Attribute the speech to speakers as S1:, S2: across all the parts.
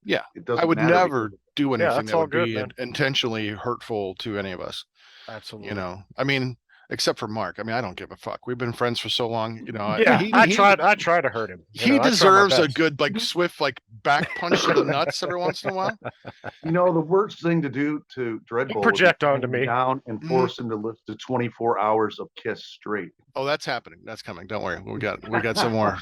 S1: Yeah,
S2: It
S1: I
S2: doesn't
S1: would
S2: matter.
S1: never do anything
S3: that's
S1: that
S3: all
S1: would
S3: good,
S1: be
S3: man.
S1: intentionally hurtful to any of us.
S3: Absolutely.
S1: I mean, except for Mark. I mean, I don't give a fuck. We've been friends for so long.
S3: Yeah, I try to hurt him.
S1: He
S3: I try my
S1: deserves a
S3: best.
S1: good, like, swift, like, back punch to the nuts every once in a while.
S2: The worst thing to do to Dreadbull would be
S3: Project
S2: to
S3: onto
S2: hang him
S3: me.
S2: down and force him to listen to 24 hours of Kiss straight.
S1: Oh, that's happening. That's coming. Don't worry. We got some more.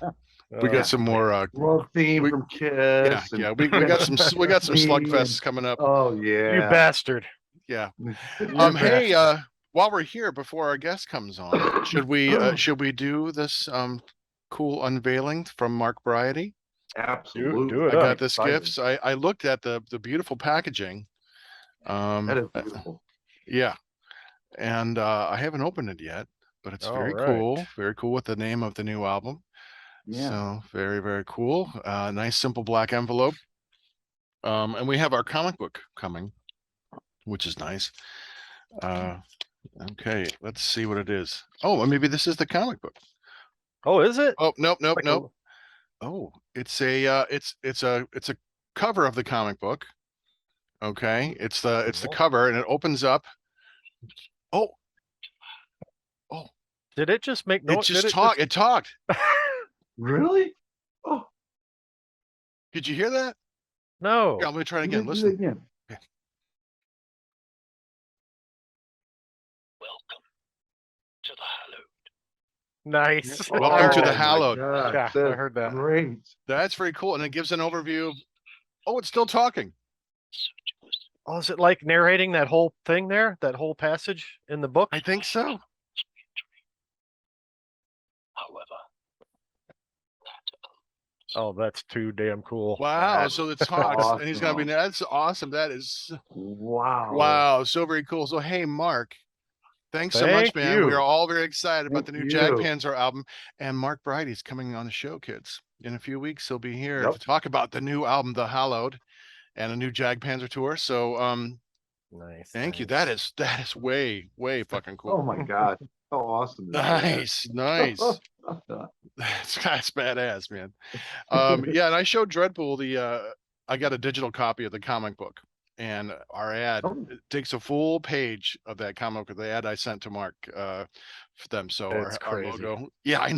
S1: We got some more.
S2: Love theme from Kiss.
S1: Yeah. We got some slugfests coming up.
S2: Oh yeah,
S3: you bastard.
S1: Yeah.
S3: You
S1: Hey,
S3: bastard.
S1: while we're here, before our guest comes on, should we do this cool unveiling from Mark Bryety?
S2: absolutely.
S3: Do it
S1: I
S3: up.
S1: got this gifts. I looked at the beautiful packaging.
S2: That is beautiful.
S1: Yeah, and I haven't opened it yet, but it's
S3: All
S1: very
S3: right.
S1: cool. Very cool with the name of the new album.
S2: Yeah.
S1: So very, very cool. Nice simple black envelope. And we have our comic book coming, which is nice. Okay, let's see what it is. Oh, maybe this is the comic book.
S3: Oh, is it?
S1: Oh, nope.
S3: Like
S1: Oh, it's a it's a cover of the comic book. Okay, it's the cover, and it opens up. Oh,
S3: Did it just make
S1: it
S3: noise?
S1: just talked. It talked.
S2: Really? Oh,
S1: Did you hear that?
S3: No.
S1: Yeah, let me try it again.
S2: do it
S1: Listen.
S2: again.
S1: Okay.
S4: Welcome to the hallowed.
S3: Nice.
S1: Welcome to the
S2: my
S1: hallowed.
S2: God,
S3: Yeah, I
S2: that's
S3: heard that.
S2: Great.
S1: That's very cool, and it gives an overview. Oh, it's still talking.
S3: Oh, is it like narrating that whole thing there? That whole passage in the book?
S1: I think so.
S4: However,
S3: Oh, that's too damn cool.
S1: Wow.
S2: That's
S1: So it talks,
S2: awesome.
S1: and he's gonna be. That's awesome. That is
S2: Wow.
S1: so very cool. So hey, Mark. Thanks so much,
S3: Thank
S1: man.
S3: you.
S1: We are all very excited about
S2: Thank
S1: the new Jag
S2: you.
S1: Panzer album. And Mark Bryty's coming on the show, kids. In a few weeks, he'll be here
S2: Yep.
S1: to talk about the new album, The Hallowed, and a new Jag Panzer tour. So
S3: Nice.
S1: thank you.
S3: nice.
S1: That is way, way fucking cool.
S2: Oh my God. How awesome. Is
S1: Nice.
S2: that?
S1: That's badass, man. Yeah, and I showed Dreadbull I got a digital copy of the comic book. And our ad it takes a full page of that comic book, the ad I sent to Mark for them. So our logo. Yeah, I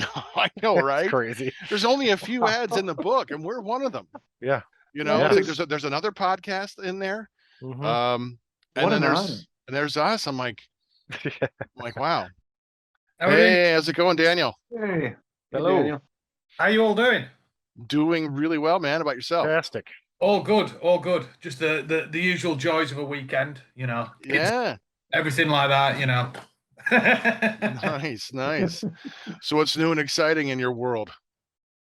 S1: know, right?
S3: It's crazy.
S1: There's only a few ads in the book, and we're one of them.
S3: Yeah.
S1: It's like there's another podcast in there.
S3: Mhm.
S1: And then there's us. I'm like, wow. Hey, how's it going, Daniel?
S2: Hey.
S3: Hello.
S2: Daniel.
S5: How you all doing?
S1: Doing really well, man. About yourself?
S3: Fantastic.
S5: All good, all good. Just the usual joys of a weekend,
S1: Yeah.
S5: everything like that,
S1: Nice. So what's new and exciting in your world?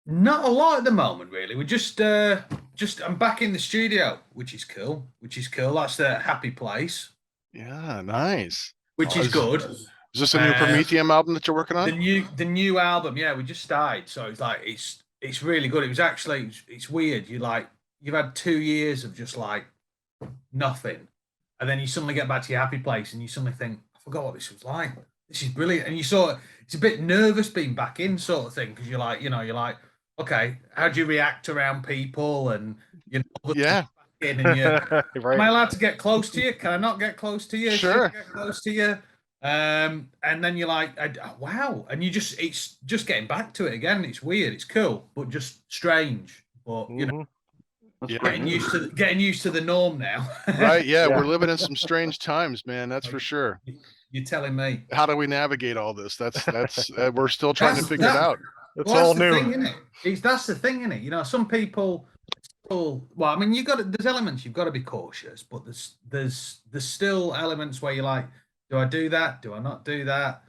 S5: Not a lot at the moment, really. We're just I'm back in the studio, which is cool. That's the happy place.
S1: Yeah, nice.
S5: Which is good.
S1: Is this a new Promethium album that you're working on?
S5: The new album, yeah, we just started. So it's like it's really good. It was actually it's weird. You've had 2 years of just like nothing, and then you suddenly get back to your happy place, and you suddenly think, I forgot what this was like. This is brilliant, and it's a bit nervous being back in, sort of thing, because you're like, okay, how do you react around people, and
S1: yeah.
S5: And am I allowed to get close to you? Can I not get close to you?
S1: Sure.
S5: Get close to you. And then you're like, wow, and it's just getting back to it again. It's weird, it's cool, but just strange. But getting used to the norm now.
S1: Right? Yeah, we're living in some strange times, man. That's for sure.
S5: You're telling me.
S1: How do we navigate all this? That's we're still trying to figure it out.
S3: It's all new.
S5: That's the thing, isn't it? Some people. Well, I mean, there's elements you've got to be cautious, but there's still elements where you're like, do I do that? Do I not do that?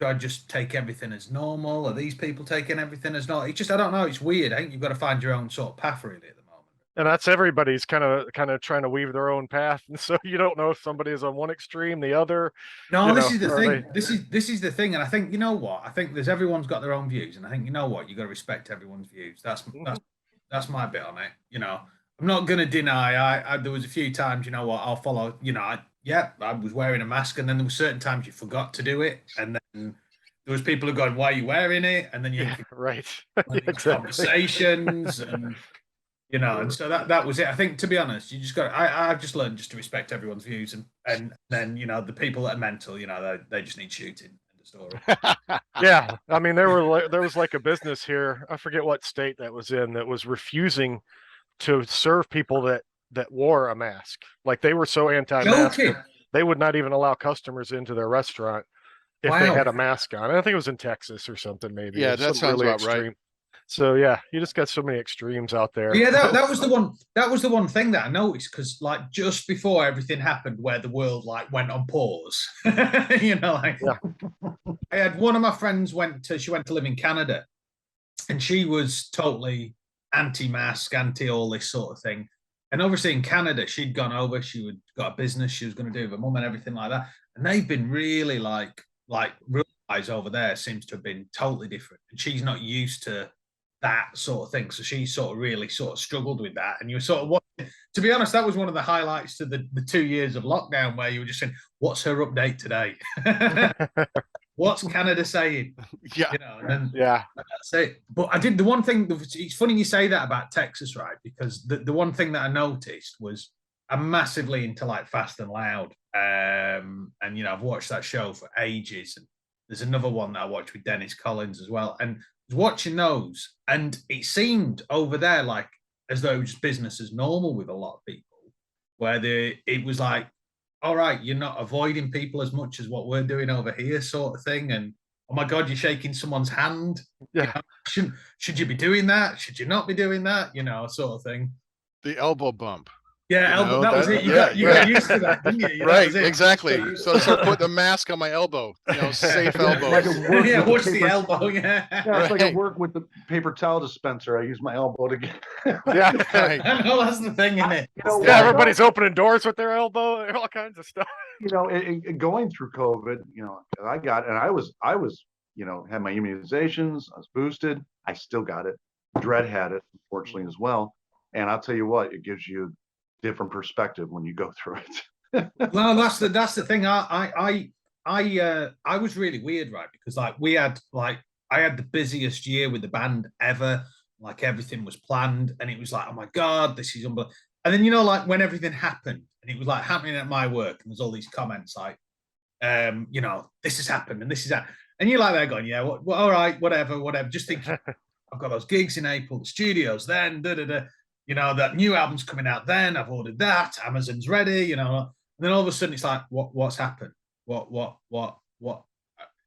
S5: Do I just take everything as normal? Are these people taking everything as normal? It's just, I don't know. It's weird. I think you've got to find your own sort of path really at the moment.
S3: And that's everybody's kind of trying to weave their own path, and so you don't know if somebody is on one extreme, the other.
S5: No, this is the thing. This is the thing, and I think what I think everyone's got their own views, and I think you got to respect everyone's views. That's my bit on it. I'm not going to deny. I there was a few times, I'll follow. I was wearing a mask, and then there were certain times you forgot to do it, and then there was people who going, "Why are you wearing it?" And then you
S3: right
S5: conversations, and You know, and so that was it. I think, to be honest, you just got. I've just learned just to respect everyone's views, and then the people that are mental, they just need shooting. End of story.
S3: Yeah, I mean, there was like a business here. I forget what state that was in that was refusing to serve people that wore a mask. Like they were so anti-mask,
S5: Joking.
S3: they would not even allow customers into their restaurant if they had a mask on. I think it was in Texas or something, maybe.
S1: Yeah,
S3: It was
S1: that
S3: some
S1: sounds
S3: really
S1: about right.
S3: extreme. So yeah, you just got so many extremes out there.
S5: Yeah, that was the one. That was the one thing that I noticed because, like, just before everything happened, where the world like went on pause, like
S3: Yeah.
S5: I had one of my friends she went to live in Canada, and she was totally anti-mask, anti all this sort of thing. And obviously in Canada, she'd gone over. Got a business she was going to do with her mum and everything like that. And they've been really like real lives over there seems to have been totally different. And she's not used to that sort of thing. So she sort of really sort of struggled with that. And you were sort of watching, to be honest, that was one of the highlights to the 2 years of lockdown where you were just saying, what's her update today? What's Canada saying?
S1: Yeah.
S5: And then
S3: Yeah.
S5: that's it. But I did the one thing, it's funny you say that about Texas, right? Because the one thing that I noticed was I'm massively into like Fast and Loud. And I've watched that show for ages. And there's another one that I watched with Dennis Collins as well. And was watching those, and it seemed over there like as though it was just business as normal with a lot of people, where it was like, all right, you're not avoiding people as much as what we're doing over here, sort of thing. And oh my God, you're shaking someone's hand.
S3: Yeah.
S5: Should you be doing that? Should you not be doing that? Sort of thing.
S1: The elbow bump.
S5: Yeah, that was it. You got used to that, didn't you?
S1: Right, exactly. So put the mask on my elbow, safe elbow.
S5: Yeah, watch the elbow. Yeah,
S2: it's like I work with the paper towel dispenser. I use my elbow to get.
S3: Yeah,
S1: right.
S5: I know that's the thing, isn't it?
S3: Yeah, everybody's opening doors with their elbow, and all kinds of stuff.
S2: Going through COVID, I was, had my immunizations. I was boosted. I still got it. Dread had it, unfortunately, as well. And I'll tell you what, it gives you different perspective when you go through it.
S5: Well, that's the thing. I was really weird, right? Because I had the busiest year with the band ever. Like everything was planned, and it was like, oh my God, this is unbelievable. And then like when everything happened, and it was like happening at my work, and there's all these comments like, this has happened and this is that, and you're like there going, yeah, well, all right, whatever. Just thinking, I've got those gigs in April, the studios, then that new album's coming out. Then I've ordered that. Amazon's ready. And then all of a sudden it's like, what's happened? What?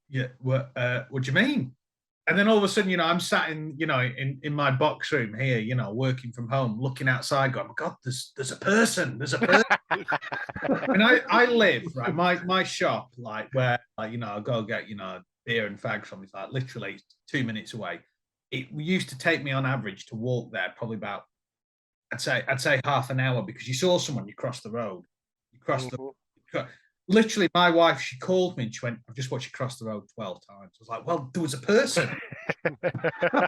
S5: Yeah. What do you mean? And then all of a sudden, I'm sat in my box room here, working from home, looking outside, going, oh my God, there's a person. There's a person. And I live right. My shop, like where, I go get beer and fags from. It's like literally 2 minutes away. It used to take me on average to walk there probably about. I'd say half an hour, because you saw someone, you crossed the road. Literally, my wife, she called me and she went, I've just watched you cross the road 12 times. I was like, well, there was a person. And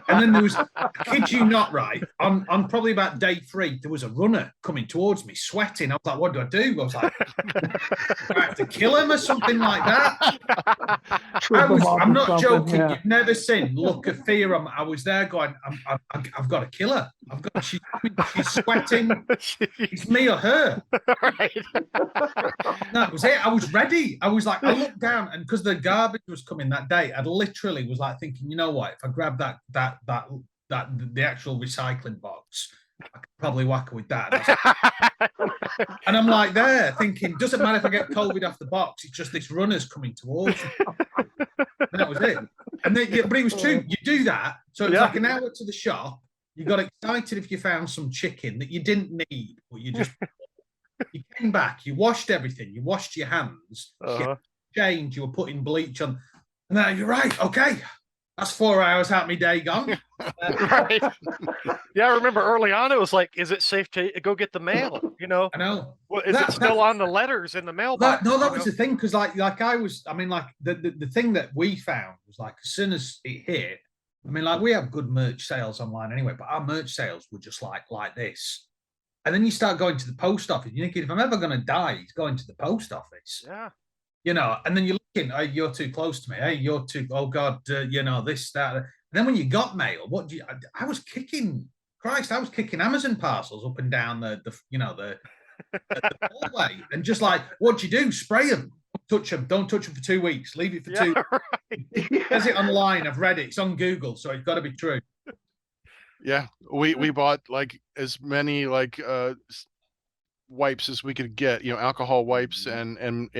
S5: then there was, I kid you not, right, on probably about day 3, there was a runner coming towards me, sweating. I was like, what do I do? I was like, do I have to kill him or something like that? I'm not joking. Yeah. You've never seen look of fear. I was there going, I've got to kill her. She's sweating. It's me or her. Right. That was it. I was ready. I was like, I looked down, and because the garbage was coming that day, I literally was like thinking, you know what? If I grab the actual recycling box, I could probably whack her with that. And I'm like there thinking, doesn't matter if I get COVID off the box. It's just this runner's coming towards me. And that was it. And then, but it was true. You do that, so it was like an hour to the shop. You got excited if you found some chicken that you didn't need, but you came back, you washed everything, you washed your hands, you changed, you were putting bleach on, and then you're right, okay, that's 4 hours out of my day gone.
S3: Right. Yeah, I remember early on it was like, is it safe to go get the mail?
S5: I know.
S3: Well, is it still on the letters in the mailbox?
S5: That was the thing, because like the thing that we found was like, as soon as it hit, we have good merch sales online anyway, but our merch sales were just like this. And then you start going to the post office. You're thinking, if I'm ever going to die, it's going to the post office.
S3: Yeah.
S5: And then you're looking, hey, you're too close to me. Hey, you're too, oh God, this, that. And then when you got mail, I was kicking Christ, I was kicking Amazon parcels up and down the hallway, and just like, what do you do? Spray them. Don't touch them for 2 weeks. Leave it for 2 weeks.
S3: Right.
S5: Has it online. I've read it. It's on Google, so it's got to be true.
S1: Yeah, we bought like as many like wipes as we could get, alcohol wipes and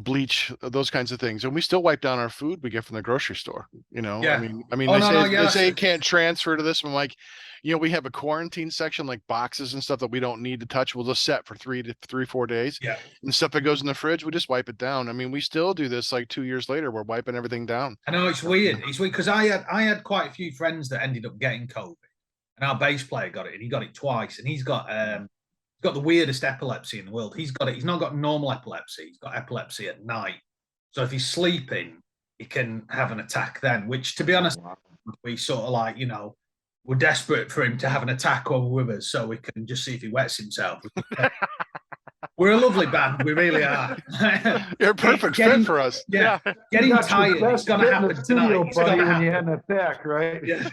S1: bleach, those kinds of things, and we still wipe down our food we get from the grocery store.
S5: Yeah.
S1: I mean,
S5: Oh,
S1: they say you can't transfer to this. I'm like, we have a quarantine section, like boxes and stuff that we don't need to touch. We'll just set for 4 days.
S5: Yeah.
S1: And stuff that goes in the fridge, we just wipe it down. I mean, we still do this like 2 years later. We're wiping everything down.
S5: I know it's weird. It's weird because I had quite a few friends that ended up getting COVID, and our bass player got it, and he got it twice, and he's got the weirdest epilepsy in the world. He's got it. He's not got normal epilepsy. He's got epilepsy at night. So if he's sleeping, he can have an attack then, which, to be honest, we sort of like, we're desperate for him to have an attack while we're with us so we can just see if he wets himself. We're a lovely band. We really are.
S1: You're a perfect fit for us.
S5: Yeah. Getting tired. It's going to happen tonight. It's
S2: buddy,
S5: gonna
S2: when
S5: happen.
S2: you had an attack, right?
S5: Yeah.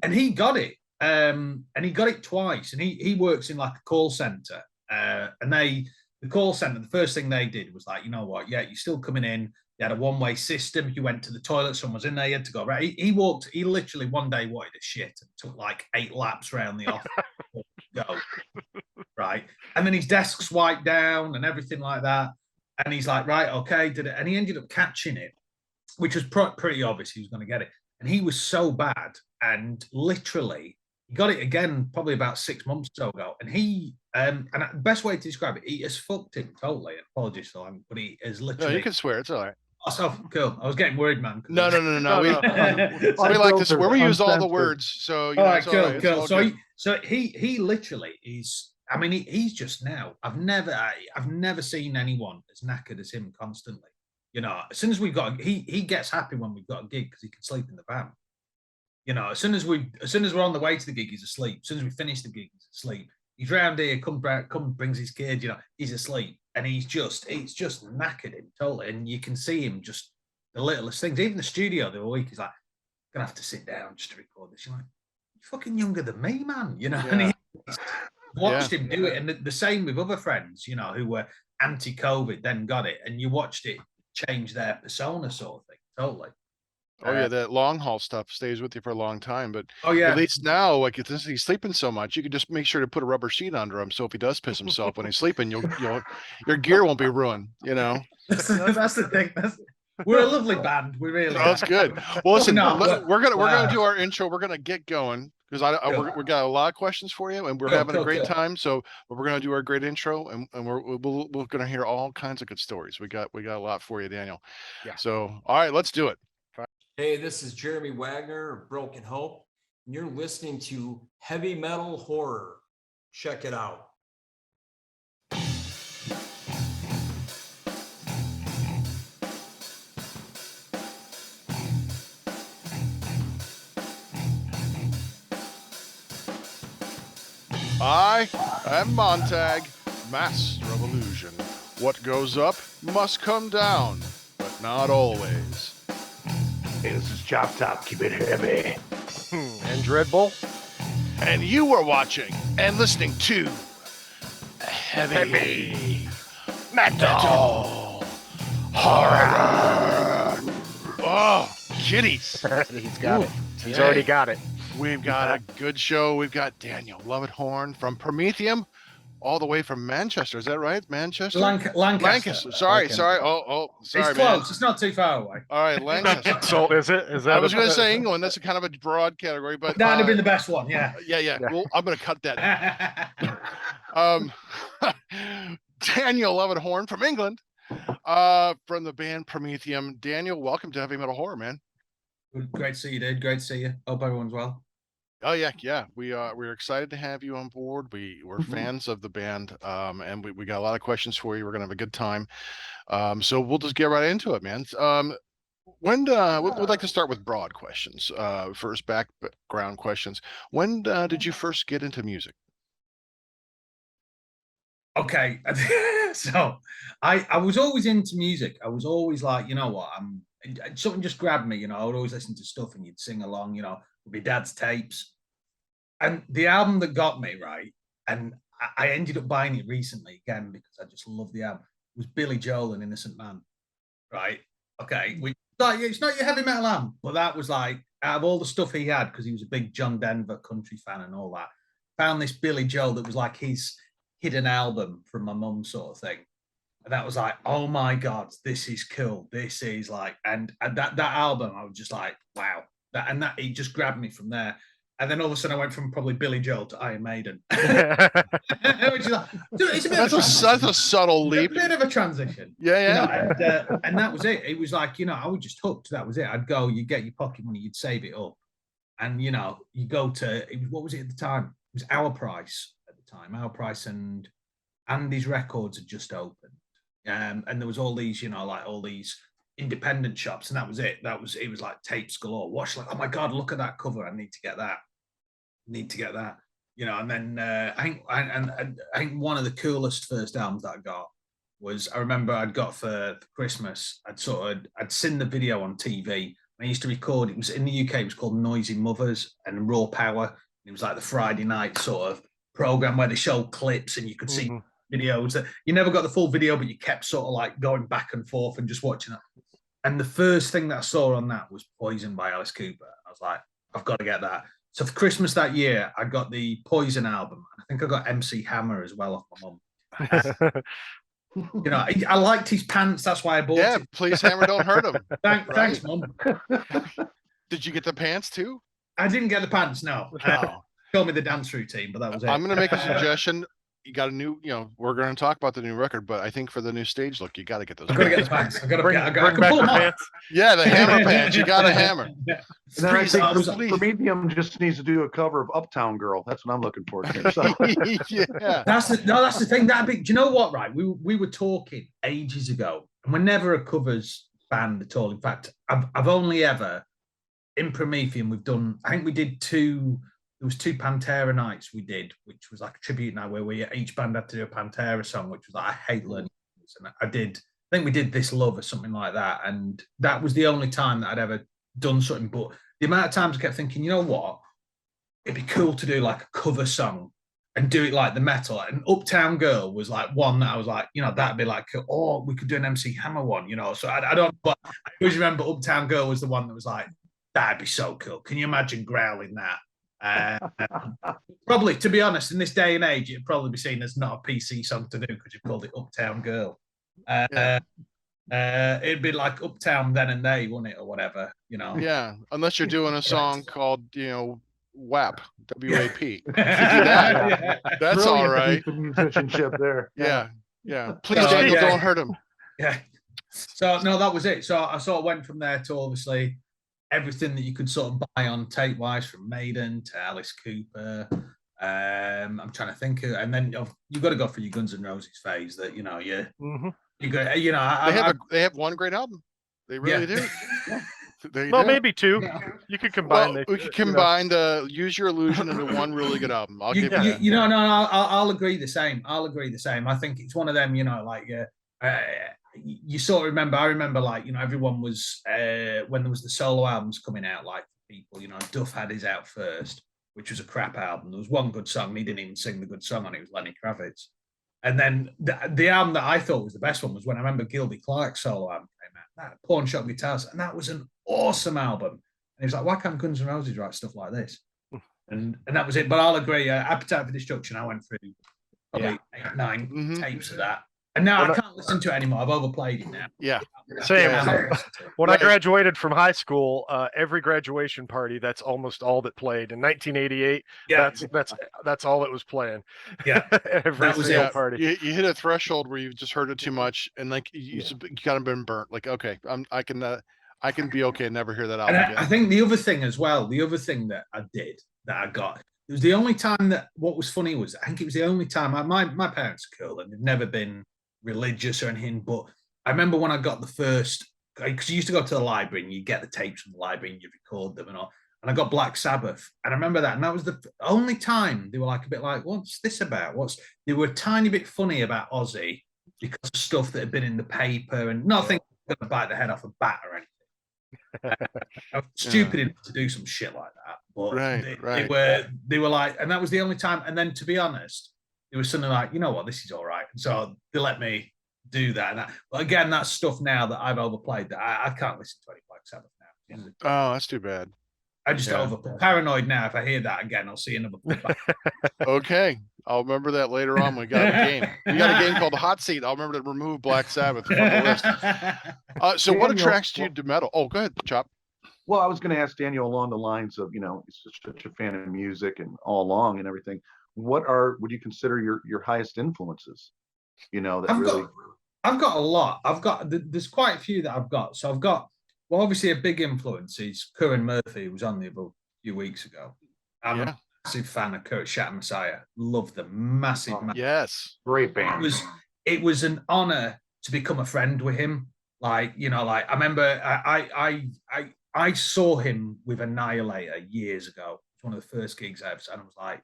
S5: And he got it. And he got it twice. And he works in like a call center. And the call center, the first thing they did was like, you know what? Yeah, you're still coming in. They had a one-way system. You went to the toilet, someone was in there, you had to go. Right. He literally one day wanted a shit and took like 8 laps around the office. Go. Right. And then his desk's wiped down and everything like that. And he's like, right, okay, did it. And he ended up catching it, which was pretty obvious he was going to get it. And he was so bad. And literally, he got it again probably about 6 months or so ago. And and the best way to describe it, he has fucked him totally. Apologies for him, but he is literally.
S1: No, you can swear. It's all right.
S5: Oh, cool. I was getting worried, man.
S1: No. We like this. Where we use all the words. So
S5: all right, cool,
S1: right.
S5: cool. So he literally is. I mean, he's just now. I've never seen anyone as knackered as him constantly. As soon as we've got, he gets happy when we've got a gig because he can sleep in the van. As soon as we're on the way to the gig, he's asleep. As soon as we finish the gig, he's asleep. He's round here, come brings his kid. He's asleep, and it's just knackered him totally. And you can see him just the littlest things. Even the studio the other week, he's like, "Gonna have to sit down just to record this." You're like, "You're fucking younger than me, man."
S1: Yeah.
S5: And he's watched him do it, and the same with other friends, who were anti-COVID, then got it, and you watched it change their persona, sort of thing, totally.
S1: Oh yeah, that long haul stuff stays with you for a long time. But
S5: yeah,
S1: at least now, like if he's sleeping so much, you can just make sure to put a rubber sheet under him. So if he does piss himself when he's sleeping, your gear won't be ruined.
S5: That's the thing. We're a lovely band. We really.
S1: Oh, that's good. Well, listen, we're gonna
S5: wow.
S1: do our intro. We're gonna get going because we got a lot of questions for you, and we're having a great time. So we're gonna do our great intro, and we're gonna hear all kinds of good stories. We got a lot for you, Daniel.
S3: Yeah.
S1: So all right, let's do it.
S6: Hey, this is Jeremy Wagner of Broken Hope, and you're listening to Heavy Metal Horror. Check it out.
S1: I am Montag, master of illusion. What goes up must come down, but not always.
S4: Hey, this is Chop Top. Keep it heavy.
S3: And Dreadbull.
S1: And you are watching and listening to Heavy Metal Horror. Oh, kitties.
S3: He's got it. He's already got it.
S1: We've got a good show. We've got Daniel Lovett-horn from Promethium, all the way from Manchester. Is that right? Manchester?
S5: Lancaster.
S1: Sorry.
S5: Okay.
S1: Sorry. Oh, sorry,
S5: It's
S1: man.
S5: close. It's not too far away.
S1: All right, Lancaster.
S3: So is it? Is that?
S1: I was going to say England. That's a kind of a broad category, but
S5: That'd have been the best one. Yeah.
S1: Yeah. Well, I'm going to cut that. Daniel Lovett-horn from England, from the band Promethium. Daniel, welcome to Heavy Metal Horror, man.
S5: Great to see you, dude. Great to see you. Hope everyone's well.
S1: Oh yeah. We're excited to have you on board. We're fans of the band, and we got a lot of questions for you. We're gonna have a good time. So we'll just get right into it, man. We'd like to start with broad questions. First background questions. When did you first get into music?
S5: Okay, so I was always into music. I was always like, you know what, something just grabbed me. I would always listen to stuff and you'd sing along. with my dad's tapes. And the album that got me, right, and I ended up buying it recently again because I just love the album, was Billy Joel and Innocent Man, right? Okay, it's not your heavy metal album, but that was like, out of all the stuff he had, because he was a big John Denver country fan and all that, found this Billy Joel that was like his hidden album from my mum sort of thing. And that was like, oh my God, this is cool. This is like, and that album, I was just like, wow. That it just grabbed me from there. And then all of a sudden I went from probably Billy Joel to Iron Maiden. Which is like, it's a bit
S1: that's a subtle leap.
S5: A bit of a transition.
S1: Yeah.
S5: You know, and that was it. It was like, you know, I was just hooked. That was it. I'd go, you get your pocket money, you'd save it up. And, you know, you go to, what was it at the time? It was Our Price at the time. Our Price and Andy's Records had just opened. And there was all these, you know, like all these independent shops, and that was it. It was like tapes galore. Watch, like, oh my God, look at that cover. I need to get that. You know, and then I think one of the coolest first albums that I got was, I remember I'd got for Christmas, I'd seen the video on TV. I used to record, it was in the UK, it was called Noisy Mothers and Raw Power. It was like the Friday night sort of program where they showed clips and you could see videos that you never got the full video, but you kept sort of like going back and forth and just watching it. And the first thing that I saw on that was Poison by Alice Cooper. I was like, I've got to get that. So for Christmas that year, I got the Poison album. I think I got MC Hammer as well off my mum. You know, I liked his pants. That's why I bought it.
S1: Yeah, please, Hammer, don't hurt him.
S5: Thanks, Mum.
S1: Did you get the pants too?
S5: I didn't get the pants, no. Told me the dance routine, but that was it.
S1: I'm going to make a suggestion. You got a new, you know, we're going to talk about the new record, but I think for the new stage look, you got to get those.
S5: I've got to get the pants. I've got to
S3: bring back the pants.
S1: Yeah, the Hammer pants. You got a hammer.
S2: And then I think Promethium just needs to do a cover of Uptown Girl. That's what I'm looking for. So.
S1: Yeah.
S5: That's the thing. Do you know what? Right, we were talking ages ago, and we're never a covers band at all. In fact, I've only ever in Promethium we've done. I think we did two. There was 2 Pantera nights we did, which was like a tribute night where each band had to do a Pantera song, which was like, I hate learning. And I think we did This Love or something like that. And that was the only time that I'd ever done something. But the amount of times I kept thinking, you know what? It'd be cool to do like a cover song and do it like the metal. And Uptown Girl was like one that I was like, you know, that'd be like, oh, we could do an MC Hammer one, you know. So I don't, but I always remember Uptown Girl was the one that was like, that'd be so cool. Can you imagine growling that? Probably, to be honest, in this day and age, it'd probably be seen as not a PC song to do because you've called it Uptown Girl. It'd be like Uptown Then and They, wouldn't it, or whatever, you know?
S1: Yeah, unless you're doing a song called, you know, WAP, W-A-P. Yeah. That's all right.
S2: The musicianship there.
S1: Yeah. Please, Daniel, don't hurt him.
S5: Yeah. So no, that was it. So I sort of went from there to obviously everything that you could sort of buy on tape wise, from Maiden to Alice Cooper. I'm trying to think of, and then you've got to go for your Guns N' Roses phase that, you know, you go, you know,
S1: they have one great album. They really do.
S3: Well, maybe 2. You could combine.
S1: We could combine the Use Your Illusion into one really good album. I'll give you that.
S5: You know, no, I'll agree the same. I think it's one of them, you know, like you sort of remember. I remember, like, you know, everyone was when there was the solo albums coming out, like people, you know, Duff had his out first, which was a crap album. There was one good song, and he didn't even sing the good song on it. It was Lenny Kravitz. And then the album that I thought was the best one was when I remember Gilby Clarke's solo album came out, that Pawn Shop Guitars, and that was an awesome album. And he was like, why can't Guns N' Roses write stuff like this? And that was it. But I'll agree, Appetite for Destruction, I went through probably 8, 9 tapes of that. And now I can't listen to it anymore. I've overplayed it now.
S1: Yeah.
S3: Same. When I graduated from high school, every graduation party, that's almost all that played. In 1988, that's all that was playing.
S5: Yeah.
S3: Every single party.
S1: You hit a threshold where you've just heard it too much, and like you kind of been burnt. Like, okay, I can be okay and never hear that album again.
S5: I think the other thing as well, that I did, that I got, it was the only time that, what was funny was, I think it was the only time, my parents are cool and they've never been religious or anything, but I remember when I got the first, because you used to go to the library and you get the tapes from the library and you record them and all, and I got Black Sabbath, and I remember that, and that was the only time they were like a bit like, what's this about? They were a tiny bit funny about Ozzy because of stuff that had been in the paper, and nothing going to bite the head off a bat or anything. I was stupid enough to do some shit like that, but
S1: Right,
S5: they were like, and that was the only time. And then, to be honest, it was something like, you know what, this is all right. And so they let me do that. But again, that's stuff now that I've overplayed that I can't listen to any Black Sabbath now.
S1: Oh, that's too bad.
S5: I just paranoid now. If I hear that again, I'll see another.
S1: Okay, I'll remember that later on. We got a game. We got a game called the Hot Seat. I'll remember to remove Black Sabbath from the list. So, what attracts you to metal? Oh, go ahead, Chop.
S2: Well, I was going to ask Daniel along the lines of, he's such a fan of music and all along and everything. Would you consider your highest influences?
S5: I've got a lot. There's quite a few that I've got. So I've got, well, obviously a big influence is Curran Murphy, who was on the above a few weeks ago. I'm a massive fan of Kurt Shatter Messiah. Love them. Massive.
S1: Yes.
S2: Great band.
S5: It was an honor to become a friend with him. I remember I saw him with Annihilator years ago. It's one of the first gigs I ever saw. And I was like,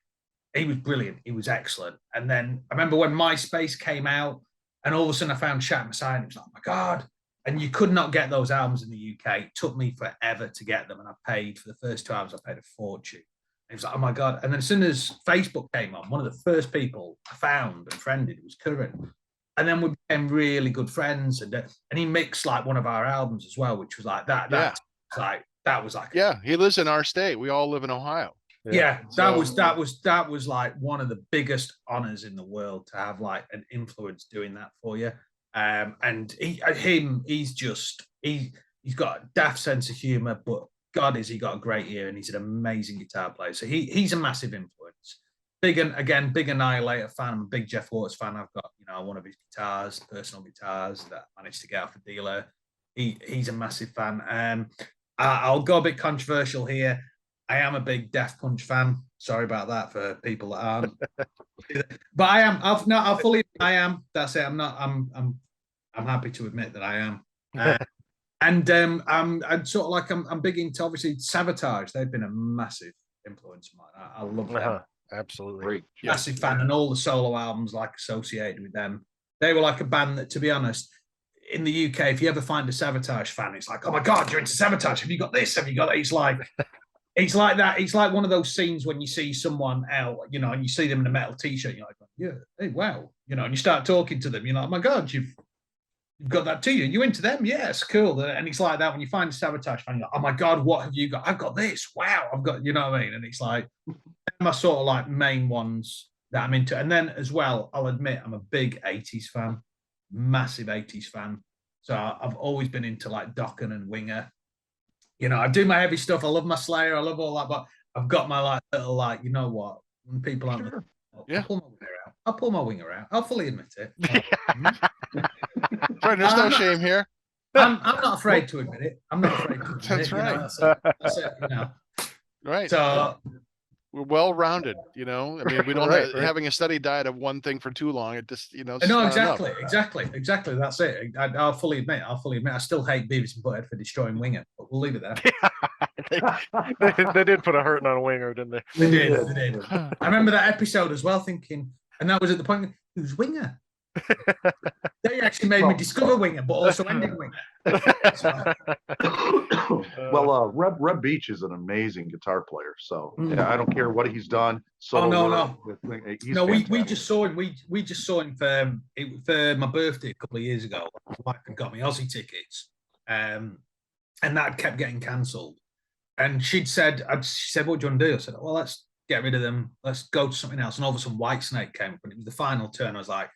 S5: he was brilliant. He was excellent. And then I remember when MySpace came out, and all of a sudden I found Shatter Messiah, and it was like, oh my God. And you could not get those albums in the UK. It took me forever to get them. And I paid for the first 2 albums, I paid a fortune. And it was like, oh my God. And then as soon as Facebook came on, one of the first people I found and friended was Curran. And then we became really good friends. And he mixed like one of our albums as well, which was like that. That was like,
S1: yeah, he lives in our state. We all live in Ohio.
S5: Yeah, that was like one of the biggest honors in the world to have like an influence doing that for you. And he's got a daft sense of humor, but God, has he got a great ear, and he's an amazing guitar player. So he's a massive influence. Big Annihilator fan. I'm a big Jeff Waters fan. I've got one of his guitars, personal guitars that I managed to get off a dealer. He's a massive fan. I'll go a bit controversial here. I am a big Daft Punch fan. Sorry about that for people that aren't. But I am. I am. That's it. I'm happy to admit that I am. I'm sort of like I'm big into obviously Sabotage. They've been a massive influence of mine. I love them.
S3: Absolutely.
S2: Great.
S5: Massive fan, and all the solo albums like associated with them. They were like a band that, to be honest, in the UK, if you ever find a Sabotage fan, it's like, oh my God, you're into Sabotage. Have you got this? Have you got that? It's like that. It's like one of those scenes when you see someone out, and you see them in a metal t-shirt. You're like, yeah, hey, wow. And you start talking to them. You're like, oh my God, you've got that to you. You into them? Yes, cool. And it's like that when you find a Sabotage fan, you're like, oh my God, what have you got? I've got this. Wow. I've got, you know what I mean? And it's like, my sort of like main ones that I'm into. And then as well, I'll admit I'm a big 80s fan, massive 80s fan. So I've always been into like Dokken and Winger. I do my heavy stuff. I love my Slayer. I love all that, but I've got my like little like, you know what? When people aren't,
S1: Sure.
S5: I'll pull my Winger out. I'll fully admit it.
S1: Right, there's no shame here.
S5: I'm not afraid to admit it. I'm not afraid to admit
S1: That's
S5: it.
S1: right.
S5: That's it.
S1: Right.
S5: So
S1: we're well-rounded. I mean, we don't
S3: Right.
S1: having a steady diet of one thing for too long. It just, it's
S5: no,
S1: not
S5: exactly.
S1: enough.
S5: That's it. I'll fully admit. I still hate Beavis and Butthead for destroying Winger, but we'll leave it there.
S3: they did put a hurting on Winger, didn't they?
S5: They did. I remember that episode as well, thinking, and that was at the point, who's Winger? They actually made me discover Winger, but also ending Winger.
S2: Well, Reb Beach is an amazing guitar player. So I don't care what he's done.
S5: No.
S2: He's
S5: No, we
S2: fantastic.
S5: just saw him. We just saw him for my birthday a couple of years ago. My wife had got me Aussie tickets, and that kept getting cancelled. And she said, "What do you want to do?" I said, "Well, let's get rid of them. Let's go to something else." And all of a sudden, Whitesnake came up, and it was the final turn. I was like,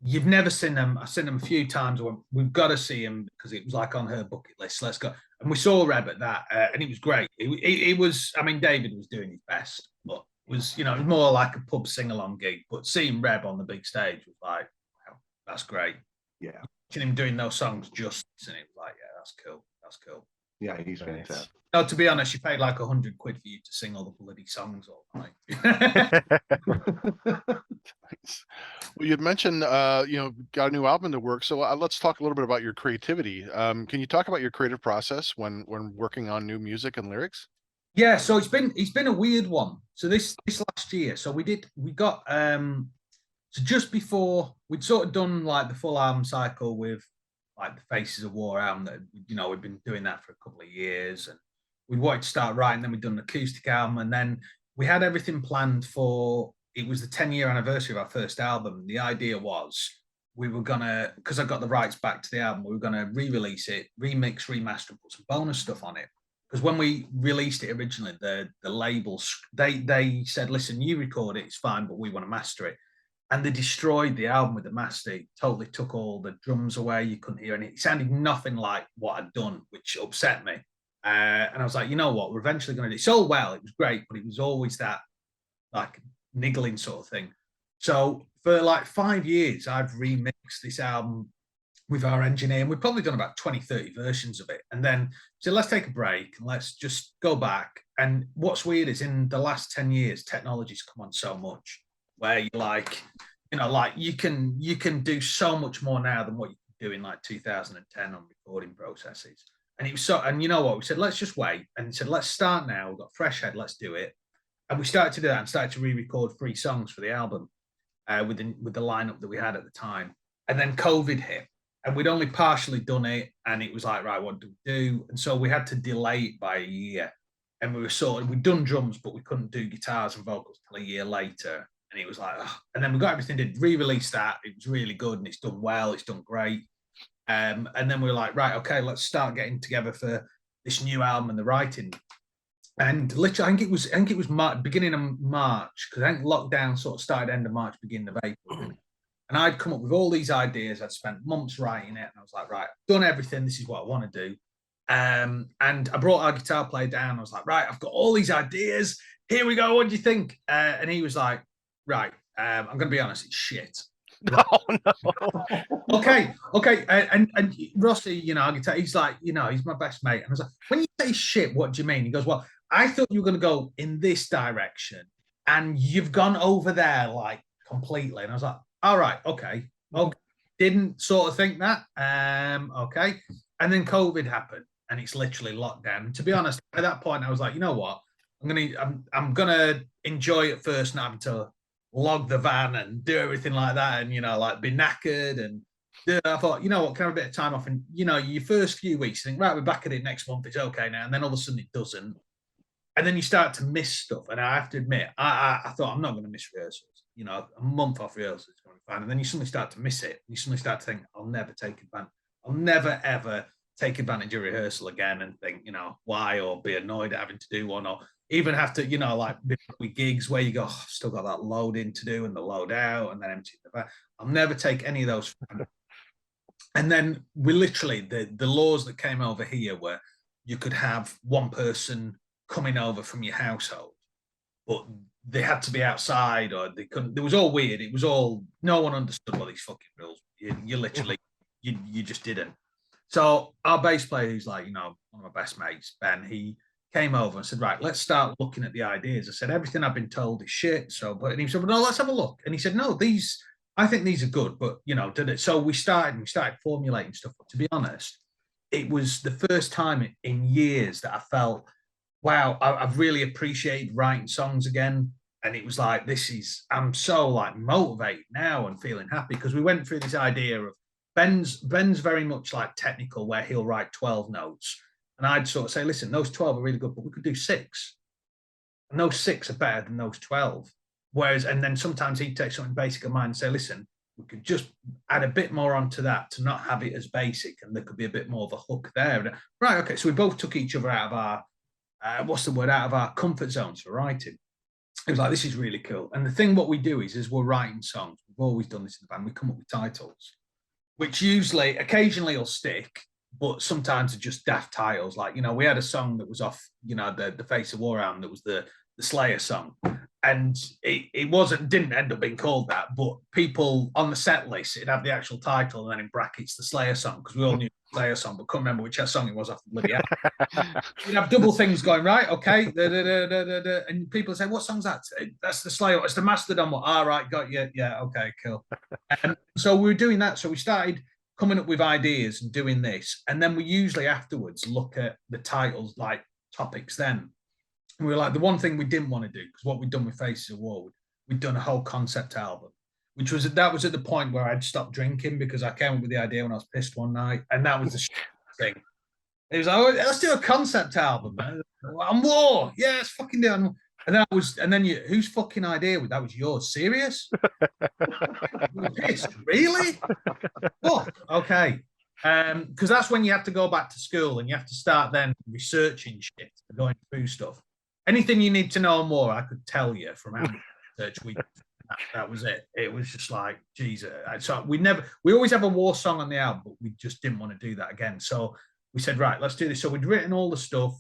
S5: "You've never seen them." I've seen them a few times. I went, we've got to see him because it was like on her bucket list. Let's go. And we saw Reb at that, and it was great. It was. I mean, David was doing his best, but it was more like a pub sing along gig. But seeing Reb on the big stage was like, wow, that's great.
S2: Yeah.
S5: Watching him doing those songs justice, and it was like, yeah, that's cool. That's cool.
S2: Yeah, he's fantastic.
S5: No, to be honest, you paid like £100 for you to sing all the bloody songs all night.
S1: Well, you'd mentioned, got a new album to work. So let's talk a little bit about your creativity. Can you talk about your creative process when working on new music and lyrics?
S5: Yeah, so it's been a weird one. So this last year, so we got so just before we'd sort of done like the full album cycle with like the Faces of War album that, you know, we've been doing that for a couple of years, and we wanted to start writing. Then we'd done an acoustic album, and then we had everything planned for. It was the 10-year anniversary of our first album. The idea was we were gonna, because I got the rights back to the album, we were gonna re-release it, remix, remaster, put some bonus stuff on it. Because when we released it originally, the labels they said, listen, you record it, it's fine, but we want to master it. And they destroyed the album with the master. Totally took all the drums away. You couldn't hear anything. It sounded nothing like what I'd done, which upset me. And I was like, you know what? We're eventually going to do it. So well, it was great, but it was always that like niggling sort of thing. So for like 5 years, I've remixed this album with our engineer, and we've probably done about 20, 30 versions of it. And then so let's take a break and let's just go back. And what's weird is in the last 10 years, technology's come on so much where you're like, you know, like you can do so much more now than what you could do in like 2010 on recording processes. And it was so, and you know what, we said, let's just wait. And he said, let's start now. We've got a fresh head, let's do it. And we started to do that and started to re-record 3 songs for the album with the lineup that we had at the time. And then COVID hit, and we'd only partially done it. And it was like, right, what do we do? And so we had to delay it by a year. And we were we'd done drums, but we couldn't do guitars and vocals till a year later. And it was like, ugh. And then we got everything, did re-release that. It was really good, and it's done well, it's done great. And then we were like, right, okay, let's start getting together for this new album and the writing. And literally, I think it was beginning of March, because I think lockdown sort of started end of March, beginning of April. And I'd come up with all these ideas. I'd spent months writing it, and I was like, right, I've done everything. This is what I want to do. And I brought our guitar player down. I was like, right, I've got all these ideas. Here we go. What do you think? And he was like, right, I'm going to be honest, it's shit.
S3: No, no.
S5: Okay. And Rossi, you know, he's like, you know, he's my best mate. And I was like, when you say shit, what do you mean? He goes, well, I thought you were going to go in this direction, and you've gone over there like completely. And I was like, all right, okay. Didn't sort of think that. Okay. And then COVID happened, and it's literally lockdown. And to be honest, at that point, I was like, you know what? I'm gonna enjoy it first, not having to log the van and do everything like that, and you know, like be knackered. And I thought, you know what, can I have a bit of time off? And you know, your first few weeks, you think, right, we're back at it next month, it's okay now. And then all of a sudden it doesn't. And then you start to miss stuff. And I have to admit, I thought, I'm not going to miss rehearsals. You know, a month off rehearsals is going to be fine. And then you suddenly start to miss it. You suddenly start to think, I'll never ever take advantage of rehearsal again, and think, you know, why, or be annoyed at having to do one, or even have to, you know, like with gigs where you go, oh, I've still got that load in to do and the load out, and then empty the back. I'll never take any of those. And then we literally, the laws that came over here were you could have one person coming over from your household, but they had to be outside, or they couldn't. It was all weird. It was all, no one understood what these fucking rules. You literally, you just didn't. So our bass player, who's like, you know, one of my best mates, Ben, he came over and said, right, let's start looking at the ideas. I said, everything I've been told is shit. So, but and he said, well, no, let's have a look. And he said, no, I think these are good, but you know, did it. So we started formulating stuff. But to be honest, it was the first time in years that I felt, wow, I've really appreciated writing songs again. And it was like, I'm so like motivated now and feeling happy, because we went through this idea of Ben's very much like technical, where he'll write 12 notes. And I'd sort of say, listen, those 12 are really good, but we could do 6. And those 6 are better than those 12. Whereas, and then sometimes he'd take something basic of mine and say, listen, we could just add a bit more onto that to not have it as basic, and there could be a bit more of a hook there. Right, okay, so we both took each other out of our, out of our comfort zones for writing. It was like, this is really cool. And the thing what we do is we're writing songs. We've always done this in the band. We come up with titles, which usually, occasionally will stick, but sometimes are just daft titles. Like, you know, we had a song that was off, you know, the Face of War album, that was the Slayer song. And it didn't end up being called that, but people on the set list, it'd have the actual title and then in brackets the Slayer song, because we all knew the Slayer song, but couldn't remember which song it was off the bloody album. You'd have double things going, right, okay, and people say, what song's that? That's the Slayer, it's the Mastodon one. All right, got you, yeah, okay, cool. And so we were doing that, so we started coming up with ideas and doing this, and then we usually afterwards look at the titles, like topics then. We were like, the one thing we didn't want to do, because what we'd done with Faces of War, we'd done a whole concept album. that was at the point where I'd stopped drinking because I came up with the idea when I was pissed one night, and that was the thing. It was like, oh, let's do a concept album, man. I'm war. Yeah, let's fucking do it. And then whose fucking idea was that? Was yours? Serious? You were pissed? Really? Oh, okay. Because that's when you have to go back to school and you have to start then researching shit, going through stuff. Anything you need to know more, I could tell you from our research. That was it. It was just like, Jesus. So we always have a war song on the album, but we just didn't want to do that again. So we said, right, let's do this. So we'd written all the stuff.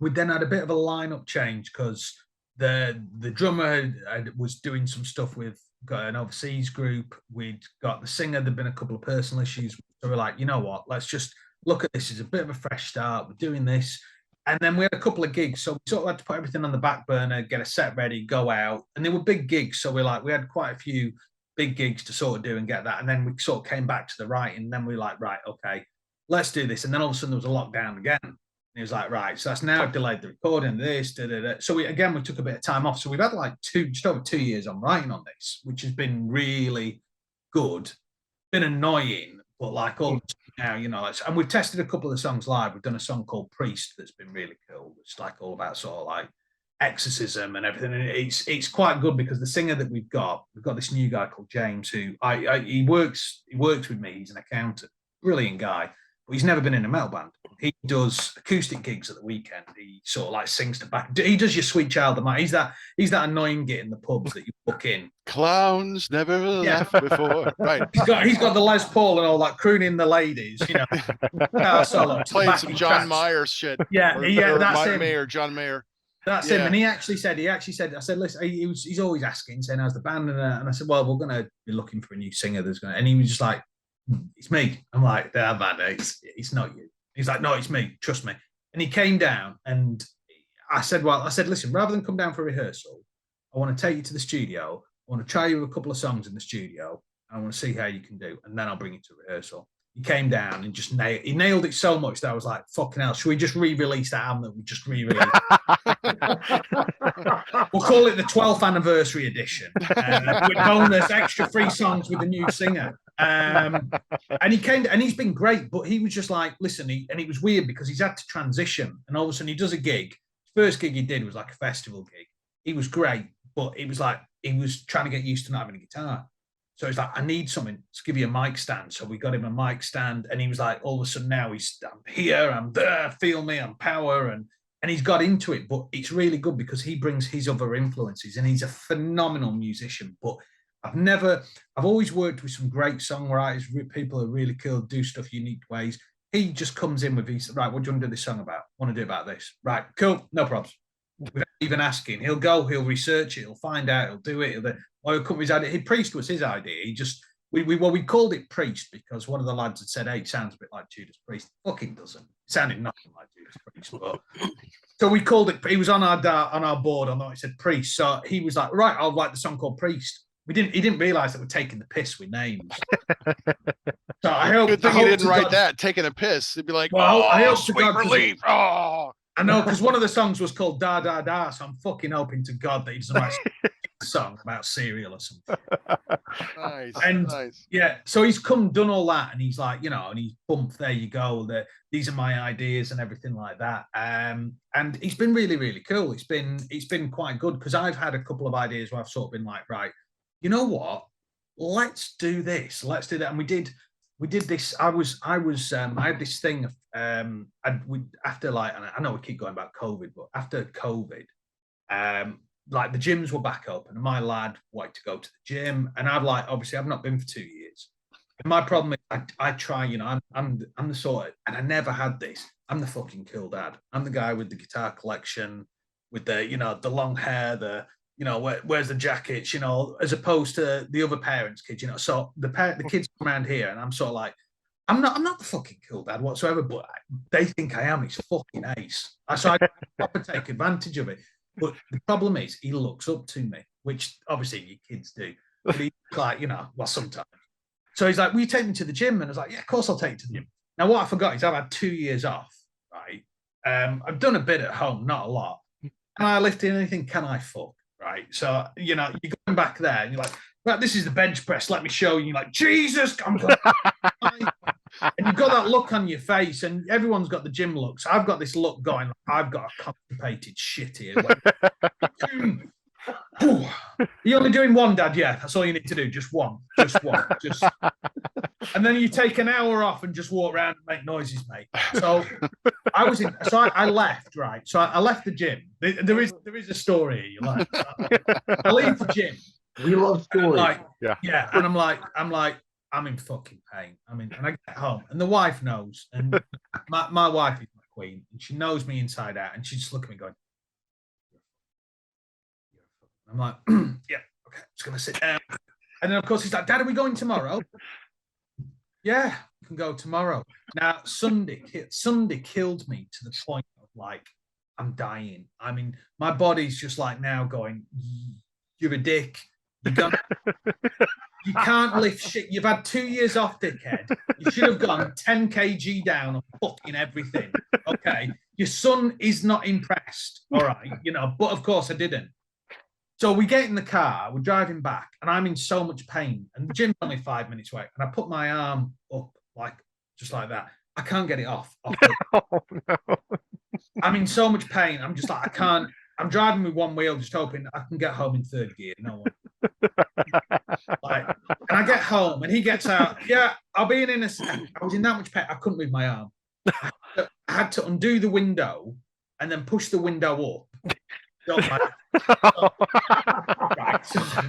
S5: We then had a bit of a lineup change because the drummer was doing some stuff with an overseas group. We'd got the singer. There'd been a couple of personal issues. So we're like, you know what? Let's just look at this as a bit of a fresh start. We're doing this. And then we had a couple of gigs. So we sort of had to put everything on the back burner, get a set ready, go out. And they were big gigs. So we had quite a few big gigs to sort of do and get that. And then we sort of came back to the writing. And then we were like, right, okay, let's do this. And then all of a sudden there was a lockdown again. And he was like, right, so that's now delayed the recording, this, da, da, da. So we took a bit of time off. So we've had like just over 2 years on writing on this, which has been really good. Been annoying, but like all now, and we've tested a couple of the songs live. We've done a song called Priest that's been really cool. It's like all about sort of like exorcism and everything. And it's quite good because the singer that we've got this new guy called James who he works with me. He's an accountant, brilliant guy, but he's never been in a metal band. He does acoustic gigs at the weekend. He sort of like sings to back. He does your Sweet Child of Mine. He's that annoying git in the pubs that you book in.
S1: Clowns never left before. Right.
S5: He's got the Les Paul and all that crooning the ladies, solo.
S1: Playing some John Mayer shit.
S5: Yeah, that's him.
S1: Mayer, John Mayer.
S5: That's him. And he actually said, I said, listen, he's always asking, saying, how's the band? And I said, well, we're going to be looking for a new singer. And he was just like, it's me. I'm like, man, it's not you. He's like, no, it's me. Trust me. And he came down and I said, listen, rather than come down for rehearsal, I want to take you to the studio. I want to try you a couple of songs in the studio. And I want to see how you can do. And then I'll bring you to rehearsal. He came down and just nailed it so much that I was like, fucking hell, should we just re-release that album that we just re-released? We'll call it the 12th anniversary edition with bonus extra free songs with the new singer. And he came and he's been great, but he was just like, listen, and it was weird because he's had to transition. And all of a sudden he does a gig. First gig he did was like a festival gig. He was great, but it was like he was trying to get used to not having a guitar. So he's like, I need something to give you a mic stand. So we got him a mic stand, and he was like, all of a sudden now I'm here, I'm there, feel me, I'm power, and he's got into it. But it's really good because he brings his other influences, and he's a phenomenal musician. But I've always worked with some great songwriters, people who are really cool, do stuff unique ways. He just comes in with right, what do you want to do this song about? Want to do about this? Right, cool, no problems. Without even asking, he'll research it, he'll find out, he'll do it. He'll come with his idea. Priest was his idea. He just we called it Priest because one of the lads had said, "Hey, it sounds a bit like Judas Priest." Fucking doesn't. It sounded nothing like Judas Priest. But so we called it. He was on our board. I know it said Priest. So he was like, "Right, I'll write the song called Priest." He didn't realize that we're taking the piss with names. So I hope.
S1: Good thing he didn't write that. Taking a piss. He'd be like,
S5: well, I hope
S1: sweet
S5: to God,
S1: relief. Oh.
S5: I know, because one of the songs was called Da Da Da, so I'm fucking hoping to God that he doesn't write a song about cereal or something.
S1: Nice.
S5: Yeah, so he's done all that, and he's like, and he's bumped, there you go, these are my ideas and everything like that. And it's been really, really cool. It's been quite good because I've had a couple of ideas where I've sort of been like, right, you know what? Let's do this. Let's do that. And we did this. I had this thing after, like, and I know we keep going about COVID, but after COVID, like the gyms were back open and my lad wanted to go to the gym, and I've not been for 2 years. And my problem is I try, I'm the sort of, and I never had this. I'm the fucking cool dad. I'm the guy with the guitar collection, with the long hair, where's the jackets, as opposed to the other parents' kids, So the kids come around here, and I'm sort of like, I'm not the fucking cool dad whatsoever, but they think I am. It's fucking ace. So I proper take advantage of it. But the problem is, he looks up to me, which obviously you kids do. But he's like, well, sometimes. So he's like, will you take me to the gym? And I was like, yeah, of course I'll take you to the gym. Now, what I forgot is I've had 2 years off, right? I've done a bit at home, not a lot. Can I lift anything? Can I fuck? Right. So, you're going back there and you're like, right, this is the bench press. Let me show you. You're like, Jesus, I'm going. And you've got that look on your face, and everyone's got the gym looks. I've got this look going, I've got a constipated shit here. You're only doing one, Dad. Yeah, that's all you need to do. Just one. And then you take an hour off and just walk around and make noises, mate. So I left, right? So I left the gym. There is a story here. You like? I leave the gym.
S2: We love stories.
S5: Yeah, and I'm like, I'm in fucking pain. And I get home, and the wife knows, and my wife is my queen, and she knows me inside out, and she just look at me going, I'm like, yeah, okay, I'm just gonna sit down. And then of course he's like, Dad, are we going tomorrow? Yeah, we can go tomorrow. Now Sunday killed me to the point of like, I'm dying. I mean, my body's just like now going, you're a dick. You can't lift shit. You've had 2 years off, dickhead. You should have gone 10 kg down on fucking everything. Okay. Your son is not impressed. All right. But of course I didn't. So we get in the car, we're driving back, and I'm in so much pain. And the gym's only 5 minutes away. And I put my arm up, like, just like that. I can't get it off.
S3: Oh, no.
S5: I'm in so much pain. I'm just like, I can't. I'm driving with one wheel, just hoping I can get home in third gear. No one. And I get home, and he gets out. Yeah, I'll be in a second. I was in that much pain, I couldn't move my arm. I had to undo the window and then push the window up. Right.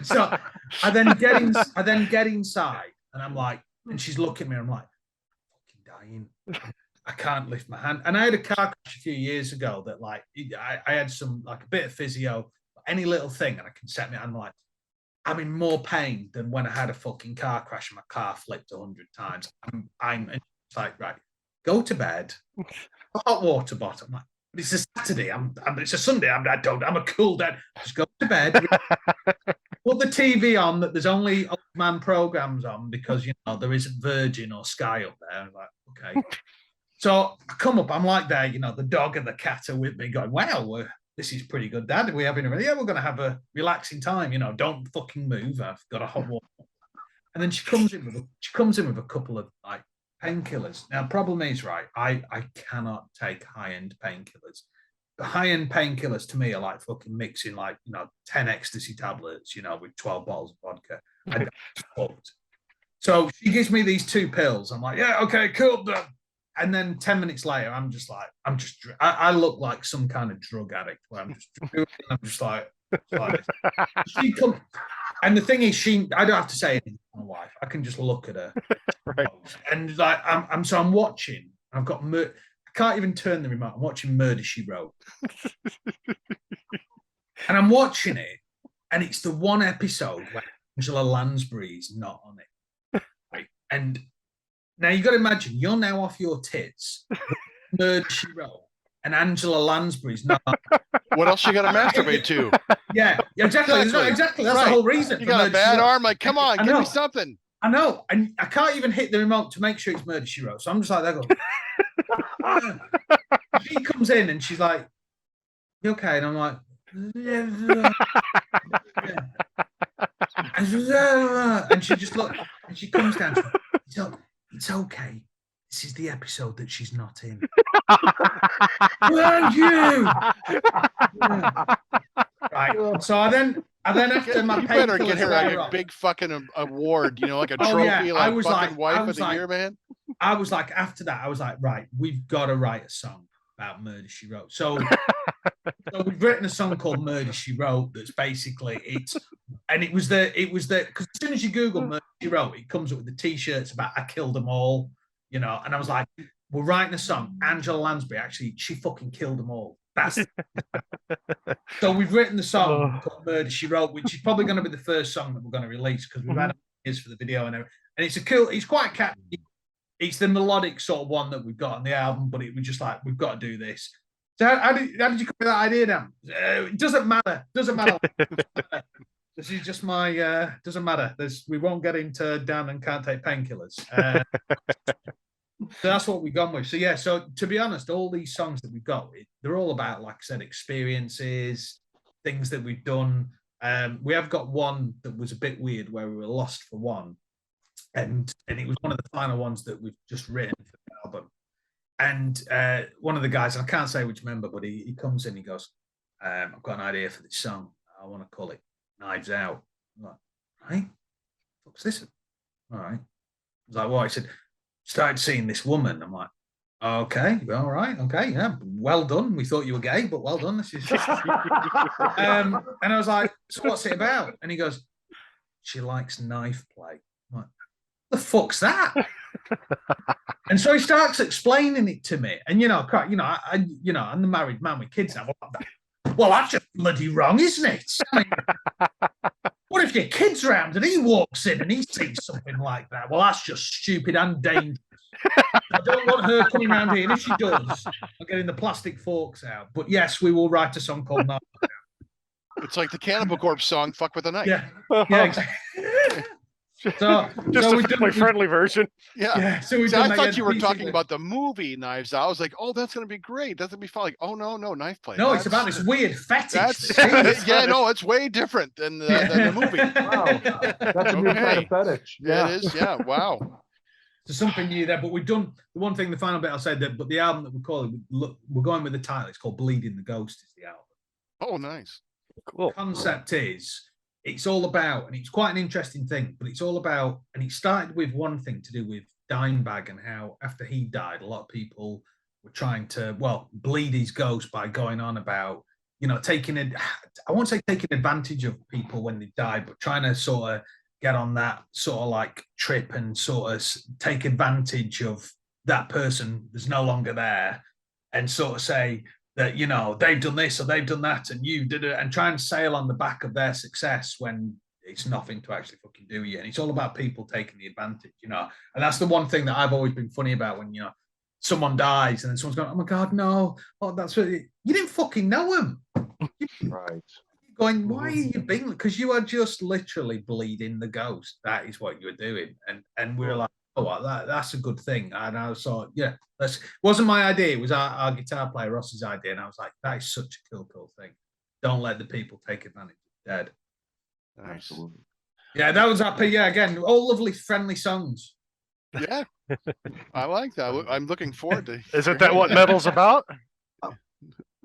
S5: So I then get inside, and I'm like, and she's looking at me. I'm like, fucking dying. I can't lift my hand. And I had a car crash a few years ago that, like, I had some, like, a bit of physio, any little thing, and I can set me. I'm like, I'm in more pain than when I had a fucking car crash and my car flipped 100 times. I'm like, right, go to bed. Hot water bottle. I'm like, but it's a Saturday. It's a Sunday. I'm a cool dad. Just go to bed. Put the TV on that there's only old man programs on because there isn't Virgin or Sky up there. I'm like, okay. So I come up. I'm like there. The dog and the cat are with me, going, "Wow, this is pretty good, Dad. Are we having yeah, we're going to have a relaxing time. Don't fucking move. I've got a hot water." And then she comes in with a couple of like painkillers. Now, the problem is, right, I cannot take high-end painkillers. The high-end painkillers to me are like fucking mixing like 10 ecstasy tablets, with 12 bottles of vodka. I fucked. So she gives me these 2 pills. I'm like, yeah, okay, cool. And then 10 minutes later, I look like some kind of drug addict where I'm just like she come. And the thing is, I don't have to say anything to my wife. I can just look at her.
S3: Right.
S5: And like, I'm watching. I've got, I can't even turn the remote. I'm watching Murder, She Wrote. And I'm watching it. And it's the one episode where Angela Lansbury's not on it. Right? And now you got to imagine, you're now off your tits. Murder, She Wrote. And Angela Lansbury's not on it.
S1: What else you got to masturbate to?
S5: Yeah, exactly. Exactly. That's right. The whole reason.
S1: You got a bad arm. Like, come on, give me something.
S5: I know. And I can't even hit the remote to make sure it's Murder, She Wrote. So I'm just like, that. She comes in and she's like, "You okay?" And I'm like, yeah. And she just looked, and she comes down. It's okay. This is the episode that she's not in. Thank you. Right. So I then after my
S1: you better get her a big fucking award, like a trophy, like fucking wife of the year, man.
S5: I was like, after that, I was like, right, we've got to write a song about Murder, She Wrote. So we've written a song called Murder, She Wrote. That's basically because as soon as you Google Murder, She Wrote, it comes up with the T-shirts about I killed them all, and I was like, we're writing a song. Angela Lansbury, actually, she fucking killed them all. So we've written the song called Murder, She Wrote, which is probably going to be the first song that we're going to release because we've had ideas for the video and everything. And it's quite catchy. It's the melodic sort of one that we've got on the album, but it was just like, we've got to do this. So how did you come up with that idea, Dan? It doesn't matter. This is just my, doesn't matter. We won't get into Dan and can't take painkillers. So that's what we've gone with. So yeah, so to be honest, all these songs that we've got, they're all about, like I said, experiences, things that we've done. We have got one that was a bit weird where we were lost for one, and it was one of the final ones that we've just written for the album. And one of the guys, and I can't say which member, but he comes in, he goes, I've got an idea for this song. I want to call it Knives Out. I'm like, right? What's this? All right. I was like, well, I said, started seeing this woman. I'm like, okay, all right, okay, yeah, well done. We thought you were gay, but well done. This is and I was like, so what's it about? And he goes, she likes knife play. I'm like, the fuck's that? And so he starts explaining it to me. And I'm the married man with kids now. Well, that's just bloody wrong, isn't it? I mean, what if your kid's around and he walks in and he sees something like that? Well, that's just stupid and dangerous. I don't want her coming around here. And if she does, I'm getting the plastic forks out. But yes, we will write a song called Knife.
S1: It's like the Cannibal Corpse song, "Fuck with a Knife."
S5: Yeah, yeah, exactly. So,
S3: Just
S5: so
S3: a family-friendly version.
S1: Yeah.
S5: so we
S1: See, I thought you were talking about the movie Knives Out. I was like, oh, that's going to be great. That's going to be fun. Like, oh, no, knife play.
S5: No, it's about this weird fetish.
S1: Yeah, no, it's way different than the movie.
S2: Wow, that's a new kind of fetish.
S1: Yeah, it is. Yeah, wow.
S5: So something new there, but we've done the one thing. The final bit I'll say that, but the album that we call it, we're going with the title. It's called "Bleeding the Ghost." Is the album.
S1: Oh, nice.
S3: Cool.
S5: The concept is it's all about, and it's quite an interesting thing, but it's all about, and it started with one thing to do with Dimebag and how after he died, a lot of people were trying to, bleed his ghost by going on about, taking it. I won't say taking advantage of people when they die, but trying to sort of get on that sort of like trip and sort of take advantage of that person that's no longer there and sort of say that, they've done this or they've done that and you did it, and try and sail on the back of their success when it's nothing to actually fucking do you. And it's all about people taking the advantage, and that's the one thing that I've always been funny about when, someone dies and then someone's going, oh my God, no, that's what you didn't fucking know him.
S2: Right.
S5: Going, why are you being? Because you are just literally bleeding the ghost. That is what you were doing, and we were like, oh, well, that's a good thing. And I thought, yeah, it wasn't my idea. It was our guitar player Ross's idea, and I was like, that is such a cool thing. Don't let the people take advantage of dead.
S2: Absolutely.
S5: Yeah, that was our. Yeah, again, all lovely, friendly songs.
S1: Yeah, I like that. I'm looking forward to.
S3: Isn't that what metal's about?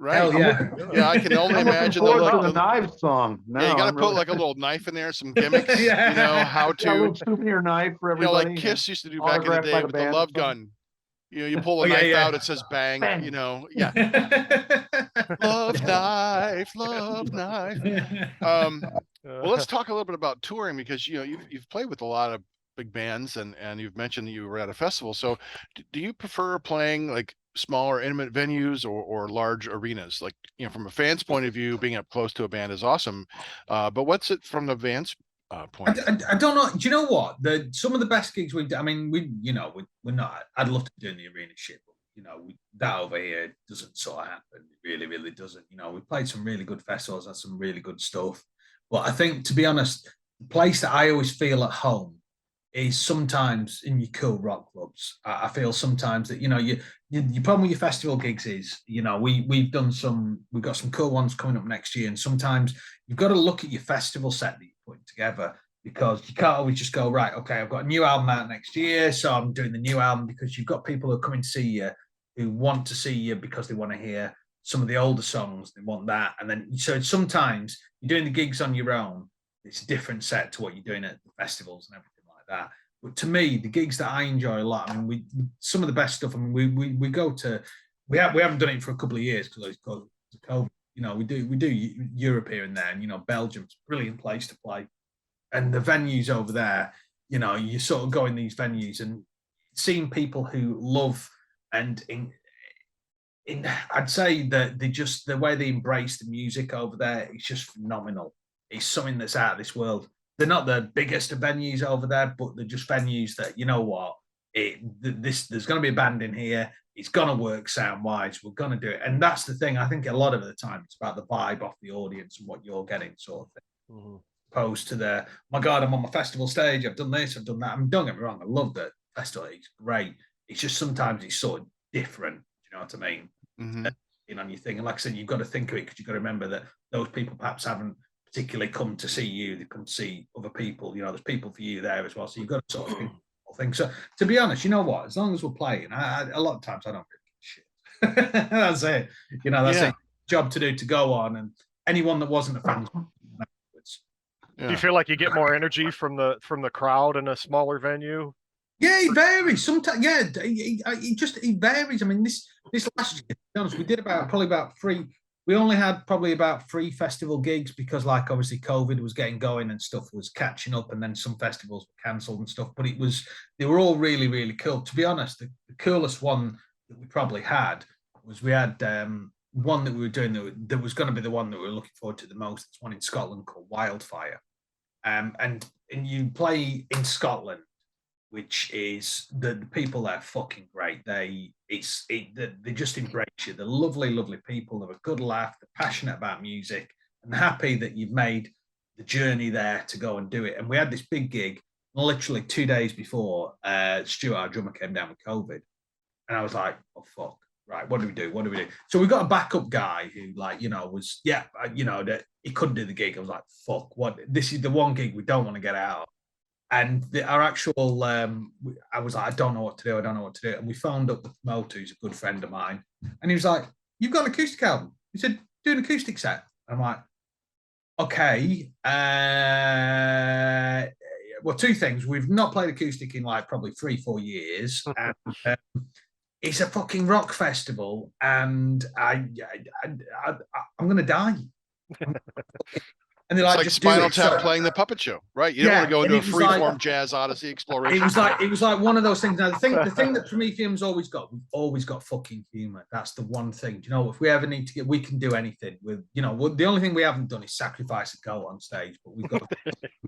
S1: Right.
S5: Hell yeah.
S1: Yeah, I can only imagine
S2: the knives song.
S1: Yeah, you got to put like a little knife in there, some gimmicks.
S5: Yeah.
S1: How to.
S2: A little souvenir knife for everybody.
S1: Like Kiss used to do back in the day with the love gun. You pull a knife out, it says bang.
S2: Bang.
S1: Yeah. Love knife. Well, let's talk a little bit about touring because you've played with a lot of big bands and you've mentioned that you were at a festival. So, do you prefer playing like smaller, intimate venues or large arenas? Like, from a fan's point of view, being up close to a band is awesome. But what's it from the band's point?
S5: I don't know. Do you know what? Some of the best gigs we're not. I'd love to do in the arena shit, but that over here doesn't sort of happen. It really, really doesn't. We played some really good festivals and some really good stuff. But I think, to be honest, the place that I always feel at home is sometimes in your cool rock clubs. I feel sometimes that your problem with your festival gigs is we've got some cool ones coming up next year, and sometimes you've got to look at your festival set that you're putting together, because you can't always just go, right, okay, I've got a new album out next year, so I'm doing the new album, because you've got people who are coming to see you who want to see you because they want to hear some of the older songs, they want that, and then so sometimes you're doing the gigs on your own. It's a different set to what you're doing at the festivals and everything that. But to me, the gigs that I enjoy a lot, we some of the best stuff. We go to, we haven't done it for a couple of years because of COVID. We do Europe here and there, and Belgium's a brilliant place to play, and the venues over there, you sort of go in these venues and seeing people who love and I'd say that the way they embrace the music over there, it's just phenomenal. It's something that's out of this world. They're not the biggest of venues over there, but they're just venues that, there's going to be a band in here. It's going to work sound-wise. We're going to do it. And that's the thing. I think a lot of the time it's about the vibe off the audience and what you're getting, sort of thing. Mm-hmm. Opposed to my God, I'm on my festival stage. I've done this, I've done that. Don't get me wrong. I love the festival. It's great. It's just sometimes it's sort of different. You know what I mean? Mm-hmm. On your thing. And like I said, you've got to think of it because you've got to remember that those people perhaps haven't particularly come to see you, they come to see other people. You know, there's people for you there as well. So you've got to sort of think. So to be honest, you know what? As long as we're playing, a lot of times I don't really give a shit. That's it. You know, that's
S1: Yeah.
S5: a job to do to go on. And anyone that wasn't a fan afterwards.
S3: Do you feel like you get more energy from the crowd in a smaller venue?
S5: Yeah, it varies. Sometimes, yeah, it varies. I mean, this last year, to be honest, we did probably about three. We only had probably about 3 festival gigs because, like, obviously COVID was getting going and stuff was catching up, and then some festivals were cancelled and stuff. But they were all really, really cool. To be honest, the coolest one that we probably had was we had one that we were doing that was going to be the one that we were looking forward to the most. It's one in Scotland called Wildfire, and you play in Scotland, which is the people there are fucking great. They just embrace you. They're lovely, lovely people. They're a good laugh. They're passionate about music and happy that you've made the journey there to go and do it. And we had this big gig literally 2 days before Stuart, our drummer, came down with COVID. And I was like, oh, fuck. Right, what do we do? What do we do? So we got a backup guy who, like, you know, was, that he couldn't do the gig. I was like, fuck, what? This is the one gig we don't want to get out of. And our actual, I was like, I don't know what to do. And we phoned up the promoter, who's a good friend of mine. And he was like, you've got an acoustic album? He said, do an acoustic set. I'm like, okay. Well, 2 things. We've not played acoustic in like probably 3-4 years. And it's a fucking rock festival. And I'm going to die. And they're like,
S1: It's like
S5: just
S1: Spinal
S5: do it.
S1: Tap playing the puppet show, right? You don't want to go into a freeform jazz odyssey exploration.
S5: It was like one of those things. Now, the thing that Promethium's always got, we've always got fucking humor. That's the one thing. You know, if we ever need to we can do anything with, you know, the only thing we haven't done is sacrifice a goat on stage, but we've got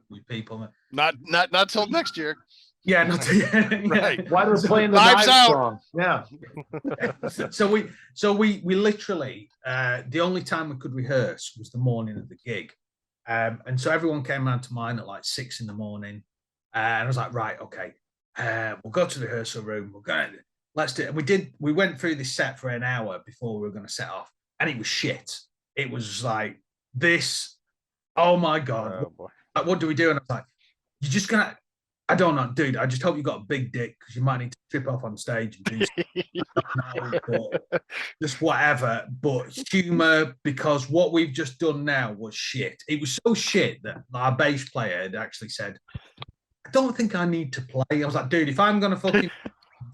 S5: with people.
S1: Not till next year.
S5: Yeah,
S1: Right.
S2: Why they're playing the
S1: Knives
S2: Knives
S1: Out
S2: song? Yeah.
S5: So we literally the only time we could rehearse was the morning of the gig. And so everyone came around to mine at like 6 a.m. And I was like, right, okay, we'll go to the rehearsal room. Let's do it. We went through this set for an hour before we were going to set off, and it was shit. It was like this. Oh my God. What do we do? And I was like, you're just going to, I don't know, dude. I just hope you got a big dick because you might need to trip off on stage and do just whatever. But humor, because what we've just done now was shit. It was so shit that our bass player had actually said, I don't think I need to play. I was like, dude, if I'm going to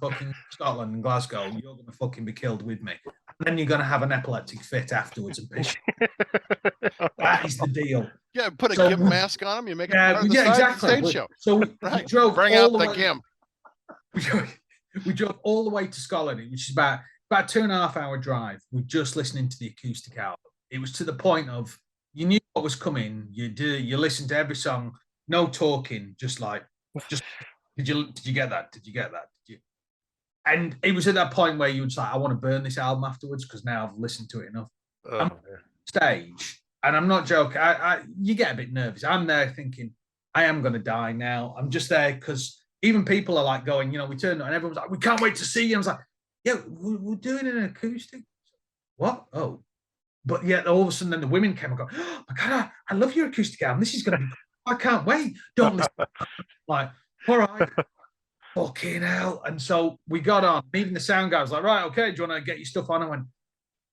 S5: fucking Scotland and Glasgow, you're going to fucking be killed with me. And then you're going to have an epileptic fit afterwards and piss. That is the deal.
S1: Yeah, put a GIMP mask on them. You make it part of the
S5: exactly.
S1: stage show.
S5: So we drove.
S1: Bring out the GIMP.
S5: We drove all the way to Scotland, which is about 2.5 hour drive. We're just listening to the acoustic album. It was to the point of you knew what was coming. You listened to every song, no talking, just did you get that? Did you get that? Did you? And it was at that point where you would say, I want to burn this album afterwards because now I've listened to it enough. I'm on stage, and I'm not joking. You get a bit nervous. I'm there thinking, I am going to die now. I'm just there because even people are like going, you know, we turned and everyone's like, we can't wait to see you. I was like, yeah, we're doing an acoustic. What? Oh. But yet all of a sudden then the women came and go, oh my God, I love your acoustic album. This is going to be, I can't wait. Don't listen. Like, all right. Fucking hell. And so we got on. Even the sound guy was like, right, okay, do you want to get your stuff on? I went,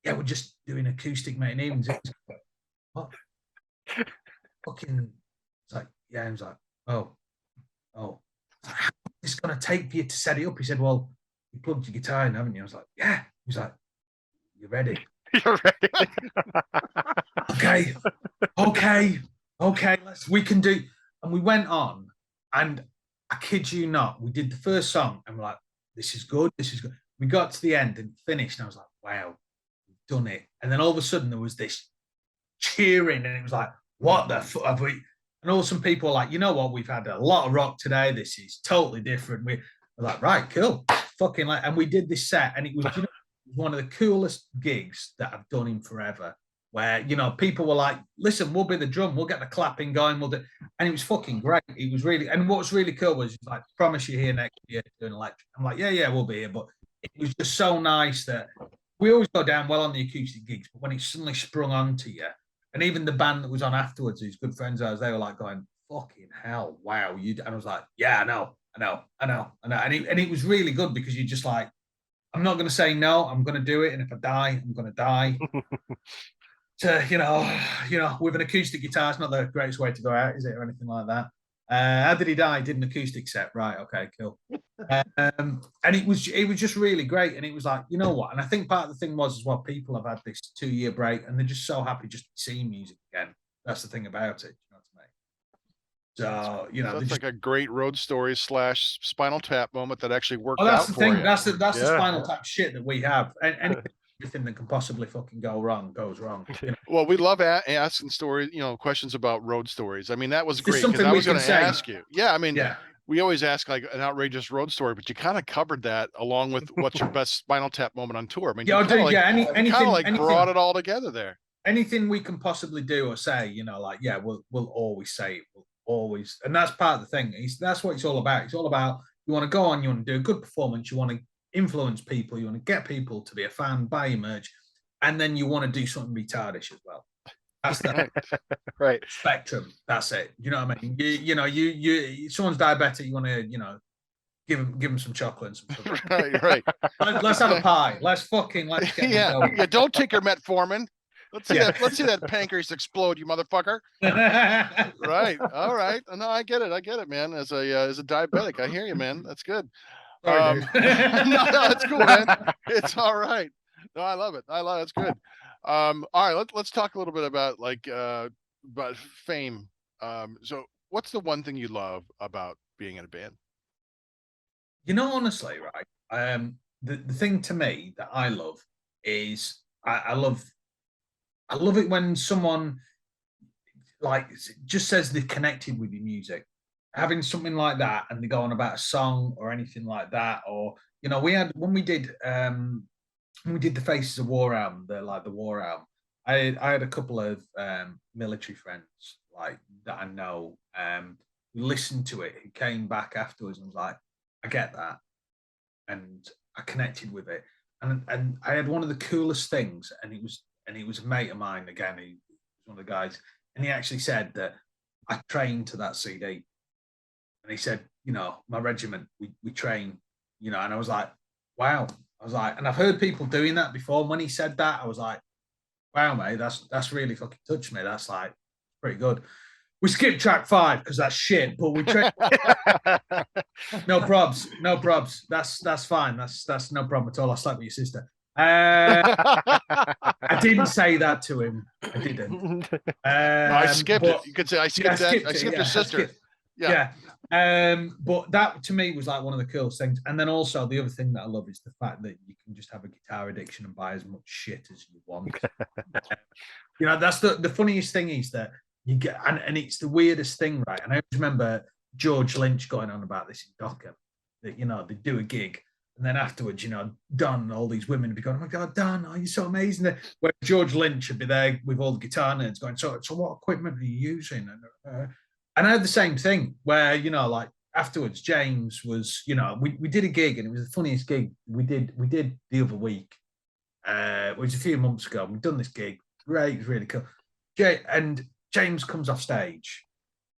S5: yeah, we're just doing acoustic, mate. And he was what? Fucking, it's like, yeah. He was like, oh. How long is this going to take for you to set it up? He said, well, you plugged your guitar in, haven't you? I was like, yeah. He was like, you ready?
S3: You're ready.
S5: Okay. We can do. And we went on, and I kid you not, we did the first song, and we're like, this is good. We got to the end and finished, and I was like, wow, we've done it. And then all of a sudden there was this cheering, and it was like, what the fuck have we? And all some people were like, you know what, we've had a lot of rock today. This is totally different. We're like, right, cool. Fucking like, and we did this set, and it was, one of the coolest gigs that I've done in forever. Where, you know, people were like, listen, we'll be the drum, we'll get the clapping going, we'll do, and it was fucking great. It was really, and what was really cool was like, promise you here next year doing electric. I'm like, yeah, we'll be here. But it was just so nice that we always go down well on the acoustic gigs, but when it suddenly sprung onto you, And even the band that was on afterwards, who's good friends of ours, they were like going, fucking hell, wow. And I was like, yeah, I know. And it was really good because you're just like, I'm not going to say no, I'm going to do it. And if I die, I'm going to die. With an acoustic guitar, it's not the greatest way to go out, is it, or anything like that? How did he die? Did an acoustic set, right? Okay, cool. And it was just really great. And it was like, you know what? And I think part of the thing was as well, people have had this 2-year break, and they're just so happy just to see music again. That's the thing about it. You know what I mean? So
S1: That's like a great road story / Spinal Tap moment that actually worked
S5: Oh, that's
S1: out
S5: the
S1: for
S5: thing.
S1: you.
S5: That's the Spinal Tap shit that we have. And everything that can possibly fucking go wrong goes wrong.
S1: Well, we love asking stories, questions about road stories. I mean, that was
S5: There's
S1: great because
S5: something
S1: I
S5: we
S1: was going
S5: can
S1: to
S5: say.
S1: ask you. Yeah, I mean,
S5: Yeah.
S1: we always ask like an outrageous road story, but you kind of covered that along with what's your best Spinal Tap moment on tour. I mean,
S5: Yeah,
S1: you
S5: anything
S1: brought it all together there.
S5: Anything we can possibly do or say, we'll always say it. We'll always, and that's part of the thing. That's what it's all about. It's all about, you want to go on, you want to do a good performance, you want to influence people, you want to get people to be a fan, buy your merch, and then you want to do something retardish as well. That's the
S3: right
S5: spectrum. That's it. You know what I mean? You someone's diabetic, you want to, give them some chocolate and some sugar.
S1: right.
S5: Let's have a pie. Let's get
S1: yeah. Don't take your metformin. Let's see that pancreas explode, you motherfucker. Right. All right. No, I get it, man. As a diabetic, I hear you, man. That's good.
S5: Sorry,
S1: no, it's cool, man. It's all right. No, I love it. It's good. All right, let's talk a little bit about about fame. So what's the one thing you love about being in a band?
S5: Honestly, right? The thing to me that I love is I love it when someone like just says they're connected with your music, having something like that, and they go on about a song or anything like that, or we had when we did the Faces of War album, the War album. I had a couple of military friends like that I know who listened to it, who came back afterwards and was like, I get that, and I connected with it, and I had one of the coolest things, and it was a mate of mine again. He was one of the guys, and he actually said that I trained to that CD, and he said, my regiment, we train, and I was like, wow. I was like, and I've heard people doing that before. And when he said that, I was like, wow, mate, that's really fucking touched me. That's like pretty good. We skipped track 5 because that's shit, but we trained. No probs. That's fine. That's no problem at all. I slept with your sister. I didn't say that to him. I didn't.
S1: I skipped it. You could say I skipped that. I skipped your sister.
S5: Yeah. But that to me was like one of the coolest things. And then also the other thing that I love is the fact that you can just have a guitar addiction and buy as much shit as you want. That's the funniest thing is that you get, and it's the weirdest thing, right? And I remember George Lynch going on about this in Docker, that they do a gig, and then afterwards, Don and all these women would be going, oh my God, Don, oh, you're so amazing. Where George Lynch would be there with all the guitar nerds going, so what equipment are you using? And I had the same thing where, like afterwards, James was, we did a gig, and it was the funniest gig we did the other week. It was a few months ago. We've done this gig. Great, it was really cool. And James comes off stage,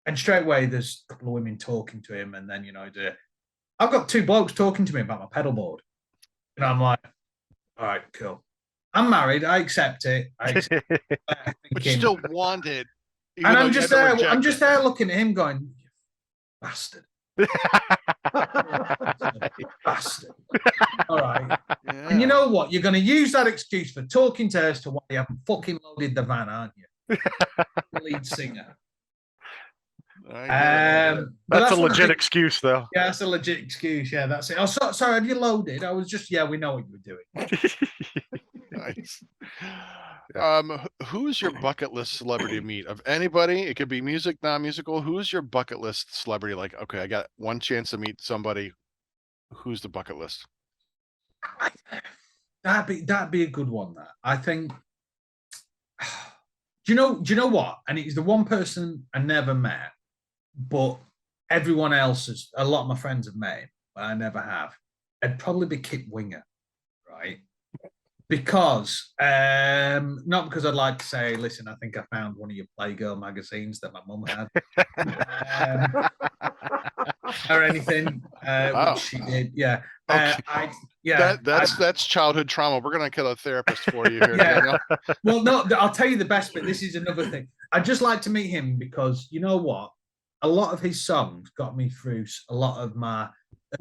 S5: and straight away there's a couple of women talking to him, and then I've got 2 blokes talking to me about my pedal board, and I'm like, all right, cool. I'm married. I accept it.
S1: But you still want it.
S5: And I'm just there looking at him going, you bastard. Bastard. All right. Yeah. And you know what? You're going to use that excuse for talking to us to why you haven't fucking loaded the van, aren't you? Lead singer.
S3: That's a legit excuse, though.
S5: Yeah, that's a legit excuse. Yeah, that's it. Oh, sorry, have you loaded? I was just, we know what you were doing.
S1: Nice. Who's your bucket list celebrity to meet? Of anybody, it could be music, non-musical. Who's your bucket list celebrity? Like, okay, I got one chance to meet somebody. Who's the bucket list?
S5: That'd be a good one. That I think. Do you know what? And it's the one person I never met, but everyone else a lot of my friends have met him, but I never have. It'd probably be Kip Winger, right? Because not because I'd like to say, listen, I think I found one of your Playgirl magazines that my mum had, or anything,
S1: Wow.
S5: which she did. Yeah,
S1: Okay. That's childhood trauma. We're gonna get a therapist for you here,
S5: Yeah.
S1: Daniel.
S5: Well, no, I'll tell you the best bit. This is another thing. I'd just like to meet him because you know what? A lot of his songs got me through a lot of my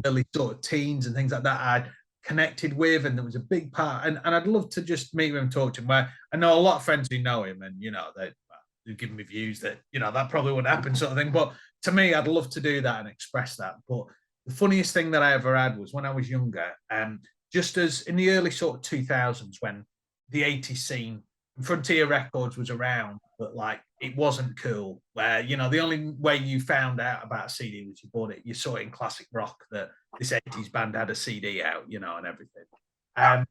S5: early sort of teens and things like that. I connected with, and there was a big part. And I'd love to just meet him and talk to him. Where I know a lot of friends who know him, and you know they've given me views that that probably wouldn't happen, sort of thing. But to me, I'd love to do that and express that. But the funniest thing that I ever had was when I was younger, just as in the early sort of 2000s when the 80s scene, Frontier Records was around, but like it wasn't cool. Where the only way you found out about a CD was you bought it. You saw it in classic rock that this 80s band had a CD out, and everything. And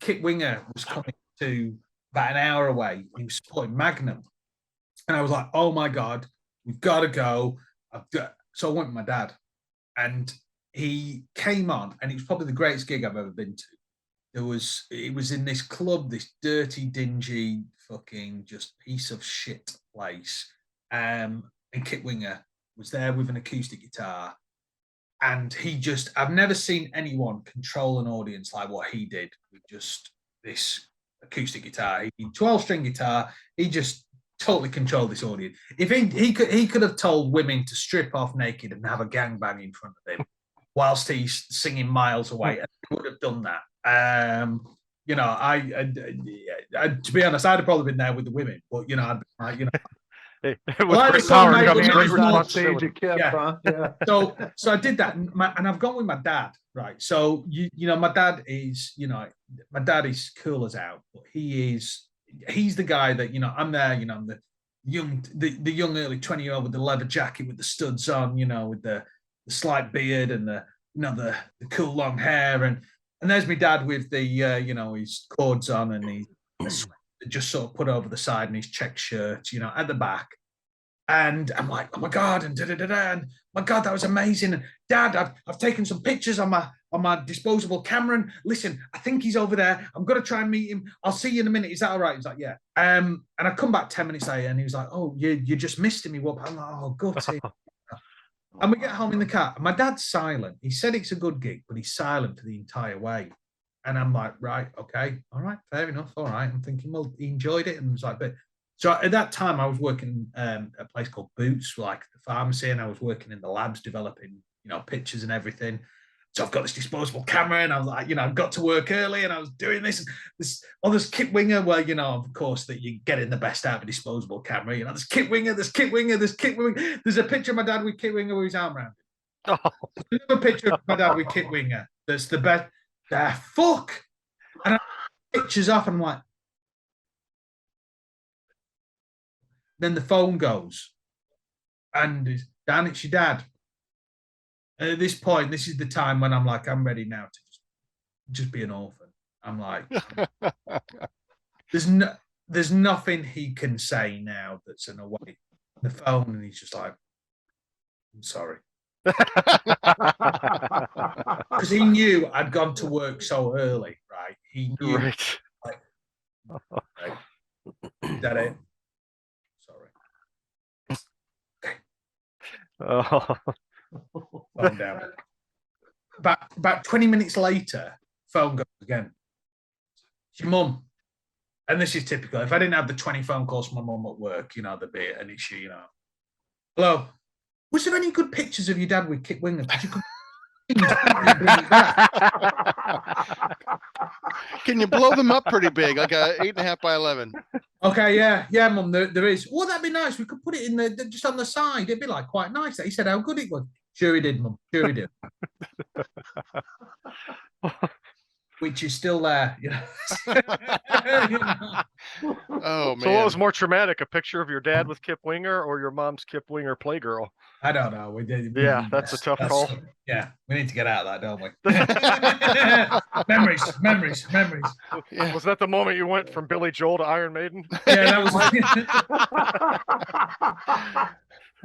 S5: Kit Winger was coming to about an hour away. He was supporting Magnum, and I was like, "Oh my god, we've got to go!" So I went with my dad, and he came on, and it was probably the greatest gig I've ever been to. It was in this club, this dirty, dingy, fucking just piece of shit place. And Kit Winger was there with an acoustic guitar. And I've never seen anyone control an audience like what he did with just this acoustic guitar. 12-string guitar, he just totally controlled this audience. If he could have told women to strip off naked and have a gangbang in front of him whilst he's singing Miles Away, and he would have done that. To be honest, I'd have probably been there with the women, but I'd be like,
S3: With
S5: Well,
S3: great
S5: I
S3: power
S5: saw
S3: comes
S5: Michael
S3: great
S5: Jackson on
S2: Stage
S3: responsibility.
S2: a kid,
S5: Yeah.
S2: huh? Yeah.
S5: So I did that, and I've gone with my dad, right? So my dad is, my dad is cool as out, but he's the guy that I'm there, I'm the young early 20-year-old with the leather jacket with the studs on, with the slight beard and the cool long hair, and there's my dad with the his cords on and he's just sort of put over the side and his check shirt, at the back. And I'm like, oh my god, and and my god, that was amazing. And Dad, I've taken some pictures on my disposable camera. And listen, I think he's over there. I'm gonna try and meet him. I'll see you in a minute. Is that all right? He's like, yeah. And I come back 10 minutes later, and he was like, oh, you just missed me. What? I'm like, oh, gutted. And we get home in the car. My dad's silent. He said it's a good gig, but he's silent for the entire way. And I'm like, right, okay, all right, fair enough, all right. I'm thinking, well, he enjoyed it, and was like, but so at that time I was working a place called Boots, like the pharmacy, and I was working in the labs developing, pictures and everything. So I've got this disposable camera, and I was like, I've got to work early, and I was doing this. There's Kit Winger, where of course that you're getting the best out of a disposable camera. There's Kit Winger, there's Kit Winger, there's Kit Winger. There's a picture of my dad with Kit Winger with his arm around him.
S3: Oh.
S5: Another picture of my dad with Kit Winger. That's the best. Fuck. And I pictures off, and I'm like, then the phone goes, and Dan, it's your dad. And at this point, this is the time when I'm like, I'm ready now to just be an orphan. I'm like, there's nothing he can say now that's an away. The phone, and he's just like, I'm sorry. Because he knew I'd gone to work so early, right? He knew,
S3: Right.
S5: like, right. Is that it? Sorry. Okay.
S3: Oh.
S5: Phone down. About 20 minutes later, phone goes again. It's your mum. And this is typical. If I didn't have the 20 phone calls from my mum at work, there'd be an issue, Hello. Was there any good pictures of your dad with Kit Winger?
S1: Can you blow them up pretty big, like a 8.5 by 11?
S5: Okay, yeah, Mum, there is. Well, that'd be nice. We could put it in just on the side. It'd be like quite nice. He said how good it was. Sure he did, Mum. Sure he did. Which is still there,
S1: Oh man.
S3: So what was more traumatic, a picture of your dad with Kip Winger or your mom's Kip Winger Playgirl?
S5: I don't know. We did.
S3: Yeah, that's a tough call.
S5: Yeah, we need to get out of that, don't we? memories.
S1: Yeah.
S3: Was that the moment you went from Billy Joel to Iron Maiden?
S5: Yeah, that was.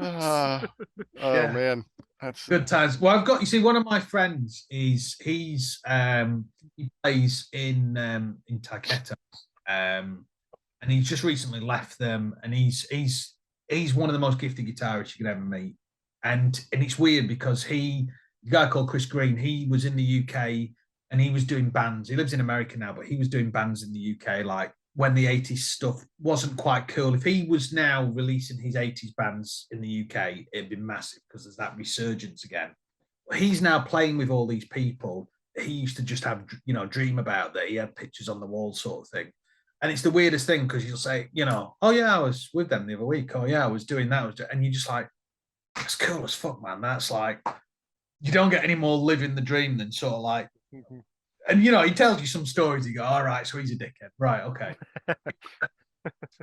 S1: Oh
S5: Yeah.
S1: man, that's
S5: Good times. Well, I've got, you see, one of my friends he's He plays in Taketo, and he's just recently left them. And he's one of the most gifted guitarists you could ever meet. And it's weird because the guy called Chris Green, he was in the UK and he was doing bands. He lives in America now, but he was doing bands in the UK like when the 80s stuff wasn't quite cool. If he was now releasing his 80s bands in the UK, it'd be massive because there's that resurgence again. But he's now playing with all these people that he used to just have, dream about, that he had pictures on the wall sort of thing. And it's the weirdest thing because you'll say, oh yeah, I was with them the other week. Oh yeah, I was doing that. And you're just like, that's cool as fuck, man. That's like, you don't get any more living the dream than sort of like, and he tells you some stories. You go, all right, so he's a dickhead, right? Okay,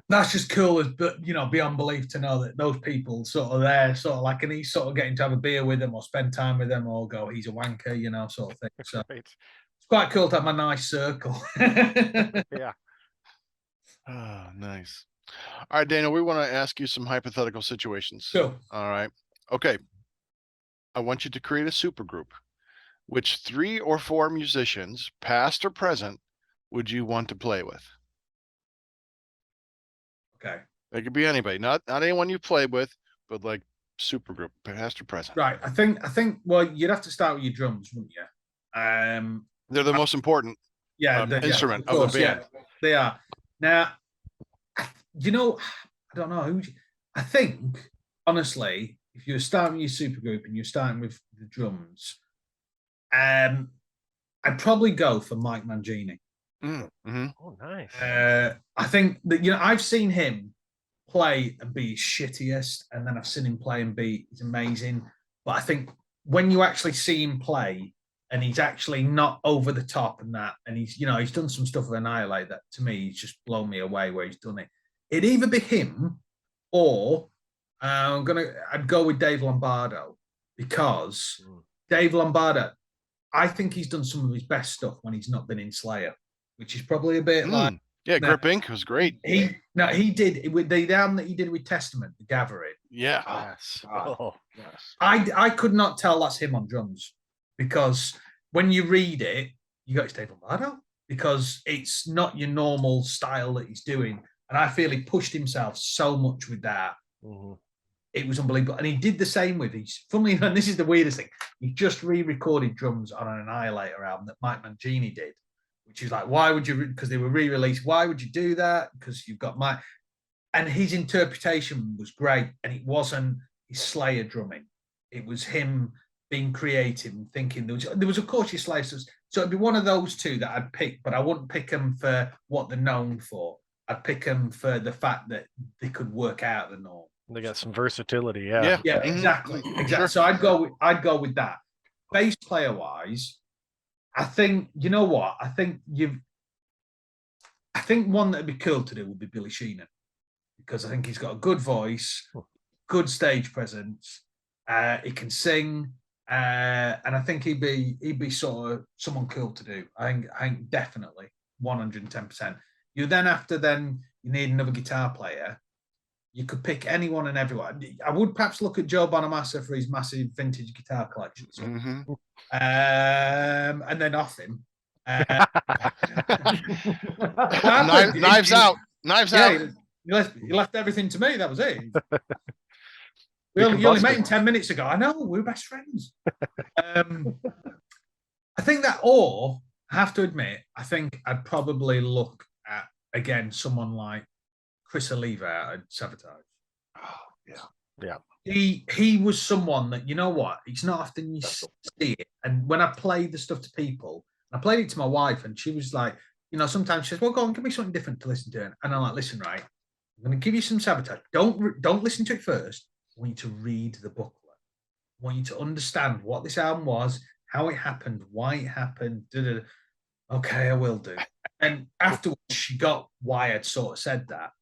S5: that's just cool as, but beyond belief to know that those people sort of there, sort of like, and he's sort of getting to have a beer with them or spend time with them or go, he's a wanker, sort of thing. So
S3: Right.
S5: it's quite cool to have a nice circle.
S3: Yeah.
S1: Oh, nice. All right, Daniel, we want to ask you some hypothetical situations.
S5: Sure.
S1: All right. Okay. I want you to create a supergroup. Which 3 or 4 musicians, past or present, would you want to play with?
S5: Okay.
S1: It could be anybody, not anyone you played with, but like supergroup, past or present.
S5: Right. I think. Well, you'd have to start with your drums, wouldn't you?
S1: They're the most important instrument of the band.
S5: Yeah, they are. Now, I don't know. I think, honestly, if you're starting your supergroup and you're starting with the drums, I'd probably go for Mike Mangini.
S1: Mm-hmm.
S3: Oh, nice.
S5: I think that, I've seen him play and be his shittiest, and then I've seen him play and he's amazing. But I think when you actually see him play, and he's actually not over the top and that, and he's done some stuff with Annihilate that to me he's just blown me away where he's done it. It'd either be him or I'd go with Dave Lombardo, because Dave Lombardo, I think he's done some of his best stuff when he's not been in Slayer, which is probably a bit like.
S1: Yeah, Grip Inc. was great.
S5: He did with the album that he did with Testament, The Gathering.
S1: Yeah.
S3: Yes.
S2: Yes.
S5: I could not tell that's him on drums, because when you read it, you go, it's Dave Lombardo, because it's not your normal style that he's doing. And I feel he pushed himself so much with that.
S3: Mm-hmm.
S5: It was unbelievable. And he did the same with funnily enough, and this is the weirdest thing, he just re-recorded drums on an Annihilator album that Mike Mangini did, which is like, why would you, because they were re-released, why would you do that? Because you've got Mike. And his interpretation was great. And it wasn't his Slayer drumming. It was him being creative and thinking. There was of course, your Slayer. So it'd be one of those two that I'd pick, but I wouldn't pick them for what they're known for. I'd pick them for the fact that they could work out the norm.
S3: They got some versatility. Yeah.
S5: Yeah, exactly. Exactly. So I'd go with that. Bass player wise, I think, you know what? I think one that'd be cool to do would be Billy Sheehan, because I think he's got a good voice, good stage presence. He can sing, and I think he'd be sort of someone cool to do. I think definitely 110%. You need another guitar player. You could pick anyone and everyone. I would perhaps look at Joe Bonamassa for his massive vintage guitar collection.
S1: Mm-hmm.
S5: And then off him.
S1: Knives out.
S5: You left everything to me. That was it. You only met him 10 minutes ago. I know, we're best friends. I think that, or I have to admit, I think I'd probably look at, again, someone like Chris Oliva out at Sabotage.
S2: Oh,
S3: yeah.
S5: He was someone that, you know what, it's not often you see it. And when I played the stuff to people, I played it to my wife, and she was like, sometimes she says, well, go on, give me something different to listen to. And I'm like, listen, right, I'm going to give you some Sabotage. Don't listen to it first. I want you to read the booklet. I want you to understand what this album was, how it happened, why it happened. Okay, I will do. And afterwards, she got why I'd sort of said that.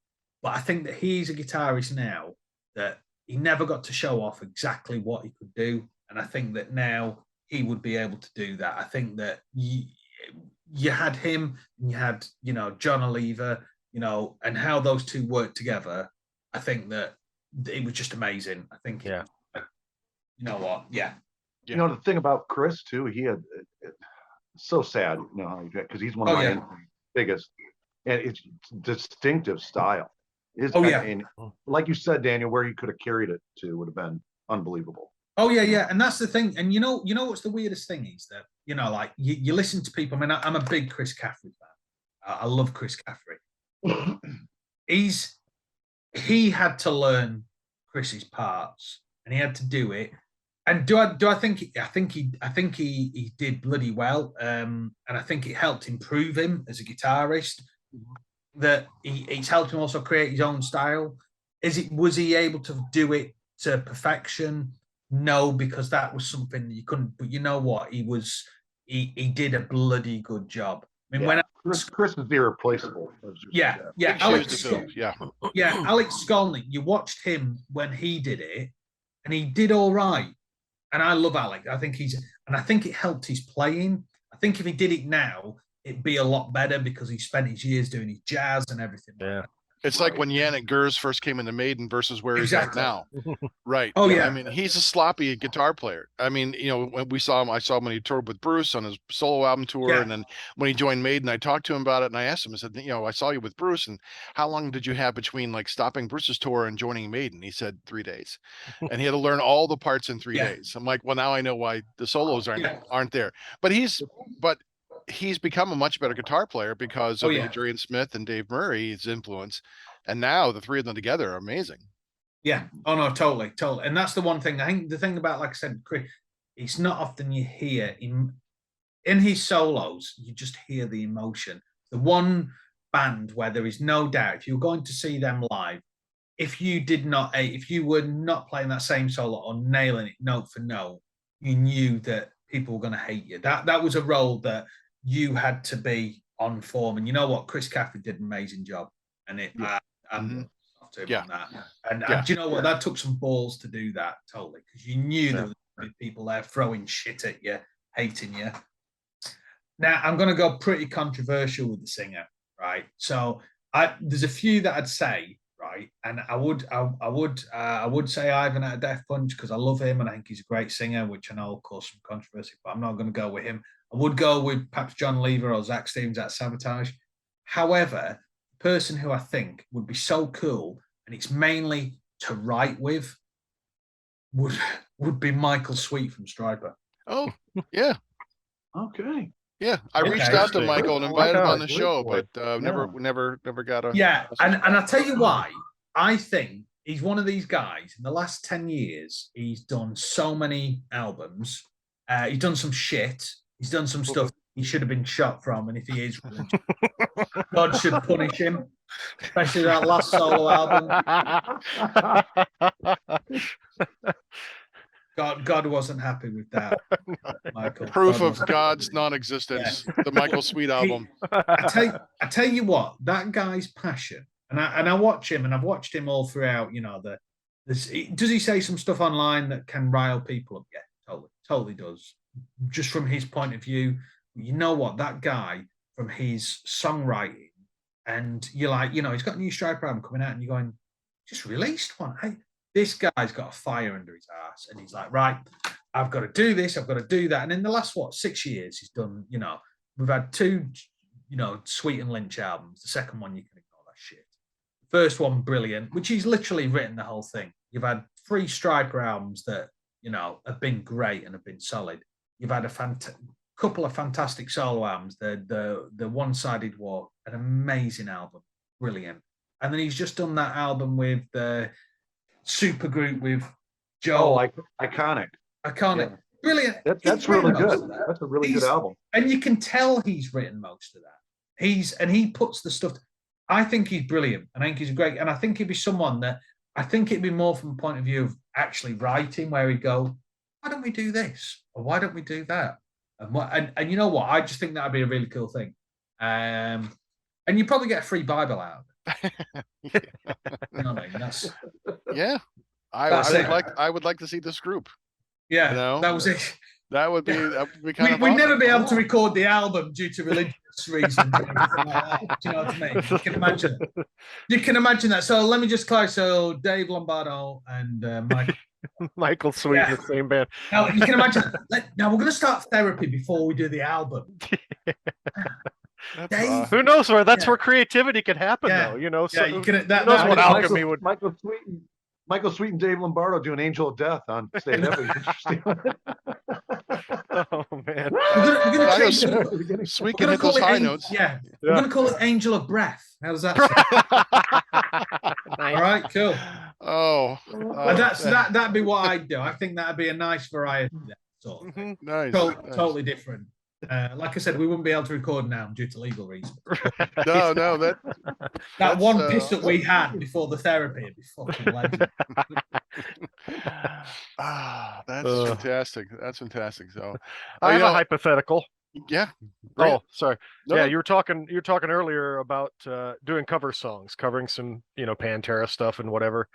S5: But I think that he's a guitarist now that he never got to show off exactly what he could do. And I think that now he would be able to do that. I think that you had him, and you had, John Oliva, and how those two worked together. I think that it was just amazing. I think,
S3: Yeah.
S5: You know what? Yeah.
S2: You know, the thing about Chris too, he had so sad, you know, because he's one
S5: Oh,
S2: of my
S5: yeah.
S2: biggest, and it's distinctive style.
S5: Oh, yeah.
S2: And like you said, Daniel, where he could have carried it to would have been unbelievable.
S5: Oh yeah, yeah, and that's the thing. And you know what's the weirdest thing is that like you listen to people. I mean, I'm a big Chris Caffrey fan. I love Chris Caffrey. He had to learn Chris's parts, and he had to do it. And do I think he did bloody well. And I think it helped improve him as a guitarist. That it's helped him also create his own style. Was he able to do it to perfection? No, because that was something that you couldn't. But you know what? He did a bloody good job. I mean,
S2: Chris is irreplaceable.
S5: Yeah.
S1: Alex
S5: Skolnick, you watched him when he did it, and he did all right. And I love Alex. I think it helped his playing. I think if he did it now, it'd be a lot better because he spent his years doing his jazz and everything.
S3: Yeah.
S1: It's like when Yannick Gers first came into Maiden versus where he's at now. Right.
S5: Oh, yeah.
S1: I mean, he's a sloppy guitar player. I mean, when we saw him, I saw him when he toured with Bruce on his solo album tour.
S5: Yeah.
S1: And then when he joined Maiden, I talked to him about it and I asked him, I said, I saw you with Bruce, and how long did you have between like stopping Bruce's tour and joining Maiden? He said 3 days. And he had to learn all the parts in 3 days. I'm like, well, now I know why the solos aren't there. But he's become a much better guitar player because of Adrian Smith and Dave Murray's influence. And now the three of them together are amazing.
S5: Yeah. Oh no, totally. And that's the one thing. I think the thing about, like I said, Chris, it's not often you hear in his solos, you just hear the emotion. The one band where there is no doubt, if you're going to see them live, if you were not playing that same solo or nailing it note for note, you knew that people were going to hate you. That was a role that you had to be on form. And you know what? Chris Caffrey did an amazing job. And on that. And do you know what? That took some balls to do that, totally, because you knew there were people there throwing shit at you, hating you. Now I'm going to go pretty controversial with the singer, right? So there's a few that I'd say, right, and I would say Ivan at a Death Punch because I love him and I think he's a great singer, which I know will cause some controversy, but I'm not going to go with him. I would go with perhaps John Lever or Zach Stevens at Sabotage. However, person who I think would be so cool, and it's mainly to write with, would be Michael Sweet from Stryper.
S1: Oh, yeah.
S2: Okay.
S1: Yeah, I reached out to Michael and invited him on the show, but never got a.
S5: Yeah, and I'll tell you why. I think he's one of these guys. In the last 10 years, he's done so many albums. He's done some shit. He's done some stuff he should have been shot from, and if he is, God should punish him, especially that last solo album. God wasn't happy with that, Michael.
S1: Proof of God's non-existence. The Michael Sweet album.
S5: I tell you what, that guy's passion, and I watch him, and I've watched him all throughout. Does he say some stuff online that can rile people up? Yeah, totally does. Just from his point of view. You know what, that guy, from his songwriting, and you're like, he's got a new Stryper album coming out, and you're going, just released one. Hey, this guy's got a fire under his ass, and he's like, right, I've got to do this, I've got to do that. And in the last 6 years, he's done. We've had 2, Sweet and Lynch albums. The second one, you can ignore that shit. The first one, brilliant, which he's literally written the whole thing. You've had 3 Stryper albums that have been great and have been solid. You've had a couple of fantastic solo albums. The One-Sided War, an amazing album, brilliant. And then he's just done that album with the supergroup with Joe.
S2: Oh, iconic,
S5: yeah. Brilliant.
S2: That's really good. That's a really good album.
S5: And you can tell he's written most of that. He puts the stuff. I think he's brilliant, and I think he's great. And I think he'd be someone that I think it'd be more from a point of view of actually writing, where he'd go, why don't we do this, or why don't we do that? And you know what? I just think that'd be a really cool thing. And you probably get a free Bible out of it. You know what I mean?
S1: Yeah. I would like to see this group.
S5: Yeah, that was it.
S1: That would be kind of.
S5: We'd never be able to record the album due to religious reasons. Or anything like that. Do you know what I mean? You can imagine. You can imagine that. So let me just clarify. So Dave Lombardo and Mike
S3: Michael Sweet in the same band.
S5: Now you can imagine. Now we're going to start therapy before we do the album.
S1: That's,
S5: Dave,
S3: Who knows where that's
S5: Yeah.
S3: where creativity could happen,
S5: Yeah.
S3: though. You know,
S5: Yeah,
S3: so
S5: you can.
S3: who knows what alchemy would.
S2: Michael Sweet and Dave Lombardo do an Angel of Death on stage. That would be interesting.
S3: Oh man.
S5: We're gonna
S1: I know
S5: change it.
S1: Sweet
S5: We're
S1: can
S5: gonna
S1: hit
S5: call
S1: those
S5: it
S1: high notes.
S5: Yeah, we're
S3: Yeah.
S5: gonna call it Angel of Breath. How's that sound?
S3: Nice.
S5: All right, cool.
S1: Oh,
S5: That'd be what I'd do. I think that'd be a nice variety. There, sort of thing.
S1: nice.
S5: Totally different. Like I said, we wouldn't be able to record now due to legal reasons.
S1: No, that
S5: That one
S1: That's,
S5: piss that we had before the therapy would be fucking legend.
S1: that's fantastic. That's fantastic. So,
S3: I have
S1: you
S3: a
S1: know,
S3: hypothetical.
S1: yeah. bring
S3: Oh,
S1: it.
S3: sorry.
S1: No,
S3: Yeah,
S1: no.
S3: you were talking earlier about doing cover songs, covering some, Pantera stuff and whatever.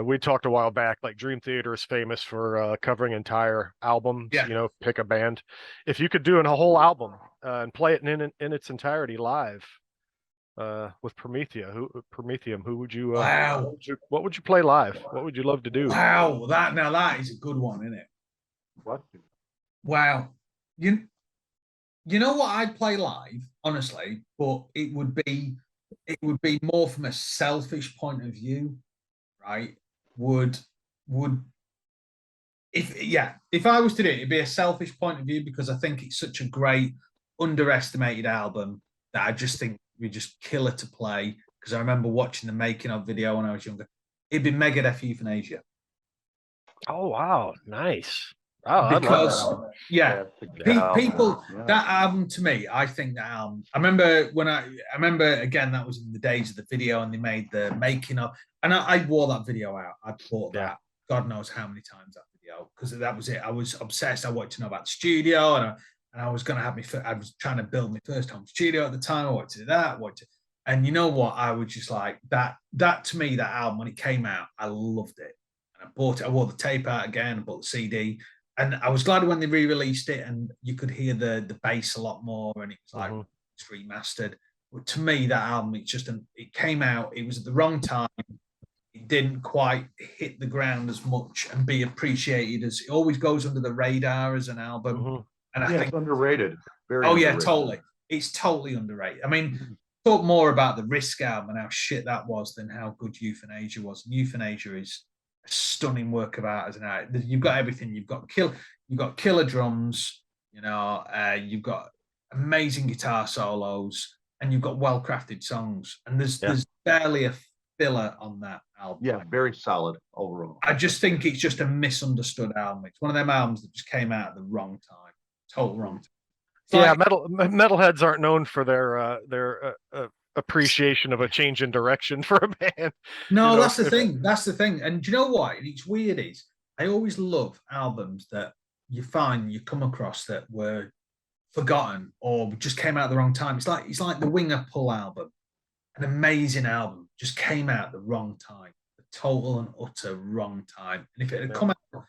S3: We talked a while back, like Dream Theater is famous for covering entire albums,
S5: Yeah.
S3: Pick a band. If you could do a whole album and play it in its entirety live with Promethium, who would you
S5: Wow.
S3: what would you play live? What would you love to do?
S5: Wow, that is a good one, isn't it?
S2: What?
S5: Wow. You know what I'd play live, honestly, but it would be more from a selfish point of view, right? If I was to do it, it'd be a selfish point of view because I think it's such a great underestimated album that I just think we just kill it to play. Because I remember watching the making of video when I was younger. It'd be Megadeth Euthanasia.
S3: Oh wow, nice. Oh, I'd love
S5: Because
S3: that.
S5: yeah, people
S2: Yeah.
S5: that album to me, I think that album. I remember again that was in the days of the video and they made the making of, and I wore that video out. I bought that God knows how many times that video because that was it. I was obsessed. I wanted to know about the studio and I was going to have I was trying to build my first home studio at the time. I wanted to do that. And you know what? I was just like that. That to me, that album when it came out, I loved it. And I bought it. I wore the tape out again. I bought the CD. And I was glad when they re-released it and you could hear the bass a lot more and it was like it's remastered. But to me, that album, it came out, it was at the wrong time. It didn't quite hit the ground as much and be appreciated as it always goes under the radar as an album. And I think
S2: it's underrated. Very
S5: underrated.
S2: underrated.
S5: Totally. It's totally underrated. I mean, talk more about the Risk album and how shit that was than how good Euthanasia was. And Euthanasia is a stunning work of art as an art. You've got everything. You've got killer drums. You've got amazing guitar solos, and you've got well-crafted songs. And there's barely a filler on that album.
S2: Yeah, very solid overall.
S5: I just think it's just a misunderstood album. It's one of them albums that just came out at the wrong time, total wrong time.
S3: Metalheads aren't known for their appreciation of a change in direction for a band.
S5: No, that's the thing. That's the thing. And do you know what? It's weird is I always love albums that you come across that were forgotten or just came out at the wrong time. It's like the Winger Pull album, an amazing album, just came out at the wrong time, the total and utter wrong time. And if it had come out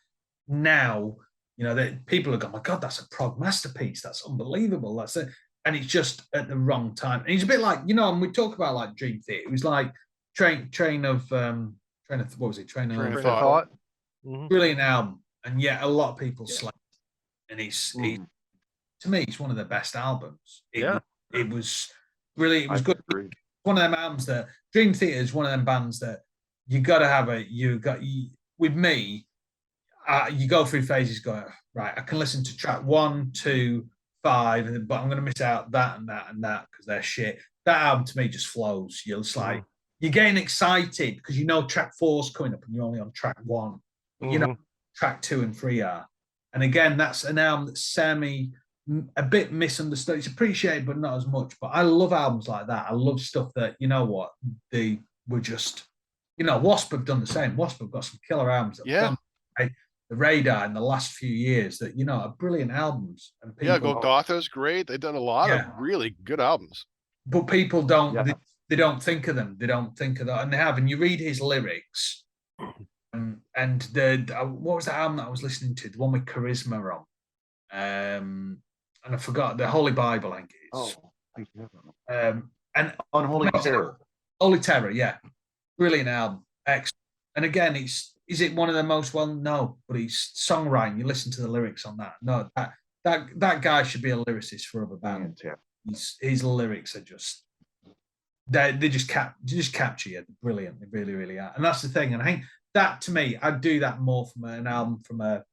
S5: now, that people have gone, my God, that's a prog masterpiece. That's unbelievable. That's it. And it's just at the wrong time. And it's a bit like, and we talk about like Dream Theater. It was like Train of Thought. Brilliant album. And yet a lot of people slept. And to me, it's one of the best albums. It was really, it was good.
S2: Agree.
S5: One of them albums that Dream Theater is one of them bands that you got to have with me, you go through phases going, right, I can listen to track 1, 2, 5, but I'm going to miss out that and that and that because they're shit. That album to me just flows. You're just like, you're getting excited because track 4's coming up and you're only on track 1. Track 2 and 3 are. And again, that's an album that's a bit misunderstood. It's appreciated, but not as much. But I love albums like that. I love stuff that, they were just, Wasp have done the same. Wasp have got some killer albums. The radar in the last few years that are brilliant albums. And people,
S1: Golgotha's great. They've done a lot of really good albums.
S5: But people don't they don't think of them. They don't think of that, and they have. And you read his lyrics, and what was that album that I was listening to? The one with Charisma on, and I forgot the Holy Bible. I think it is. And
S2: Unholy Terror.
S5: Holy Terror, yeah, brilliant album, excellent. And again, it's is it one of the most well? No, but he's songwriting. You listen to the lyrics on that. No, that guy should be a lyricist for other bands. His lyrics are just they just capture you. They're brilliant. They really, really are. And that's the thing. And I think that to me, I'd do that more from an album from a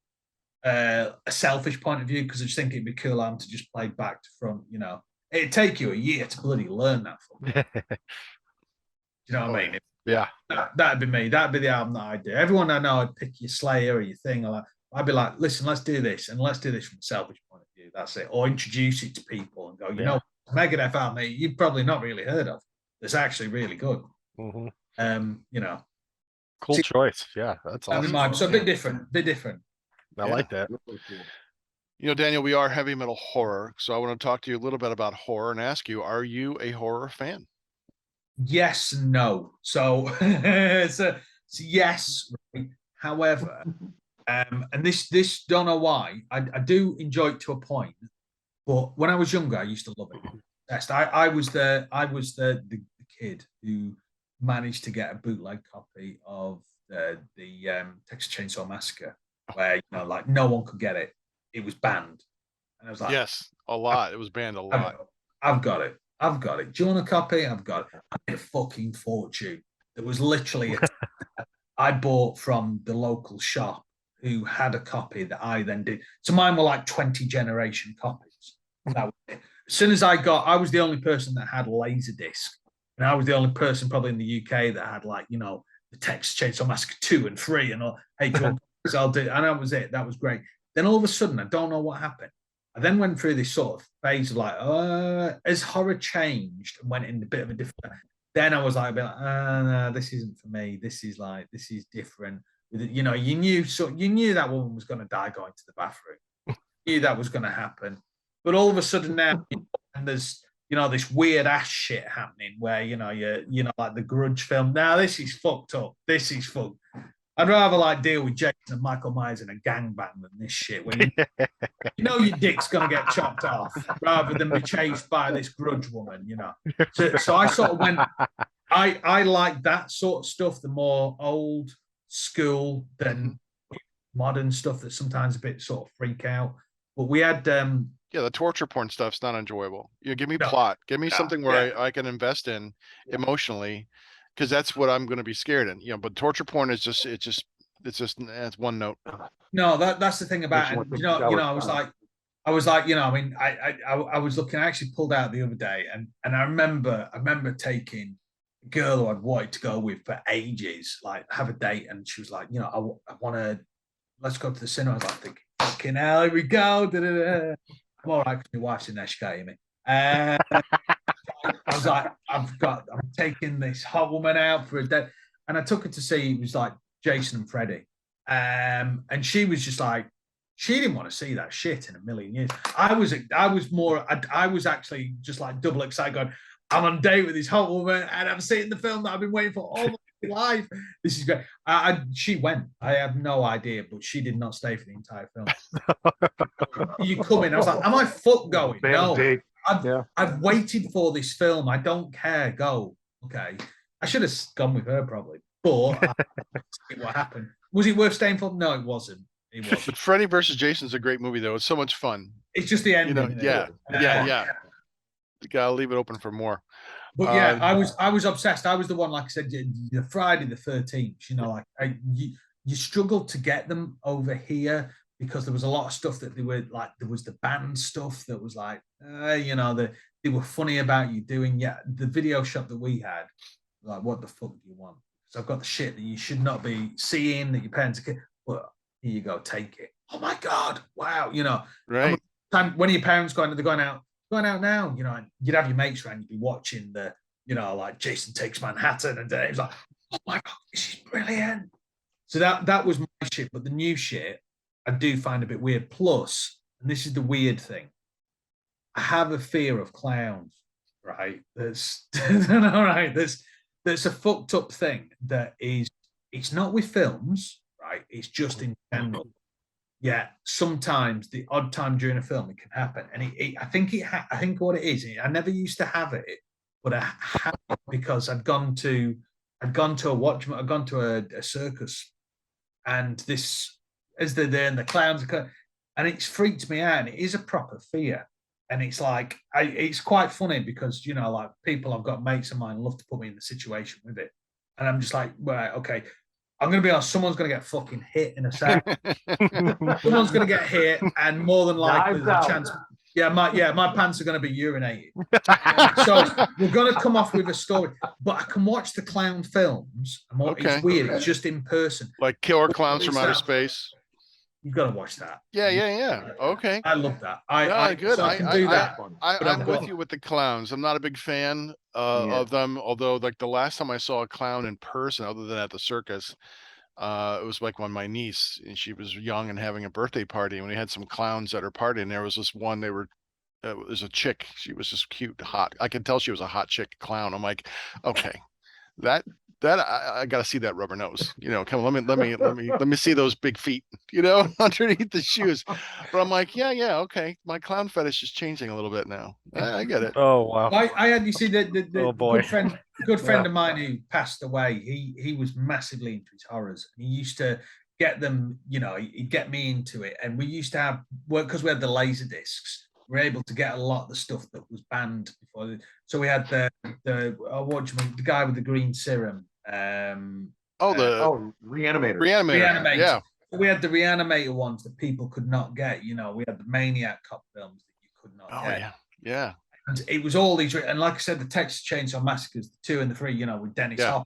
S5: selfish point of view, because I just think it'd be cool album to just play back to front. You know, it'd take you a year to bloody learn that. You know what I mean?
S3: Yeah.
S5: That'd be me. That'd be the album that I'd do. Everyone I know, I'd pick your Slayer or your thing. Or I'd be like, listen, let's do this. And let's do this from a selfish point of view. That's it. Or introduce it to people and go, you know, Megadeth album that you've probably not really heard of. It's actually really good.
S3: Mm-hmm.
S5: You know.
S3: Cool choice. Yeah, that's awesome.
S5: So a bit different.
S3: I like that.
S1: You know, Daniel, we are heavy metal horror. So I want to talk to you a little bit about horror and ask you, are you a horror fan?
S5: Yes and no. So it's yes. Right? However, and this don't know why. I do enjoy it to a point, but when I was younger, I used to love it. I was the kid who managed to get a bootleg copy of the Texas Chainsaw Massacre, where like no one could get it. It was banned, and I was like,
S1: yes, a lot. It was banned a lot.
S5: I've got it. Do you want a copy? I've got it. I paid a fucking fortune. There was literally I bought from the local shop who had a copy that I then did. So mine were like 20 generation copies. That was it. As soon as I was the only person that had Laserdisc, and I was the only person probably in the UK that had like, you know, the Texas Chainsaw Massacre 2 and 3 and all. Hey, I'll do it. And that was it. That was great. Then all of a sudden, I don't know what happened. I then went through this sort of phase of like, as horror changed and went in a bit of a different. Then I was like, no, this isn't for me. This is different. You know, you knew that woman was going to die going to the bathroom. You knew that was going to happen. But all of a sudden now, and there's, you know, this weird ass shit happening where, you know, like the Grudge film. Now this is fucked up. This is fucked. I'd rather like deal with Jason and Michael Myers in a gangbang than this shit where you know your dick's gonna get chopped off rather than be chased by this Grudge woman, you know. So I sort of went. I like that sort of stuff, the more old school than modern stuff that's sometimes a bit sort of freak out. But we had
S1: the torture porn stuff's not enjoyable. You know, give me plot, give me something where I can invest in emotionally, because that's what I'm going to be scared in. You know, but torture porn is just it's one note.
S5: No, that's the thing about it. You know, I was like, you know, I mean, I was looking. I actually pulled out the other day, and I remember taking a girl who I'd wanted to go with for ages, like have a date, and she was like, you know, I want to, let's go to the cinema. I was like thinking, fucking hell, here we go. Da-da-da. I'm all right because my wife's in there, she can't hear me. I was like, I'm taking this hot woman out for a date, and I took her to see, it was like Jason and Freddie, and she was just like, she didn't want to see that shit in a million years. I was actually just like double excited, going, I'm on a date with this hot woman, and I'm seeing the film that I've been waiting for all my life. This is great. She went. I have no idea, but she did not stay for the entire film. You come in. I was like, am I going? No. I've waited for this film. I don't care. Go. Okay. I should have gone with her probably, but what happened? Was it worth staying for? No, it wasn't. It wasn't.
S1: But Freddy versus Jason's a great movie though. It's so much fun.
S5: It's just the ending.
S1: You know, yeah. You gotta leave it open for more.
S5: But yeah, I was obsessed. I was the one, like I said, the Friday the 13th. You know, like you struggled to get them over here because there was a lot of stuff that they were like. There was the band stuff that was like, you know, they were funny about you doing. Yeah, the video shop that we had, like, what the fuck do you want? So I've got the shit that you should not be seeing that your parents are. Well, here you go, take it. Oh my god, wow, you know,
S1: right?
S5: When your parents they're going out now, you know, and you'd have your mates around, you'd be watching the, you know, like Jason Takes Manhattan, and it was like, oh my god, this is brilliant. So that was my shit, but the new shit I do find a bit weird. Plus, and this is the weird thing, I have a fear of clowns, right? That's all right. That's a fucked up thing that is, it's not with films, right? It's just in general. Yeah, sometimes the odd time during a film it can happen, and I think what it is, I never used to have it, but I had it because I'd gone to a circus and this as they're there and the clowns are, and it's freaked me out. And it is a proper fear. And it's like it's quite funny because like people I've got mates of mine love to put me in the situation with it, and I'm just like, right, okay, I'm gonna be honest. Someone's gonna get fucking hit in a sec. Someone's gonna get hit, and more than likely the chance. Yeah, my pants are gonna be urinated. So we're gonna come off with a story, but I can watch the clown films. It's weird. It's just in person.
S1: Like Killer Clowns from Outer Space.
S5: You've got to watch that.
S1: Yeah. Okay.
S5: I love that.
S1: Good.
S5: So I can do that.
S1: I'm with you with the clowns. I'm not a big fan of them. Although, like the last time I saw a clown in person, other than at the circus, it was like when my niece, and she was young and having a birthday party, and we had some clowns at her party, and there was this one. It was a chick. She was just cute, hot. I could tell she was a hot chick clown. I'm like, okay, that I got to see that rubber nose. Come on, let me see those big feet. Underneath the shoes. But I'm like, yeah, okay. My clown fetish is changing a little bit now. I get it.
S3: Oh wow!
S5: I had the
S3: Oh, boy.
S5: good friend of mine who passed away. He was massively into his horrors. He used to get them. He'd get me into it, and we used to have because we had the laser discs. We were able to get a lot of the stuff that was banned before. So we had the guy with the green serum.
S2: Reanimator.
S5: Reanimator.
S1: Yeah.
S5: We had the Reanimator ones that people could not get. We had the Maniac cop films that you could not get.
S1: Yeah.
S5: And it was all these, and like I said, the Texas Chainsaw Massacres, the 2 and the 3, with Dennis Hopper.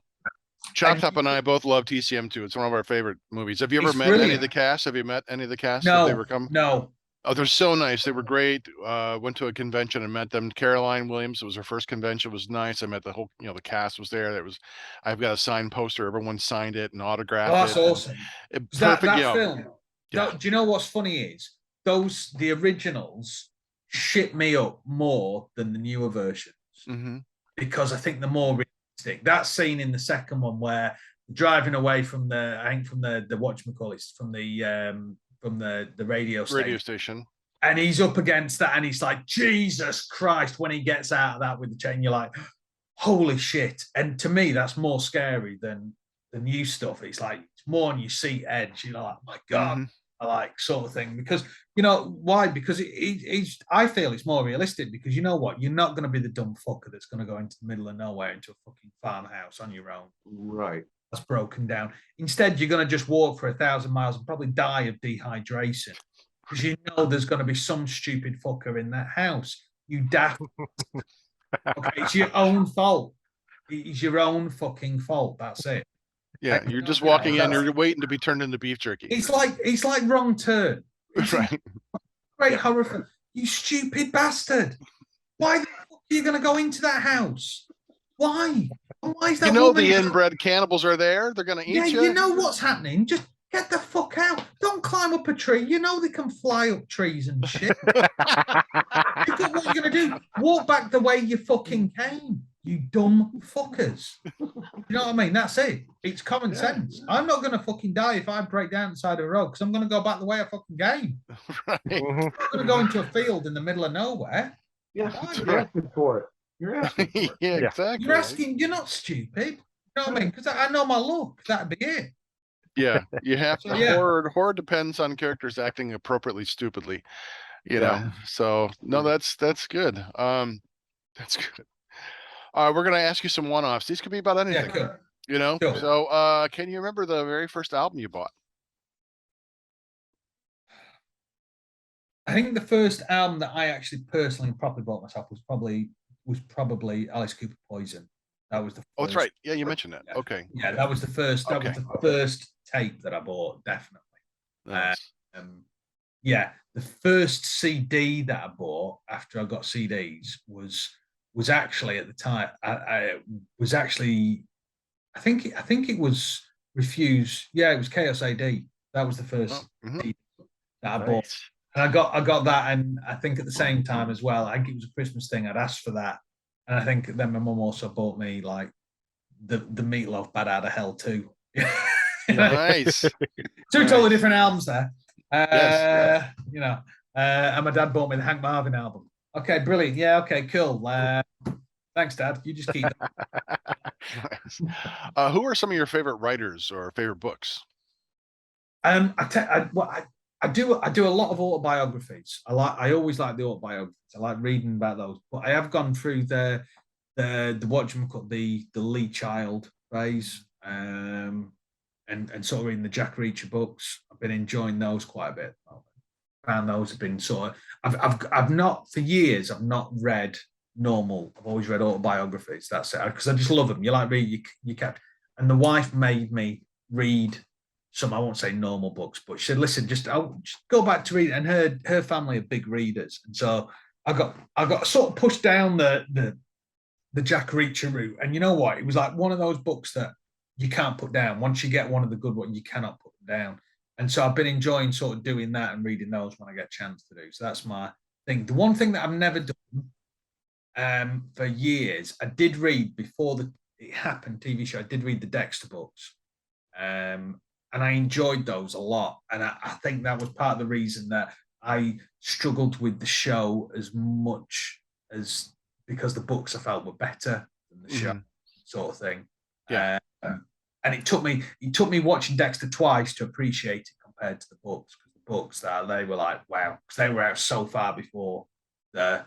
S1: Chop Top and I both love TCM2. It's one of our favorite movies. Have you ever met any of the cast? Have you met any of the cast?
S5: No.
S1: Oh, they're so nice. They were great. Went to a convention and met them. Caroline Williams, it was her first convention. It was nice. I met the whole, the cast was there. I've got a signed poster. Everyone signed it and autographed it.
S5: That's awesome.
S1: Perfect.
S5: That film. Yeah. Do you know what's funny is the originals shit me up more than the newer versions because I think they're more realistic. That scene in the second one where driving away from the whatchamacallit, from the radio station. And he's up against that and he's like, Jesus Christ, when he gets out of that with the chain, you're like, holy shit. And to me, that's more scary than the new stuff. It's like, it's more on your seat edge. You're like, oh my God, I like sort of thing. Because, why? Because I feel it's more realistic because you know what? You're not going to be the dumb fucker that's going to go into the middle of nowhere into a fucking farmhouse on your own.
S2: Right.
S5: That's broken down. Instead, you're going to just walk for 1,000 miles and probably die of dehydration because there's going to be some stupid fucker in that house. You daft. Okay, it's your own fault. It's your own fucking fault. That's it.
S1: Yeah, you're just walking in. You're waiting to be turned into beef jerky.
S5: It's like Wrong Turn.
S1: Right.
S5: Great horror film. You stupid bastard. Why the fuck are you going to go into that house? Why? Why is that?
S1: The inbred cannibals are there. They're going to eat you.
S5: You know what's happening. Just get the fuck out. Don't climb up a tree. They can fly up trees and shit. What are you going to do? Walk back the way you fucking came. You dumb fuckers. You know what I mean? That's it. It's common sense. I'm not going to fucking die if I break down the side of the road because I'm going to go back the way I fucking came.
S1: Right.
S5: I'm going to go into a field in the middle of nowhere.
S2: Yeah, you're asking for it. You're asking for it.
S1: Yeah, exactly.
S5: You're asking. You're not stupid. You know what I mean? Because I know my look. That'd be it.
S1: Yeah, you have to.
S5: Yeah.
S1: Horror depends on characters acting appropriately stupidly. So no, that's good. That's good. We're gonna ask you some one-offs. These could be about anything.
S5: Yeah, cool. Sure.
S1: So can you remember the very first album you bought?
S5: I think the first album that I actually personally properly bought myself was probably Alice Cooper Poison. That was the first.
S1: Oh, that's right. Yeah, you mentioned that.
S5: Yeah.
S1: Okay.
S5: Yeah, that was the first. That was the first tape that I bought, definitely.
S1: Nice.
S5: Yeah, the first CD that I bought after I got CDs was actually at the time. I think it was Refuse. Yeah, it was Chaos AD. That was the first CD that I bought. And I got that, and I think at the same time as well, I think it was a Christmas thing. I'd asked for that, and I think then my mum also bought me like the Meatloaf Bad Out of Hell too.
S1: Nice.
S5: Two totally different albums there.
S1: Yes.
S5: And my dad bought me the Hank Marvin album. Okay, brilliant. Yeah, okay, cool. Thanks, Dad. You just keep.
S1: Nice. Who are some of your favorite writers or favorite books?
S5: I do a lot of autobiographies. I always like the autobiographies. I like reading about those. But I have gone through the whatchamacallit, the Lee Child phase, and sort of reading the Jack Reacher books. I've been enjoying those quite a bit. Found those have been sort of I've not for years I've not read normal. I've always read autobiographies. That's it, because I just love them. You like read you kept, and the wife made me read some, I won't say normal books, but she said, listen, just go back to read. And her family are big readers, and so I got sort of pushed down the Jack Reacher route. And you know what? It was like one of those books that you can't put down. Once you get one of the good ones, you cannot put them down. And so I've been enjoying sort of doing that and reading those when I get a chance to do. So that's my thing. The one thing that I've never done for years, I did read before it happened TV show. I did read the Dexter books, and I enjoyed those a lot. And I think that was part of the reason that I struggled with the show as much as, because the books I felt were better than the show, sort of thing.
S1: Yeah.
S5: And it took me watching Dexter twice to appreciate it compared to the books, because the books they were like, wow, because they were out so far before the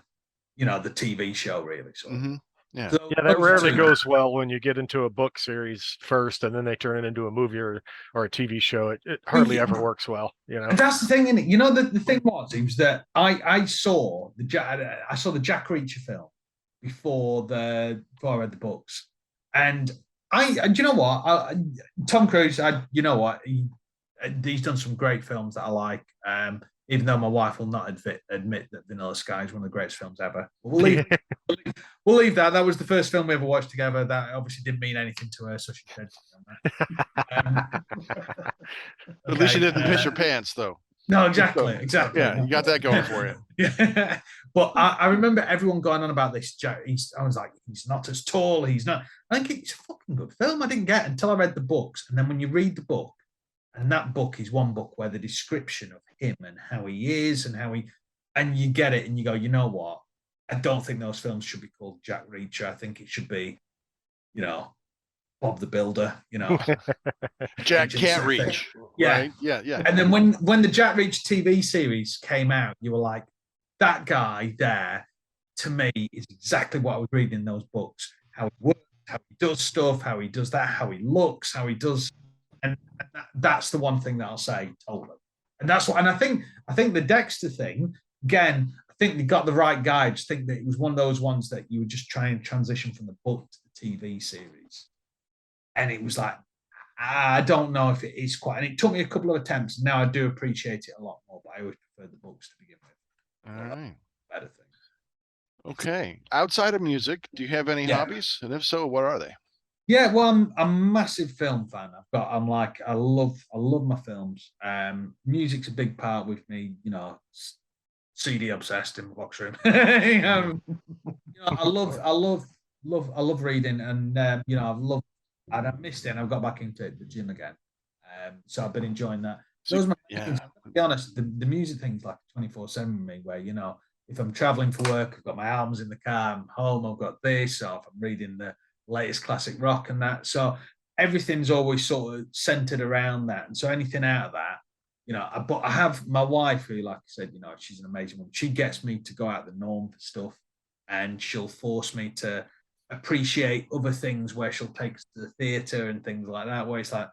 S5: TV show, really. So,
S1: Yeah.
S5: so
S3: Yeah, that rarely goes well when you get into a book series first and then they turn it into a movie or a TV show. It hardly ever works well, you know.
S5: And that's the thing, isn't it? You know, the thing was, it was that I saw the Jack Reacher film before I read the books, and do you know what? Tom Cruise, you know what? He's done some great films that I like. Even though my wife will not admit that Vanilla Sky is one of the greatest films ever. We'll leave that. That was the first film we ever watched together. That obviously didn't mean anything to her, so she said
S1: At least you didn't piss your pants, though.
S5: No, exactly.
S1: Yeah, you got that going for you.
S5: Yeah. But I remember everyone going on about this. I was like, he's not as tall. He's not. I think it's a fucking good film. I didn't get it until I read the books. And then when you read the book, and that book is one book where the description of him and how he is and you get it and you go, you know what? I don't think those films should be called Jack Reacher. I think it should be, Bob the Builder,
S1: Jack can't reach.
S5: Yeah.
S1: Right? Yeah.
S5: And then when the Jack Reacher TV series came out, you were like, that guy there, to me, is exactly what I was reading in those books. How he works, how he does stuff, how he does that, how he looks, how he does. And that's the one thing that I'll say totally. And that's what, and I think the Dexter thing, again, I think they got the right guy. I just think that it was one of those ones that you would just try and transition from the book to the TV series. And it was like, I don't know if it is quite, and it took me a couple of attempts. Now I do appreciate it a lot more, but I always preferred the books to begin with.
S1: All right.
S5: Better thing.
S1: Okay. Outside of music, do you have any hobbies? And if so, what are they?
S5: Yeah, well, I'm a massive film fan. I love my films. Music's a big part with me. CD obsessed in my box room. I love reading, and I missed it. And I've got back into it, the gym again. So I've been enjoying that. Those are my things. To be honest, the music thing's like 24/7 with me. Where if I'm traveling for work, I've got my albums in the car. I'm home, I've got this. Or if I'm reading the latest classic rock and that, so everything's always sort of centered around that. And so anything out of that, but I have my wife who, like I said, she's an amazing woman. She gets me to go out the norm for stuff, and she'll force me to appreciate other things, where she'll take us to the theater and things like that, where it's like,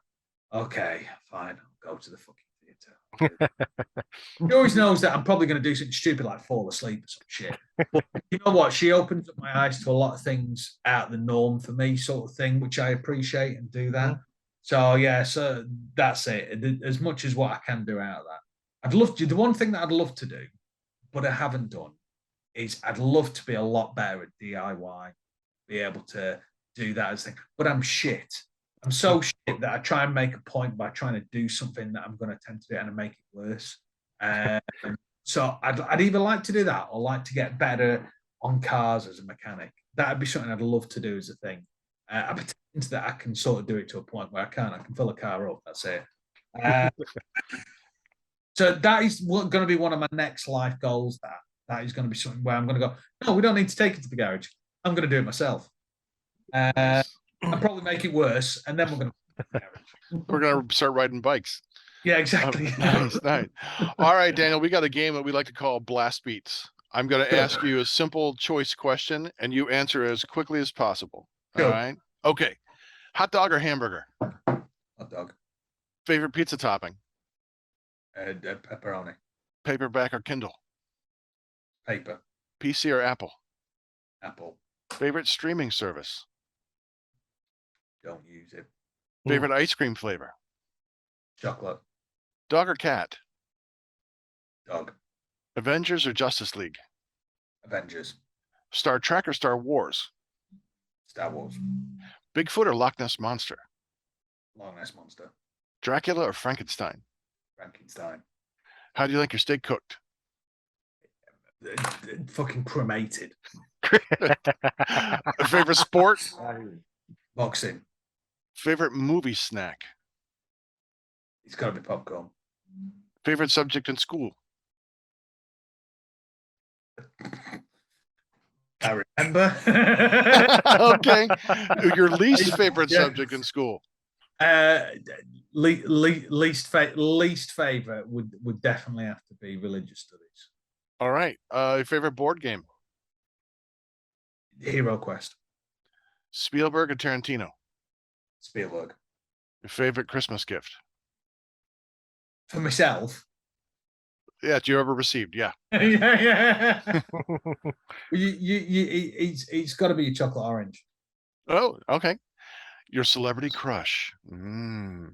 S5: okay, fine, I'll go to the fucking theater. She always knows that I'm probably going to do something stupid like fall asleep or some shit. But you know what? She opens up my eyes to a lot of things out of the norm for me, sort of thing, which I appreciate and do that. So yeah, so that's it. As much as what I can do out of that. I'd love to. The one thing that I'd love to do, but I haven't done, is I'd love to be a lot better at DIY, be able to do that as a thing. But I'm shit. I'm so shit that I try and make a point by trying to do something that I'm going to attempt to do and make it worse. So I'd either like to do that or like to get better on cars as a mechanic. That'd be something I'd love to do as a thing. I pretend that I can sort of do it to a point where I can fill a car up. That's it. So that is going to be one of my next life goals. That is going to be something where I'm going to go, no, we don't need to take it to the garage. I'm going to do it myself. And probably make it worse, and then we're going to
S1: start riding bikes.
S5: Yeah, exactly.
S1: Nice, nice. All right, Daniel, we got a game that we like to call Blast Beats. I'm going to ask you a simple choice question, and you answer as quickly as possible. All
S5: Sure.
S1: right. Okay. Hot dog or hamburger?
S5: Hot dog.
S1: Favorite pizza topping?
S5: Pepperoni.
S1: Paperback or Kindle?
S5: Paper.
S1: PC or Apple?
S5: Apple.
S1: Favorite streaming service?
S5: Don't use it.
S1: Favorite ice cream flavor?
S5: Chocolate.
S1: Dog or cat?
S5: Dog.
S1: Avengers or Justice League?
S5: Avengers.
S1: Star Trek or Star Wars?
S5: Star Wars.
S1: Bigfoot or Loch Ness Monster?
S5: Loch Ness Monster.
S1: Dracula or Frankenstein?
S5: Frankenstein.
S1: How do you like your steak cooked?
S5: Fucking cremated.
S1: Favorite sport?
S5: Boxing.
S1: Favorite movie snack?
S5: It's got to be popcorn.
S1: Favorite subject in school?
S5: I remember.
S1: Okay. Your least favorite
S5: Yeah.
S1: subject in school?
S5: Least favorite would definitely have to be religious studies.
S1: All right. Your favorite board game?
S5: Hero Quest.
S1: Spielberg or Tarantino?
S5: Spielberg.
S1: Your favorite Christmas gift?
S5: For myself.
S1: Yeah, that you ever received. Yeah.
S5: Yeah. It's got to be a chocolate orange.
S1: Oh, okay. Your celebrity crush? Yeah,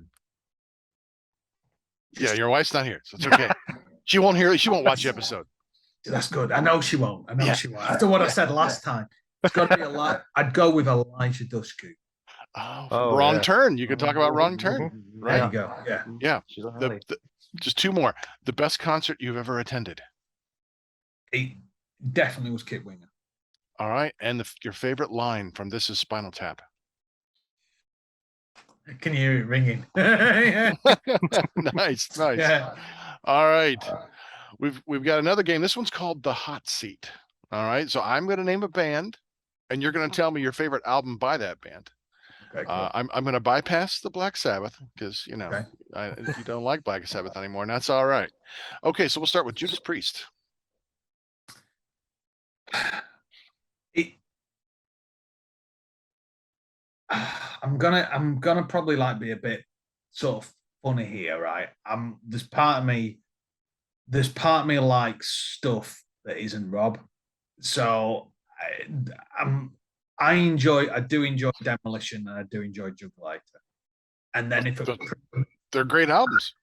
S1: your wife's not here, so it's okay. She won't hear. She won't watch the episode.
S5: That's good. I know she won't.
S1: Yeah.
S5: She won't. After what I said last time, it's got to be I'd go with Elijah Dushku.
S1: Oh, wrong turn. You could talk about wrong turn.
S5: There
S1: Right.
S5: you go. Yeah.
S1: Yeah.
S2: She's a honey.
S1: Just two more. The best concert you've ever attended.
S5: It definitely was Kit Winger.
S1: All right. And your favorite line from This Is Spinal Tap.
S5: Can you hear it ringing?
S1: Nice, nice.
S5: Yeah.
S1: All right. We've got another game. This one's called The Hot Seat. All right. So I'm going to name a band, and you're going to tell me your favorite album by that band.
S5: Okay, cool.
S1: I'm going to bypass the Black Sabbath because you don't like Black Sabbath anymore, and that's all right. Okay, so we'll start with Judas Priest.
S5: I'm gonna probably be a bit sort of funny here, right? There's part of me likes stuff that isn't Rob. So I do enjoy Demolition, and I do enjoy Juggulator. And then
S1: They're great albums.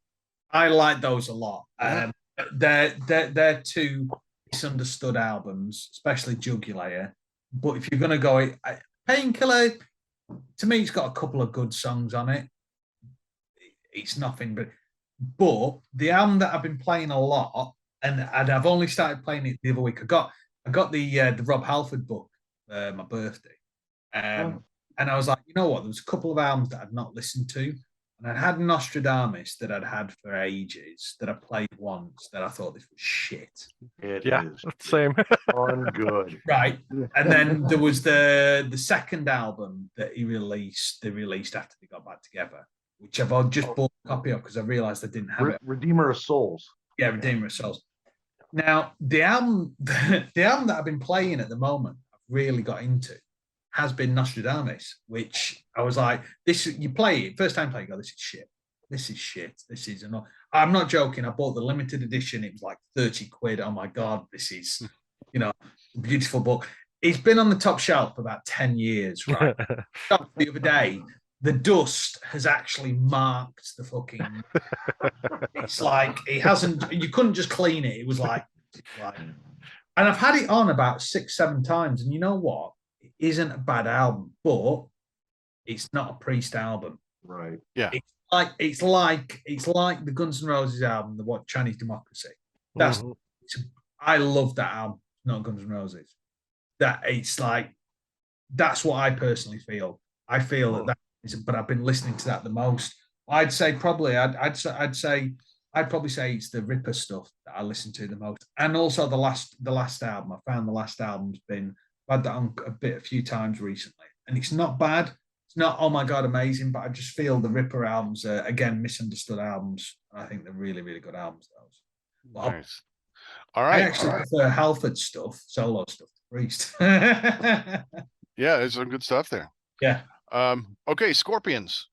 S5: I like those a lot.
S1: Yeah.
S5: They're two misunderstood albums, especially Juggulator. But if you're gonna go, Painkiller, to me, it's got a couple of good songs on it. It's nothing, but the album that I've been playing a lot, and I've only started playing it the other week. I got the Rob Halford book for my birthday, and I was like, you know what? There was a couple of albums that I'd not listened to, and I had Nostradamus that I'd had for ages that I played once that I thought this was shit.
S2: It
S3: Yeah,
S2: is
S3: same.
S2: good.
S5: Right. And then there was the second album that they released after they got back together, which I've just bought a copy of because I realized I didn't have it.
S2: Redeemer of Souls.
S5: Yeah, Redeemer of Souls. Now, the album that I've been playing at the moment, I've really got into, has been Nostradamus, which I was like, you play it, first time play, you go, this is shit. This is shit. This is enough. I'm not joking. I bought the limited edition. It was like 30 quid. Oh my God, this is, a beautiful book. It's been on the top shelf for about 10 years, right? The other day, the dust has actually marked the fucking. It's like it hasn't. You couldn't just clean it. It was like, and I've had it on about 6-7 times. And you know what? It isn't a bad album, but it's not a Priest album.
S2: Right.
S1: Yeah.
S5: It's like the Guns N' Roses album, the what Chinese Democracy. I love that album, not Guns N' Roses. That it's like that's what I personally feel. I feel that is, but I've been listening to that the most. I'd say probably I'd probably say it's the Ripper stuff that I listen to the most, and also the last album. I found the last album's been I've had that on a few times recently, and it's not bad. It's not, oh my God, amazing, but I just feel the Ripper albums are, again, misunderstood albums. And I think they're really, really good albums. Those. But
S1: Nice. All
S5: I
S1: right.
S5: actually prefer Halford's stuff, solo stuff, to Priest.
S1: Yeah, there's some good stuff there.
S5: Yeah.
S1: Okay, Scorpions.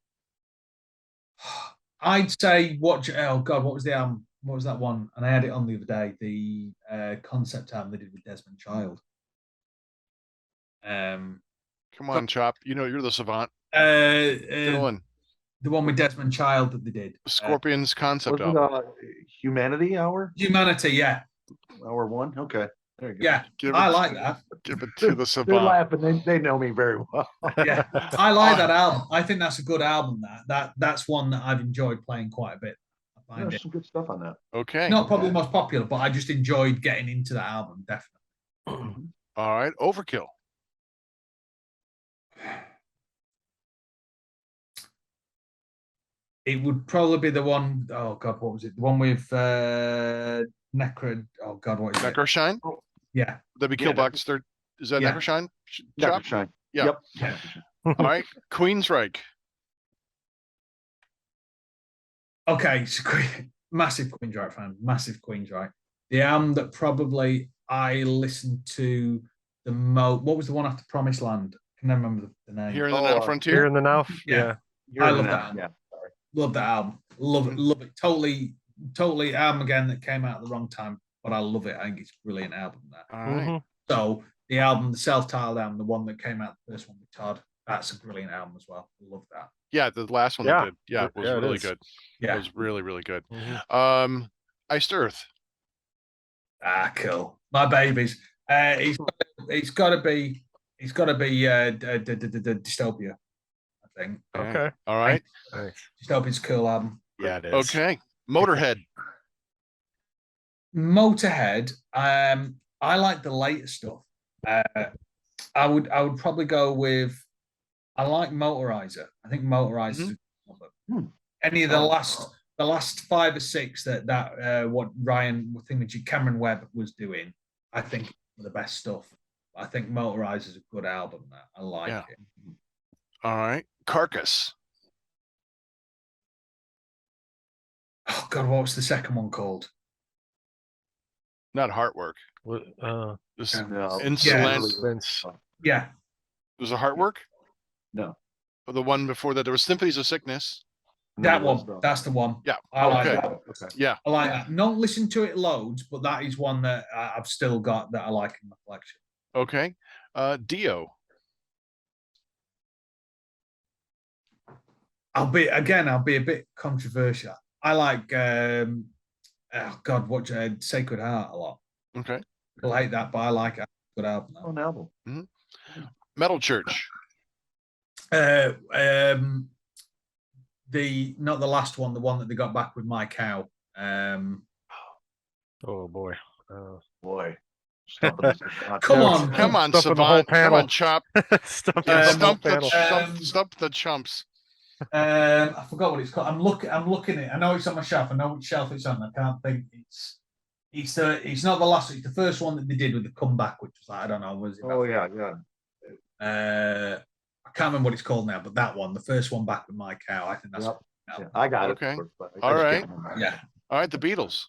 S5: I'd say watch. Oh God, what was the album? What was that one? And I had it on the other day. The concept album they did with Desmond Child.
S1: Come on, Chop. You know you're the savant.
S5: The one with Desmond Child that they did.
S1: Scorpions concept
S2: Wasn't
S1: album.
S2: Humanity Hour?
S5: Humanity, yeah,
S2: Hour 1? Okay. There you go.
S5: yeah.
S1: Give
S5: I
S1: it-
S5: like that.
S1: Give it to the
S2: They're
S1: savant.
S2: laughing. They know me very well.
S5: Yeah, I like that album. I think that's a good album. That's one that I've enjoyed playing quite a bit. I find
S2: There's
S5: it
S2: some good stuff on that.
S1: Okay.
S5: not probably the most popular, but I just enjoyed getting into that album. Definitely.
S1: All right. Overkill.
S5: It would probably be the one oh God, what was it? The one with Necro. Oh God, what is it?
S1: Necroshine.
S5: Yeah.
S1: That'd be
S2: Yeah,
S1: Killbox. Third. Is that
S5: Yeah.
S1: Necroshine? Chop?
S2: Shine.
S1: Yeah.
S2: Yep.
S1: All right. Queensryche.
S5: Okay, so massive Queensryche fan, massive Queensryche. The album that probably I listened to the most. What was the one after Promised Land? I can never remember the name.
S1: Here in the
S2: Oh,
S1: Now
S3: Here
S1: Frontier.
S3: in the now.
S5: Yeah.
S2: You're
S5: I
S2: in
S5: love
S2: that.
S5: that.
S2: Yeah.
S5: Love that album. Love it. Love it. Totally album again that came out at the wrong time, but I love it. I think it's a brilliant album. That.
S1: All right.
S3: Mhm.
S5: So the album, the self-titled album, the one that came out, the first one with Todd, that's a brilliant album as well. Love that.
S1: Yeah, the last one
S3: Yeah.
S1: I did. Yeah, it was
S3: Yeah, it
S1: really
S3: is.
S1: good. It
S5: Yeah.
S1: was really, really good.
S3: Mhm.
S1: Iced Earth.
S5: Cool. My babies. He's got to be Dystopia. I think
S3: Okay.
S1: All right.
S3: Nice.
S5: Dystopia's a cool album.
S3: Yeah, it is.
S1: Okay. Motorhead.
S5: Motorhead. I like the later stuff. I would probably go with. I like Motorizer. I think Motorizer. is a good album. Any of the last 5 or 6 that what Ryan Cameron Webb was doing, I think the best stuff. I think Motorizer is a good album. That I like
S1: Yeah.
S5: it.
S1: All right. Carcass.
S5: Oh God, what was the second one called?
S1: Not Heartwork. This
S2: No.
S1: Insolent.
S3: Vince.
S5: Yeah,
S1: Was it Heartwork?
S2: No.
S1: Or the one before that? There was Symphonies of Sickness.
S5: that
S2: No,
S5: one. That's the one.
S1: Yeah.
S5: I like
S1: Okay.
S5: that.
S2: Okay.
S1: Yeah.
S5: I like that. Not listen to it loads, but that is one that I've still got that I like in my collection.
S1: Okay. Dio.
S5: I'll be a bit controversial. I like oh God, watch Sacred Heart a lot.
S1: Okay.
S5: I like that, but I like it. Good album.
S2: Oh, an album.
S1: Metal Church.
S5: Not the last one, the one that they got back with My Cow.
S3: Oh boy.
S2: Boy. Stumping us with shots.
S5: Come
S3: Yeah,
S5: on.
S1: Come on,
S3: Stumping the whole
S1: Savant. Come
S3: panel.
S1: on, Chop.
S3: Stump
S1: Yeah,
S3: the whole
S1: stump
S3: panel.
S1: the chumps.
S5: I forgot what it's called. I'm looking at it. I know it's on my shelf. I know which shelf it's on. I can't think. It's not the last. It's the first one that they did with the comeback, which was like, I don't know. Was it?
S2: Oh, yeah, yeah.
S5: I can't remember what it's called now, but that one, the first one back with My Cow. I think that's.
S2: Yep. Yeah, I got
S1: Okay.
S2: it. but I
S1: All
S2: just
S1: right.
S2: can't remember.
S5: Yeah.
S1: All right. The Beatles.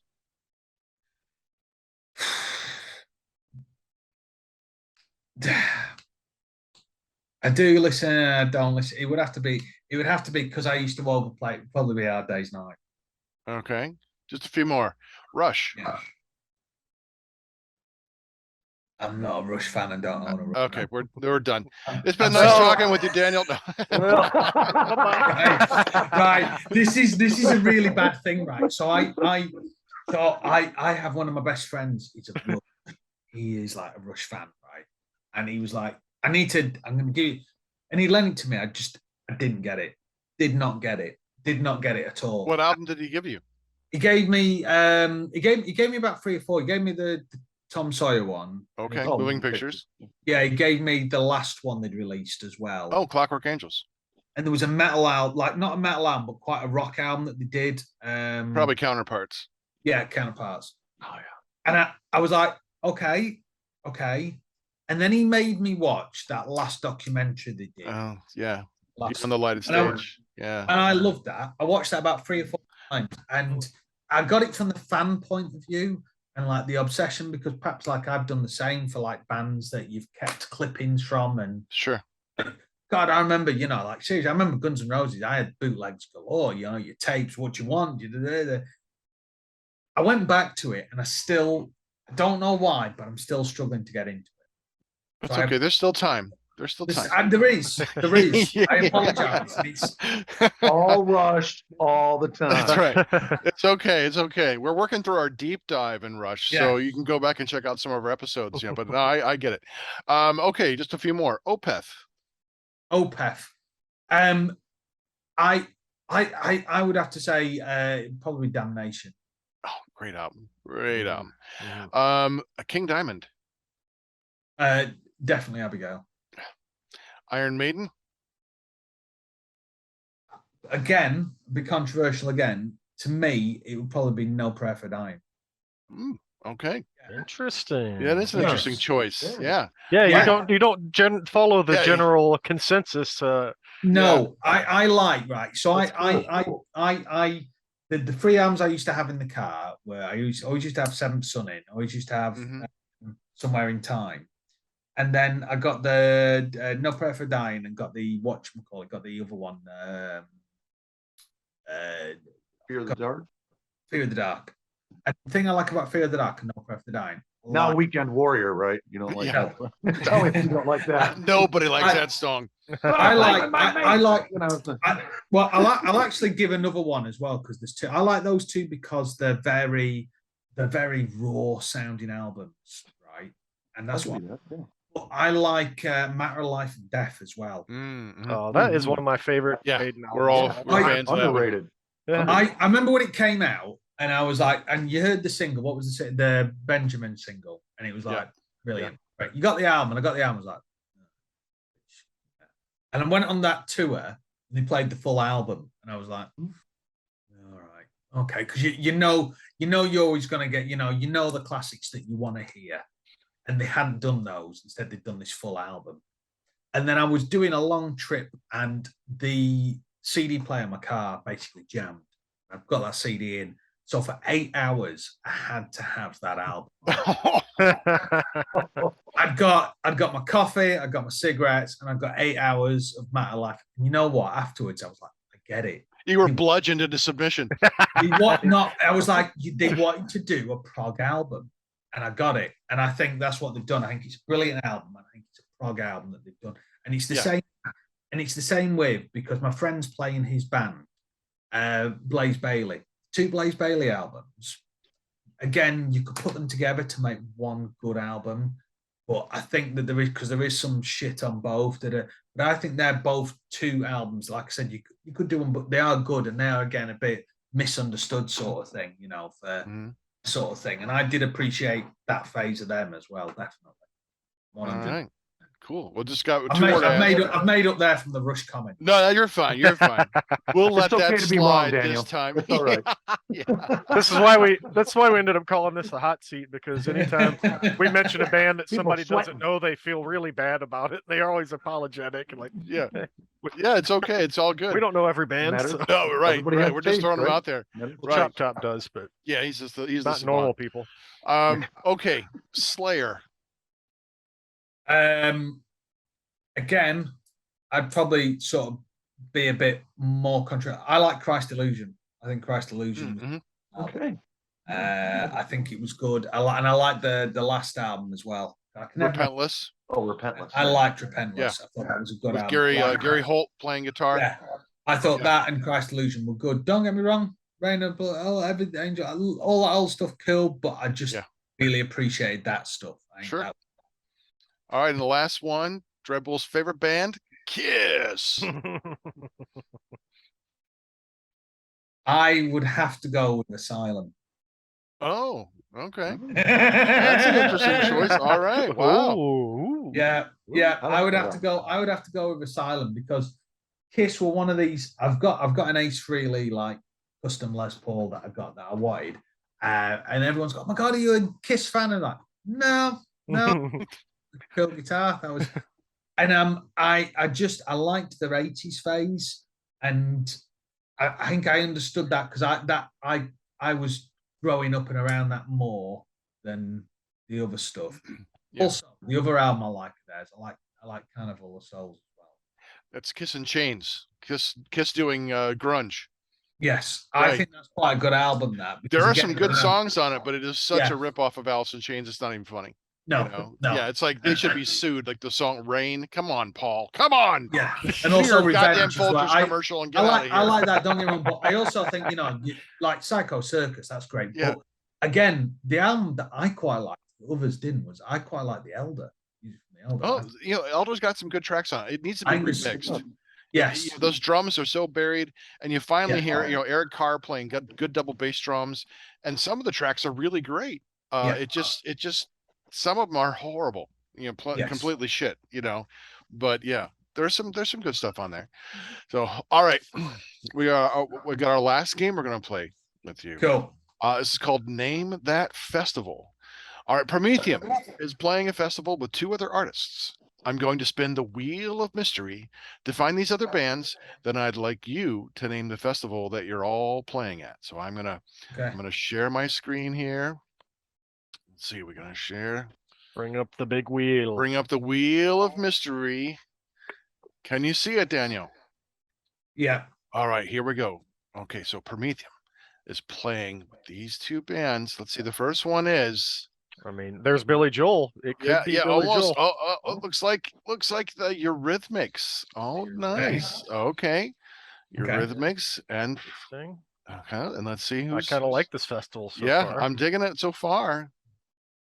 S5: I do listen. I don't listen. It would have to be because I used to overplay. It would probably be Hard Day's Night.
S1: Okay. Just a few more. Rush.
S5: Yeah. I'm not a Rush fan and don't own a Rush.
S1: Okay, we're done.
S5: fan.
S1: It's been
S5: I'm
S1: nice
S5: sorry.
S1: talking with you, Daniel.
S5: Right. This is a really bad thing, right? So I have one of my best friends. He is like a Rush fan, right? And he was like, I'm going to give you, and he lent it to me. I didn't get it. Did not get it at all.
S1: What album did he give you?
S5: He gave me he gave me about 3 or 4. He gave me the Tom Sawyer one.
S1: Okay,
S2: Oh,
S1: Moving
S2: okay.
S1: Pictures.
S5: Yeah, he gave me the last one they'd released as well.
S1: Oh, Clockwork Angels.
S5: And there was a metal album, like not a metal album, but quite a rock album that they did.
S1: Probably Counterparts.
S5: Yeah, Counterparts.
S2: Oh, yeah.
S5: And I was like, okay. And then he made me watch that last documentary they did.
S1: Oh, yeah.
S5: last-
S1: On the lighted
S5: And I-
S1: stage. Yeah.
S5: And I loved that. I watched that about 3 or 4 And I got it from the fan point of view and like the obsession, because perhaps like I've done the same for like bands that you've kept clippings from. And
S1: Sure.
S5: God, I remember, like seriously, I remember Guns N' Roses. I had bootlegs galore, your tapes, what you want. I went back to it and I don't know why, but I'm still struggling to get into it.
S1: That's
S5: So
S1: okay. There's still time. There's still time.
S5: There is. I apologize. It's,
S2: All rushed all the time.
S1: That's right. It's okay. It's okay. We're working through our deep dive in Rush, so you can go back and check out some of our episodes. But no, I get it. Okay, just a few more. Opeth.
S5: I would have to say probably Damnation.
S1: Oh, great album. Great album. King Diamond.
S5: Definitely Abigail.
S1: Iron Maiden.
S5: Again, be controversial again. To me, it would probably be No Prayer for Dying.
S1: Okay.
S3: Interesting.
S1: Yeah, that's an interesting choice. Yeah.
S3: Yeah, you don't follow the general consensus.
S5: No, I like, right. So the three albums I used to have in the car were always used to have Seventh Son in, always used to have Somewhere in Time. And then I got the No Prayer for Dying and got the whatchamacallit, got the other one.
S2: Fear of the Dark.
S5: Fear of the Dark. And the thing I like about Fear of the Dark and No Prayer for Dying.
S2: Now Weekend Warrior, right? You don't like that. Tell me if you don't like that.
S1: Nobody likes that song.
S5: I'll actually give another one as well, because there's two. I like those two because they're very raw sounding albums, right? And that's what. I like Matter of Life and Death as well.
S3: Oh, that is one of my favorite.
S1: Yeah,
S3: Maiden
S1: we're
S3: albums.
S1: fans of that one.
S2: Underrated.
S3: Yeah.
S5: I remember when it came out, and I was like, and you heard the single. What was the Benjamin single? And it was like brilliant. Right, you got the album, and I got the album. I was like, and I went on that tour, and they played the full album, and I was like, all right, okay, because you know you're always gonna get the classics that you want to hear. And they hadn't done those. Instead, they'd done this full album. And then I was doing a long trip, and the CD player in my car basically jammed. I've got that CD in. So for 8 hours, I had to have that album. I'd got my coffee, I got my cigarettes, and I've got 8 hours of Matter Life. And you know what? Afterwards, I was like, I get it.
S1: You were bludgeoned into submission.
S5: I was like, they wanted to do a prog album. And I got it. And I think that's what they've done. I think it's a brilliant album. I think it's a prog album that they've done. And it's the same. And it's the same with, because my friend's playing his band, Blaze Bayley. 2 Blaze Bayley albums. Again, you could put them together to make one good album. But I think that there is some shit on both but I think they're both 2 albums. Like I said, you could do them, but they are good, and they are again a bit misunderstood sort of thing, sort of thing. And I did appreciate that phase of them as well, definitely.
S1: All right. Cool. We'll just got
S5: I've made up there from the Rush comment.
S1: No, you're fine. You're fine. We'll let
S2: okay
S1: that
S2: to be wrong,
S1: slide
S2: Daniel.
S1: this time.
S2: It's all right.
S3: That's why we ended up calling this the hot seat, because anytime we mention a band that somebody doesn't know, they feel really bad about it. They are always apologetic and like,
S1: yeah, it's okay. It's all good.
S3: We don't know every band. So.
S1: No, right. We're just throwing them out there.
S3: Well, Chop Top does, but
S1: yeah, he's
S3: not normal people.
S1: Okay, Slayer.
S5: Again, I'd probably sort of be a bit more controversial. I like Christ Illusion. I think Christ Illusion.
S2: Okay.
S5: I think it was good. I like the last album as well.
S1: Repentless.
S2: Repentless.
S5: I liked Repentless.
S1: Yeah.
S5: I thought that was a good
S1: With
S5: album.
S1: Gary Holt playing guitar.
S5: Yeah, I thought that and Christ Illusion were good. Don't get me wrong, Rain of Blood, Angel, all that old stuff cool, but I just really appreciated that stuff.
S1: Sure. All right, and the last one, Dreadbull's favorite band, Kiss.
S5: I would have to go with Asylum.
S1: Oh, okay. That's an interesting choice. All right. Wow.
S3: Ooh.
S5: Yeah. I would have to go. I would have to go with Asylum, because Kiss were one of these. I've got an Ace Frehley like custom Les Paul that I wanted, and everyone's got, oh my God, are you a Kiss fan? And I'm like, no. Cool guitar. That was, and I liked their 80s phase, and I think I understood that because I was growing up and around that more than the other stuff.
S1: Yeah.
S5: Also, the other album I like theirs. I like Carnival of Souls as well.
S1: That's Kiss and Chains. Kiss doing grunge.
S5: Yes, I
S1: Right.
S5: think that's quite a good album. That
S1: There
S5: because
S1: are
S5: again,
S1: some good songs on it, but it is such
S5: Yeah.
S1: a rip off of Alice in Chains. It's not even funny.
S5: no,
S1: You know?
S5: no,
S1: Yeah, it's like they should be sued. Like the song "Rain." Come on, Paul. Come on.
S5: yeah,
S1: Do
S5: and also
S1: your goddamn
S5: Revenge as well.
S1: Folgers commercial and get out of here.
S5: I like that. Don't get me wrong, but I also think like Psycho Circus. That's great.
S1: Yeah.
S5: But again, the album that I quite liked, the others didn't, was I quite like The Elder. Music from The Elder.
S1: Oh, Elder's got some good tracks on it. It needs to be remixed.
S5: Yes.
S1: Those drums are so buried, and you finally
S5: Yeah.
S1: hear, Eric Carr playing good double bass drums, and some of the tracks are really great.
S5: Yeah.
S1: It just some of them are horrible,
S5: Yes.
S1: completely shit, but yeah, there's some good stuff on there. So, all right, we got our last game we're gonna play with you.
S5: Cool.
S1: This is called Name That Festival. All right, Promethium is playing a festival with 2 other artists. I'm going to spin the wheel of mystery to find these other bands. Then I'd like you to name the festival that you're all playing at. So I'm gonna share my screen here. Let's see, we're gonna share.
S3: Bring up the big wheel.
S1: Bring up the wheel of mystery. Can you see it, Daniel?
S5: Yeah.
S1: All right, here we go. Okay, so Promethium is playing with these 2 bands. Let's see. The first one is.
S3: I mean, there's Billy Joel. It could be Billy
S1: almost.
S3: Joel.
S1: Oh, looks like the Eurythmics. Oh, nice. Okay, Eurythmics and
S3: Interesting.
S1: okay, and let's see
S3: I
S1: who's.
S3: kind of like this festival so
S1: Yeah,
S3: far.
S1: I'm digging it so far.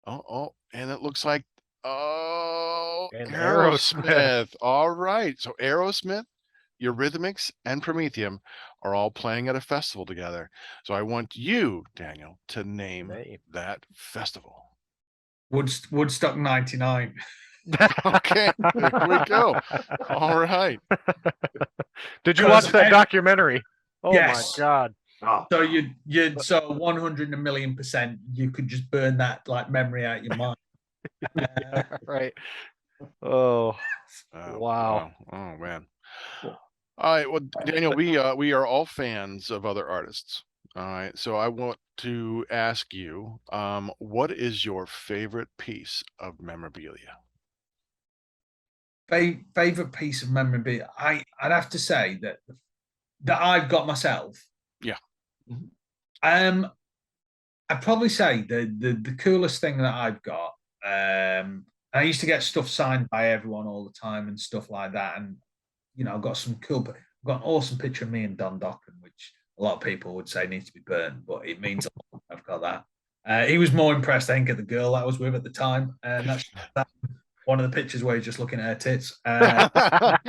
S1: And it looks like
S3: And
S1: Aerosmith. All right, so Aerosmith, Eurythmics, and Promethium are all playing at a festival together. So I want you, Daniel, to name that festival.
S5: Woodstock 99.
S1: Okay, there we go. All right.
S3: Did you watch that documentary? Oh
S5: Yes.
S3: my God.
S2: Oh,
S5: So so 100 million %, you could just burn that like memory out of your mind.
S3: Right. Oh,
S1: Oh,
S3: wow.
S1: Oh man. All right. Well, Daniel, we are all fans of other artists. All right. So I want to ask you, what is your favorite piece of memorabilia?
S5: Favorite piece of memorabilia. I'd have to say that I've got myself.
S1: Yeah.
S5: I'd probably say the coolest thing that I've got. I used to get stuff signed by everyone all the time and stuff like that, and I've got some cool. I've got an awesome picture of me and Don Dokken, which a lot of people would say needs to be burned, but it means a lot. I've got that. He was more impressed, I think, at the girl I was with at the time, and that's one of the pictures where he's just looking at her tits.
S3: Is that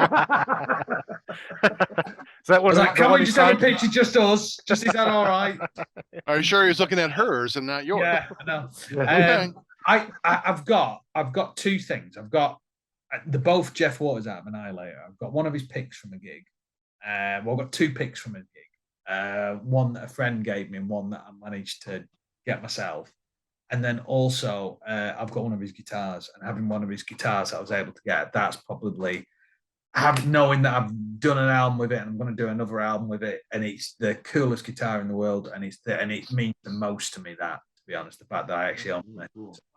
S5: I was like, "Can we just have a picture, just us? Is that all right?"
S1: Are you sure he's looking at hers and not yours?
S5: Yeah, I know. I've got 2 things. I've got the both Jeff Waters out of Annihilator. I've got one of his picks from a gig. I've got 2 picks from a gig. One that a friend gave me and one that I managed to get myself. And then also I've got one of his guitars, and having one of his guitars I was able to get, that's probably knowing that I've done an album with it and I'm going to do another album with it, and it's the coolest guitar in the world, and it means the most to me, that, to be honest, the fact that I actually own it.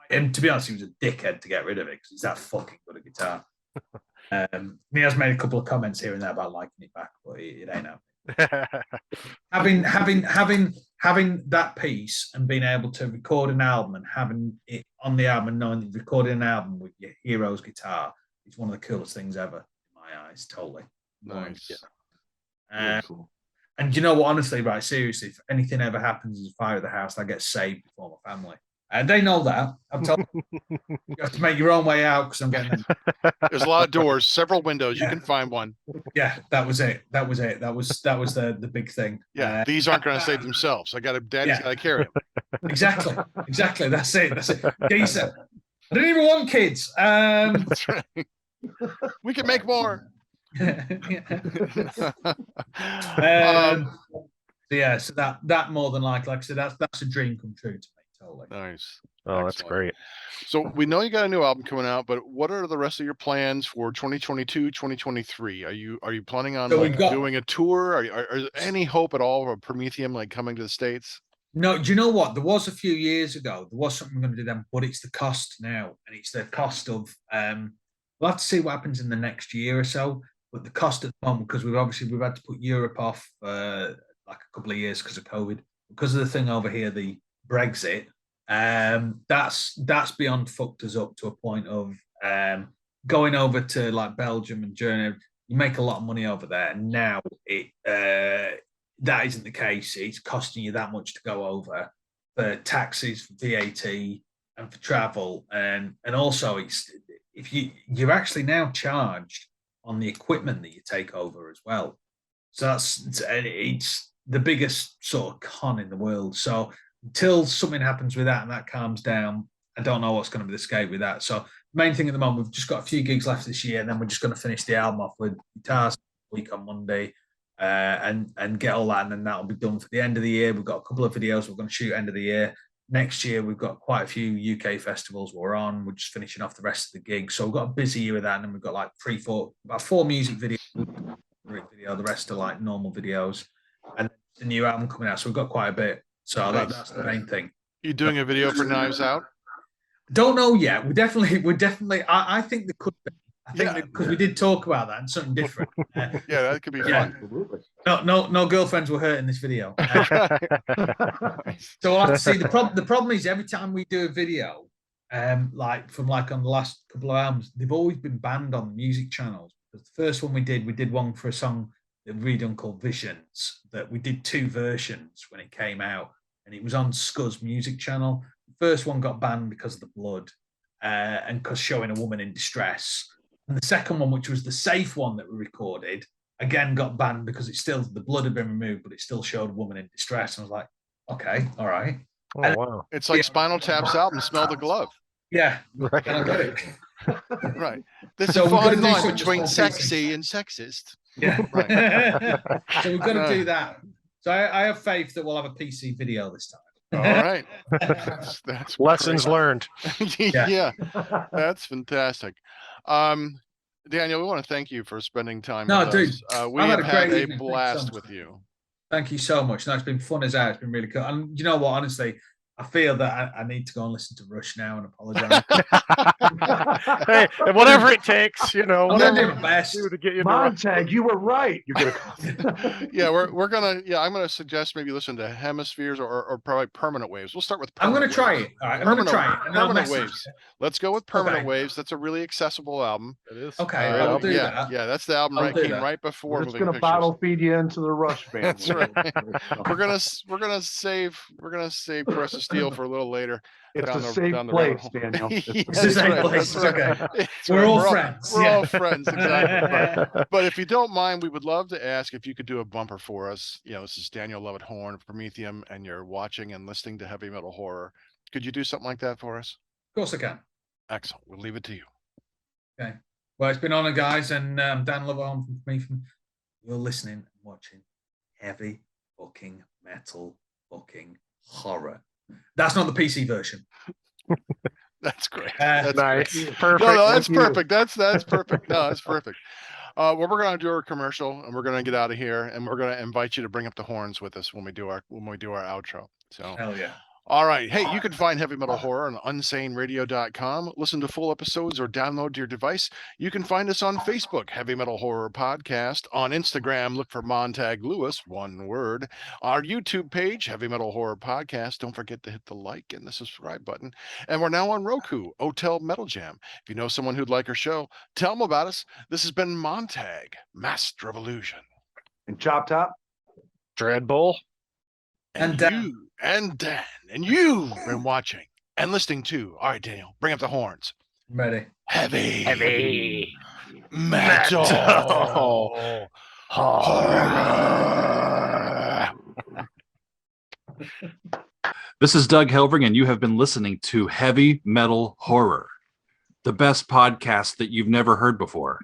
S5: And to be honest, he was a dickhead to get rid of it because he's that fucking good a guitar. He has made a couple of comments here and there about liking it back, but it ain't happening. having that piece and being able to record an album and having it on the album and knowing that you're recording an album with your hero's guitar is one of the coolest things ever in my eyes. Totally
S1: Nice.
S2: cool.
S5: And you know what, honestly, right, seriously, if anything ever happens as a fire at the house, I get saved before my family. And they know that. I'm telling you, you have to make your own way out because I'm getting them.
S1: There's a lot of doors, several windows. You can find one.
S5: Yeah, that was it. That was the big thing.
S1: Yeah, these aren't going to save themselves. Daddy's got to carry them.
S5: Exactly. That's it. Decent. I didn't even want kids.
S1: That's right. We can make more.
S5: So that more than like I said, that's a dream come true to me. Totally.
S1: Nice.
S3: Oh, that's
S1: Excellent.
S3: great.
S1: So we know you got a new album coming out, but what are the rest of your plans for 2022, 2023? Are you planning on
S5: So we've got-
S1: doing a tour? Are there any hope at all of Promethium like coming to the States?
S5: No, do you know what? There was a few years ago. There was something we're going to do then, but it's the cost now, and it's the cost of. We'll have to see what happens in the next year or so. But the cost at the moment, because we've had to put Europe off like a couple of years because of COVID, because of the thing over here, the Brexit. That's beyond fucked us up to a point of going over to like Belgium and Germany. You make a lot of money over there, and now that isn't the case. It's costing you that much to go over for taxes, for VAT, and for travel, and also it's if you're actually now charged on the equipment that you take over as well. So it's the biggest sort of con in the world. So until something happens with that and that calms down, I don't know what's going to be the scale with that. So main thing at the moment, we've just got a few gigs left this year, and then we're just going to finish the album off with guitars week on Monday. And get all that, and then that'll be done for the end of the year. We've got a couple of videos we're going to shoot end of the year. Next year, we've got quite a few UK festivals we're on. We're just finishing off the rest of the gigs. So we've got a busy year with that, and then we've got like about four music videos. The rest are like normal videos, and the new album coming out. So we've got quite a bit. So that's the main thing.
S1: You doing a video for Knives Out?
S5: Don't know yet. We're definitely. I think there could be. I think
S1: Yeah.
S5: because we did talk about that and something different.
S1: Yeah, that could be
S5: Yeah.
S1: fun.
S5: No girlfriends were hurt in this video. So we'll have to see. The problem is every time we do a video, like on the last couple of albums, they've always been banned on the music channels. The first one we did one for a song that we redone called Visions, that we did two versions when it came out, and it was on Scuzz music channel. The first one got banned because of the blood, and because showing a woman in distress. And the second one, which was the safe one that we recorded, again got banned because the blood had been removed, but it still showed a woman in distress. And I was like, okay, all right.
S3: Oh, wow.
S1: It's like Spinal Tap's album, Smell the Glove.
S5: Yeah,
S3: Right.
S5: and I got it.
S1: Right. There's
S5: So
S1: a
S5: we've gotta
S1: fine
S5: do
S1: line
S5: something
S1: between
S5: that's more
S1: sexy and sexist.
S5: Yeah.
S1: Right.
S5: So we've got to
S1: Right.
S5: do that. So I have faith that we'll have a PC video this time.
S1: All right. That's
S3: Lessons
S1: great.
S3: learned.
S1: Yeah, that's fantastic. Daniel, we want to thank you for spending time
S5: No,
S1: with
S5: dude,
S1: us. We
S5: I've
S1: have
S5: had a
S1: had
S5: great
S1: a
S5: evening. Thanks so
S1: blast
S5: much.
S1: with you.
S5: Thank you so much. No, it's been fun as hell. It's been really cool. And you know what? Honestly, I feel that I need to go and listen to Rush now and apologize.
S3: Hey, and whatever it takes,
S5: I'm gonna
S3: whatever
S5: do
S3: we
S5: my best.
S3: do to get you in the right
S2: Montag, you were right. You're gonna.
S1: Yeah, I'm gonna suggest maybe listen to Hemispheres or probably Permanent Waves. We'll start with
S5: I'm
S1: Permanent
S5: gonna try
S1: Waves.
S5: it. All right, I'm gonna try it. And then I'll
S1: Permanent
S5: message
S1: Waves. Let's go with Permanent
S5: Okay.
S1: Waves. That's a really accessible album.
S3: It is.
S5: Okay,
S3: Great
S5: I will
S3: album.
S5: do
S1: yeah,
S5: that.
S1: yeah, that's the album
S5: I'll do
S1: came
S5: that.
S1: right before
S2: We're just
S1: Moving
S2: gonna
S1: Pictures.
S2: bottle feed you into the Rush band.
S1: That's right. We're gonna save Precious Steel for a little later.
S2: It's
S1: down
S2: a
S1: the-
S2: safe
S1: down the rabbit
S2: place,
S1: hole.
S2: Daniel.
S1: Yeah,
S5: It's a
S1: that's
S5: safe
S1: right,
S5: place.
S1: that's
S5: It's
S1: right.
S5: okay.
S1: That's
S5: We're
S1: right.
S5: all friends.
S1: We're
S5: yeah.
S1: all friends, exactly. But if you don't mind, we would love to ask if you could do a bumper for us. This is Daniel Lovett-horn of Promethium, and you're watching and listening to Heavy Metal Horror. Could you do something like that for us?
S5: Of course I can.
S1: Excellent. We'll leave it to you.
S5: Okay. Well, it's been on, guys, and Dan Lovett-horn from Promethium. You're listening and watching Heavy fucking Metal fucking Horror. That's not the PC version.
S1: That's great.
S5: That's
S3: Nice.
S1: great.
S3: Perfect.
S1: No, that's
S2: Thank you.
S1: perfect. That's perfect. No, that's perfect. Well, we're gonna do our commercial, and we're gonna get out of here, and we're gonna invite you to bring up the horns with us when we do our outro. So.
S5: Hell yeah.
S1: All right. Hey, you can find Heavy Metal Horror on unsaneradio.com. Listen to full episodes or download to your device. You can find us on Facebook, Heavy Metal Horror Podcast. On Instagram, look for Montag Lewis, one word. Our YouTube page, Heavy Metal Horror Podcast. Don't forget to hit the like and the subscribe button. And we're now on Roku, Hotel Metal Jam. If you know someone who'd like our show, tell them about us. This has been Montag, Master of Illusion.
S2: And Chop Top.
S3: Dreadbull.
S5: And
S1: Dan, and you've been watching and listening to. All right, Daniel, bring up the horns.
S5: I'm ready.
S1: Heavy metal horror.
S7: This is Doug Helvering, and you have been listening to Heavy Metal Horror, the best podcast that you've never heard before.